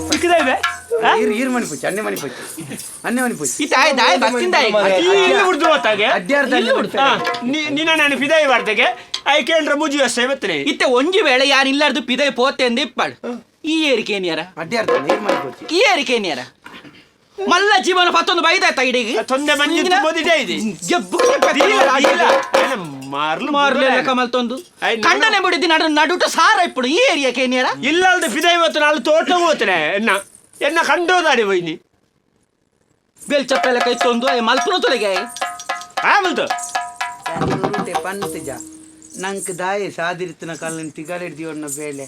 Speaker 2: ಸಿಕ್ಕಿದಾವೆ
Speaker 5: ಈರ್ ಮನಿ ಪೂಜೆ ಅನ್ನೆ ಮನಿ ಪೂಜೆ ಅನ್ನೆ ಮನಿ ಪೂಜೆ
Speaker 2: ನಿನ್ನ ನಾನು ಪಿದಾಯಿ ವಾರ್ತೆಗೆ ಐ ಕೇಳ್ರ ಮುಜಿ ವ್ಯವಸ್ಥೆ ಇವತ್ತನೇ
Speaker 4: ಇತ್ತೆ ಒಂಜಿ ವೇಳೆ ಯಾರು ಇಲ್ಲಾರ್ದು ಪಿದಾಯಿ ಪೋತೆ ಅಂದ ಇಪ್ಪಾಡು ಈ ಏರಿಕೇನಿಯಾರ
Speaker 5: ಅಡ್ಡಾರ್ದ ನೀರ್ ಮನಿ ಪೂಜೆ
Speaker 4: ಈ ಏರಿಕೇನಿಯಾರ ಮಲ್ಲ ಜೀವನ ಪತ್ತೊಂದು ಬೈದಾಯ್ತ ಇಡೀಗೆ
Speaker 2: ತೊಂದೆ ಮಂಜಿ ತುಂಬೋದಿದೆ ಇದೆ
Speaker 4: ಮಾರ್ಲೆಲ್ಲ ಕಮಲ್ತೊಂದು ಕಂಡನೆ ಬಿಡಿದ್ದು ನಡುಟ ಸಾರ ಇಪ್ಪಡು ಈ ಏರಿಯಾ ಕೇನಿಯಾರ
Speaker 2: ಇಲ್ಲ ಅಲ್ದೆ ಪಿದ ಇವತ್ತು ನಾಳೆ ತೋಟ ಹೋಗ್ತೇನೆ ಎನ್ನ ಕಂಡೋದಾಡಿ ಬೈನಿ
Speaker 4: ಬೆಲ್ ಚಪ್ಪೆಲ್ಲ ಕೈ ತೊಂದು ಮಲ್ಪುನ ತೊಲೆಗೆ
Speaker 2: ಮಲ್ತು
Speaker 5: ಪಂತಜ ನಂಗೆ ದಾಯ ಸಾದಿರಿತನ ಕಾಲನ್ ತಿಗಾಡಿಡ್ದಿವಣ್ಣ ಬೇಳೆ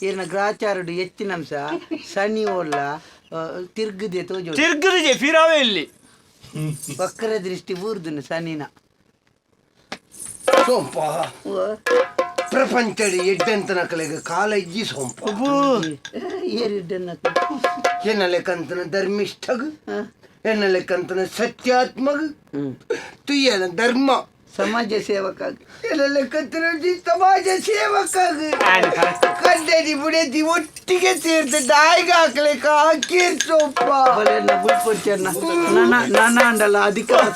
Speaker 5: ಏನ ಗ್ರಾಚಾರುಡು ಹೆಚ್ಚಿನಂಶ ಸನಿ ಓಲ್ಲ ತಿರ್ಗದೆ ತೋಜು
Speaker 2: ತಿರ್ಗದೆ ಫಿರಾವೆ ಇಲ್ಲಿ
Speaker 5: ವಕ್ರ ದೃಷ್ಟಿ ಊರ್ದುನು ಸನಿನ
Speaker 6: ಸೋಂಪ ಪ್ರಪಂಚದ ಎಡ್ಡಂತನ ಕಲೆಗೆ ಕಾಲ ಇಜ್ಜಿ ಸೋಂಪ
Speaker 5: ಏರಿಡ್ಡನ್ನ
Speaker 6: ಏನ ಲೆಕ್ಕಂತನ ಧರ್ಮಿಷ್ಠಗ್ ಏನ ಲೆಕ್ಕಂತನ ಸತ್ಯಾತ್ಮಗ್ ತುಯ್ಯನ ಧರ್ಮ
Speaker 5: ಸಮಾಜ ಸೇವಕ ಸಮಾಜ ಸೇವಕ ಕಂಡದಿ ಬಿಡದಿ ಒಟ್ಟಿಗೆ ಸೇರ್ತ ದಾಯಿಗೆ ಹಾಕ್ಲಿಕ್ಕ ಹಾಕಿರ್ತಪ್ಪ ನನ್ನ ಅಂಡಲ್ಲ ಅಧಿಕಾರ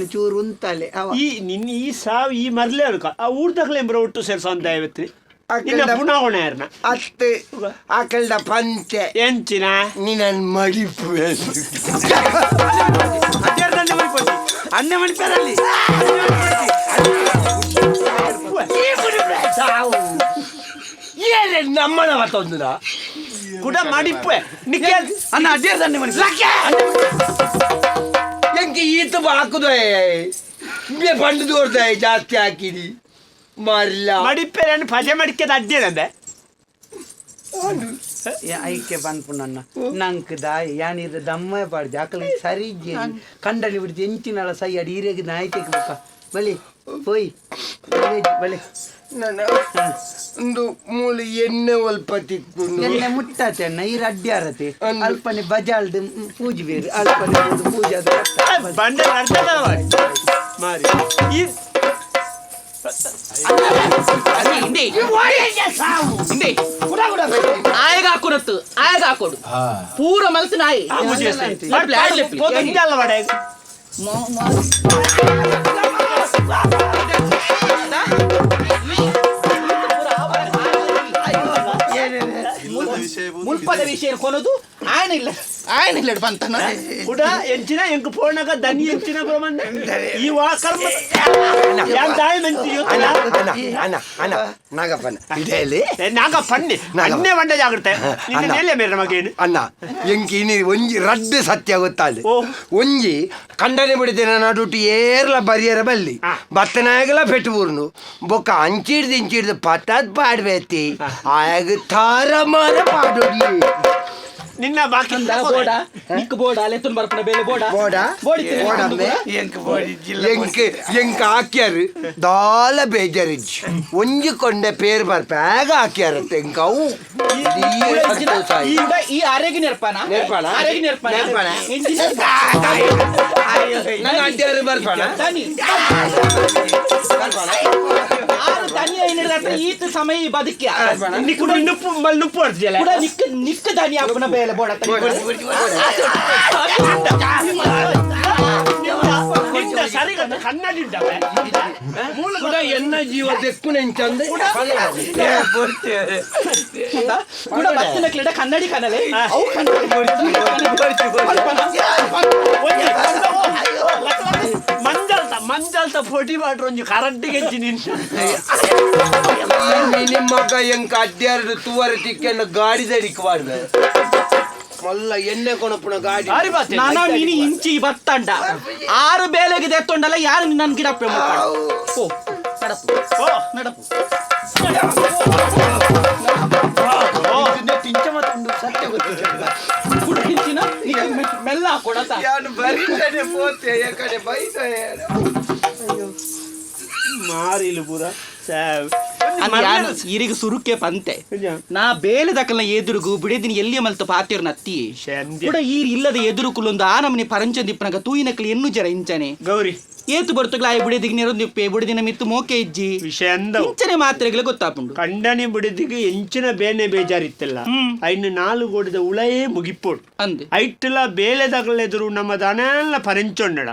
Speaker 5: ಚೂರು ಉಂತಲೆ
Speaker 2: ಈ ನಿನ್ನ ಈ ಸಾವು ಈ ಮರ್ಲೆ ಅನ್ಕ ಆ ಊಟಕ್ಲೆ ಎಂಬ್ರ ಒಟ್ಟು ಸೇರ್ಸೋ ಅಂತ ಇವತ್ತು ಪುಣಾವಣೆ ಯಾರನ್ನ
Speaker 6: ಅತ್ತೆ ಆಕಲ್ದ ಪಂಚೆ
Speaker 2: ಎಂಚಿನ
Speaker 6: ನೀನನ್ ಮಡಿಪು
Speaker 5: ಅನ್ನೆ ಮಣಿಪರಲ್ಲಿ
Speaker 6: ನಮ್ಮನ ಮತ್ತೊಂದು
Speaker 2: ಕೂಡ ಮಾಡಿಪ್ಪೆ
Speaker 5: ಅನ್ನ ಅಡ್ಡಿಯರ್ ಅನ್ನೆ ಮಣಿ
Speaker 6: ಎಂಗೆ ಈತ ಹಾಕುದ ಪಂಡು ತೋರ್ತಾಯ ಜಾಸ್ತಿ ಹಾಕಿದಿ ಮಾರಿಲ್ಲ
Speaker 2: ಮಡಿಪ್ಪೆ ನಾನು ಪಜೆ ಮಡಿಕೆದ ಅಡ್ಡಿಯದಂದೆ
Speaker 5: ಐಕ್ಯ ಪನ್ಪುಣ್ಣ ನಂಕ್ ದಾಯಿ ಯಾನಿರ ದಮ್ಮ ಪಾಡ್ದು ಆಕಲಿ ಸರಿ ಕಂಡಲ್ಲಿ ಬಿಡ್ದು ಎಂಚಿನಳ ಸೈ ಅಡಿ ಈರೆಗೆ ನಾಯ್ಕೆ ಬೇಕ ಬಲಿ ಹೋಯ್ ಬಲಿ
Speaker 6: ಒಂದು ಮೂಲ ಎಣ್ಣೆ ಒಲ್ಪ ತಿಕ್ಕೊಂಡು
Speaker 5: ಎಣ್ಣೆ ಮುಟ್ಟಾಚಣ್ಣ ಈರ ಅಡ್ಡ್ಯಾರತೆ ಅಲ್ಪನೆ ಬಜಾಲ್ದು ಪೂಜೆ ಬೇರೆ ಅಲ್ಪನೆ ಪೂಜೆ
Speaker 2: ಬಂಡೆ ಮಾರಿ
Speaker 4: ಆಯಗ ಹಾಕೊಡತ್ತು ಆಯಗ ಹಾಕೊಡು ಪೂರ ಮಲ್ತು ನಾಯಿ ಮುಲ್ಪದ ವಿಷಯ ಕೊನೋದು ಆಯನಿಲ್ಲ ಆಯನಿಲ್ಲ ಬಂತನ
Speaker 2: ಕೂಡ ಎಂಚಿನ ಎಂಕು ಪೋಣಗ ದನಿ ಎಂಚಿನ ಬ್ರಹ್ಮಣ್ಣ ಈ ವಾಕರ್ಮ
Speaker 6: ನಾಗಪ್ಪನ ಇದೇಲಿ
Speaker 2: ನಾಗಪ್ಪಣ್ಣಿ ಅನ್ನೆ ಬಂಡೆ ಜಾಗ್ರತೆ ನಿನ್ನೆ ಮೇರೆ ಮಗೇನು
Speaker 6: ಅಣ್ಣ ಎಂಕಿ ನೀ ಒಂಜಿ ರಡ್ಡು ಸತ್ಯ ಗೊತ್ತಾಳೆ ಒಂಜಿ ಕಂಡನೆ ಬಿಡಿದ್ದೇನೆ ನಡುಟಿ ಏರ್ಲ ಬರಿಯರ ಬಲ್ಲಿ ಬತ್ತನಾಗಲ ಪೆಟ್ಟು ಬೂರ್ನು ಬೊಕ್ಕ ಅಂಚಿಡ್ದು ಪತ್ತದ್ ಪಾಡ್ಬೇತಿ ಆಗ ತಾರ ಮಾರ ಪಾಡೋಡಿ
Speaker 2: ನಿನ್ನ ಬಾಕಿ
Speaker 4: ಬೋಡ ನಿಕ್ ಬೋಡ ಲೆತ್ತನ್ ಬರ್ಪನ ಬೇಲೆ ಬೋಡ
Speaker 5: ಬೋಡ
Speaker 4: ಬೋಡಿತೀನಿ
Speaker 5: ಬೋಡಮ್ಮೆ ಎಂಕ ಹಾಕ್ಯಾರು ದಾಲ ಬೇಜಾರಿಜ್ ಒಂಜಿ ಕೊಂಡೆ ಪೇರ್ ಬರ್ಪ ಆಗ ಹಾಕ್ಯಾರ ಎಂಕವು
Speaker 4: ಈ ಆರೆಗೆ ನೆರ್ಪಾನ ಆರೆಗೆ ನೆರ್ಪಾನ
Speaker 5: ನನ್ನ ಅಡ್ಡಿಯಾರು ಬರ್ಪಾನ
Speaker 4: ಈತ ಸಮಯ ಬದುಕ್ಯ
Speaker 2: ನುಪ್ಪು ಬರ್ತಿಯಲ್ಲ
Speaker 4: ನಿಕ್ಕ ದಾನಿ ಅಪ್ಪನ ಬೇಲೆ ಬೋಡ
Speaker 2: ಕನ್ನಡಿ
Speaker 6: ಎನ್ನ ಜೀವ ತೆಕ್ಕು ನೆಂಚಂದೆ
Speaker 4: ಕೂಡ ಬತ್ತಿನ ಕ್ರೀಡ ಕನ್ನಡಿ ಕನ್ನಲೆ ಅವು
Speaker 2: ಮಂಜಲ್ತ ಪೊಟಿ ಮಾಡ್ರ ಒಂಜಿ ಕರೆಂಟಿಗೆ
Speaker 6: ನಿಮ್ಮಗ ಎಂಕ ಅಡ್ಡ್ಯಾರ್ದು ತೂವರ ತಿಕ್ಕನ್ನು ಗಾಡಿ ದಡಿಕ್ ಮಾಡ್ದ ಮಲ್ಲ ಎಣ್ಣೆ ಕೊಣಪುಣ ಗಾಡಿ
Speaker 4: ನಾನಾ ಮೀನಿ ಇಂಚಿ ಬತ್ತಂಡ 6 ಬೇಲೆಗೆ ದೆತ್ತೊಂಡಲ್ಲ ಯಾರು ನನ್ನ ಗಿಡಪ್ಪೆ ಓ ನಡಪು ಮೆಲ್ಲ ಕೊಡತ
Speaker 2: ಮಾರಿಲು ಪೂರ
Speaker 4: ಈರಿಗೆ ಸುರುಕೆ ಪಂತೆ ನಾ ಬೇಲೆ ದಕಲ್ನ ಎದುರುಗು ಬಿಡದಿನ ಎಲ್ಲಿಯ ಮಲ್ತ ಪಾತಿರ್ನ ಅತ್ತಿ ಕೂಡ ಈರ್ ಇಲ್ಲದ ಎದುರು ಕುಲೊಂದು ಆ ನಮನಿ ಪರಂಚಂದಿಪ್ಪನಗ ತೂಯಿನಕ್ಲಿ ಎನ್ನು ಜರ ಇಂಚನೆ
Speaker 2: ಗೌರಿ
Speaker 4: ಏತು ಬರ್ತಗ್ಲ ಆಯ್ ಬಿಡದಿಗೆ ನೆರೊಂದಿಪ್ಪೆ ಬಿಡದಿನ ಮಿತ್ತು ಮೋಕೆ ಇಜ್ಜಿ
Speaker 2: ವಿಷಯ
Speaker 4: ಇಂಚನೆ ಮಾತ್ರೆಗಳ ಗೊತ್ತಾಪುಂಡು
Speaker 2: ಕಂಡನೆ ಬಿಡದಿಗೆ ಎಂಚಿನ ಬೇನೆ ಬೇಜಾರಿತ್ತಲ್ಲ ಐನು 4 ಗೋಡಿದ ಉಳಯೇ ಮುಗಿಪೋಡು
Speaker 4: ಅಂದೆ
Speaker 2: ಐಟ್ಲ ಬೇಲೆದಗಲೆದುರು ನಮ್ಮ ದನೆಲ್ಲ ಪರಂಚೊಂಡಡ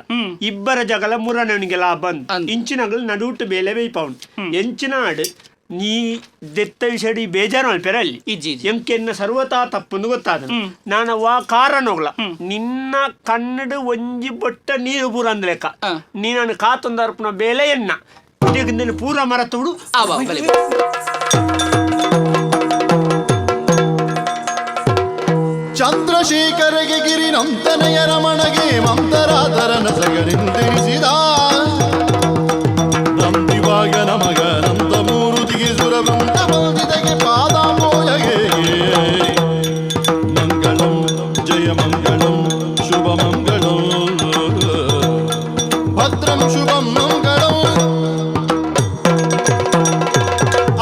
Speaker 2: ಇಬ್ಬರ ಜಗಲ ಮುರನವನಿಗೆ ಲಾಭ ಅಂತ ಇಂಚಿನಗಳು ನಡುಟು ಬೇಲೆ ಬೇಯ್ಪೌಂಡು ಎಂಚಿನ ಆಡು ನೀ ದೆತ್ತ ವಿಷಡಿ ಬೇಜಾರು ಮಲ್ಪೆರ ಅಲ್ಲಿ ಎಂಕೆನ್ನ ಸರ್ವತಾ ತಪ್ಪುಂದು ಗೊತ್ತಾದ ನಾನು ವಾ ಕಾರನೋಗ್ಲ ನಿನ್ನ ಕನ್ನಡ ಒಂಜಿ ಬೊಟ್ಟ ನೀರು ಪೂರ ಅಂದ್ಲೆಕ್ಕ ನೀ ನಾನು ಕಾತೊಂದರ್ಪಣ ಬೇಲೆ ಎನ್ನ ಪೂರ ಮರ ತುಡು
Speaker 15: ಚಂದ್ರಶೇಖರಗೆ ಗಿರಿ ನಂತನಯ ರಮಣಗೆ ಮಂತರಾಧರನ ಸಗರಿಂದೆನಿಸಿದ ನಂದಿವಾಗ ನಮಗ ನಂತ ಮೂರುತಿಗೆ ಸುರವೃಂದ ಬಂದಿದಗೆ ಪಾದಾಂಬೋಯಗೆ ಮಂಗಳಂ ಜಯ ಮಂಗಳಂ ಶುಭ ಮಂಗಳಂ ಭದ್ರಂ ಶುಭಂ ಮಂಗಳಂ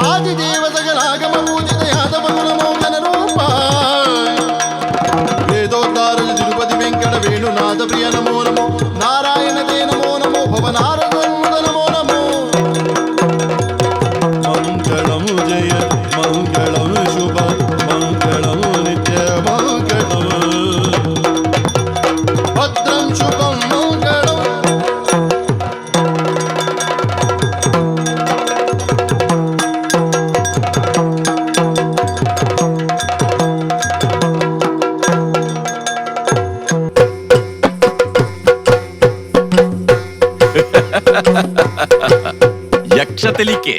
Speaker 15: ಆದಿದೇವತೆಗಳಾಗಮ ಪೂಜಿತೆಯಾದ ಬಗುಲ ಮೌಗನ ರೂಪ ವೇದೋದ್ಧಾರದ ತಿರುಪತಿ ವೆಂಕಟ ವೇಣುನಾಥ ಪ್ರಿಯ ನಮೋ ನಮೋ ನಾರಾಯಣ ದೇ ನಮೋ ನಮೋ ಭವನಾರದ ನಮೋ ನಮೋ ಮಂಗಳಂ ಜಯ ಮಂಗಳಂ ಶುಭ ಮಂಗಳಂ ನಿತ್ಯ ಮಂಗಳಂ ಭದ್ರಂ ಶುಭಂ ಮಂಗಳಂ
Speaker 11: ಯಕ್ಷ ತೆಲಿಕೆ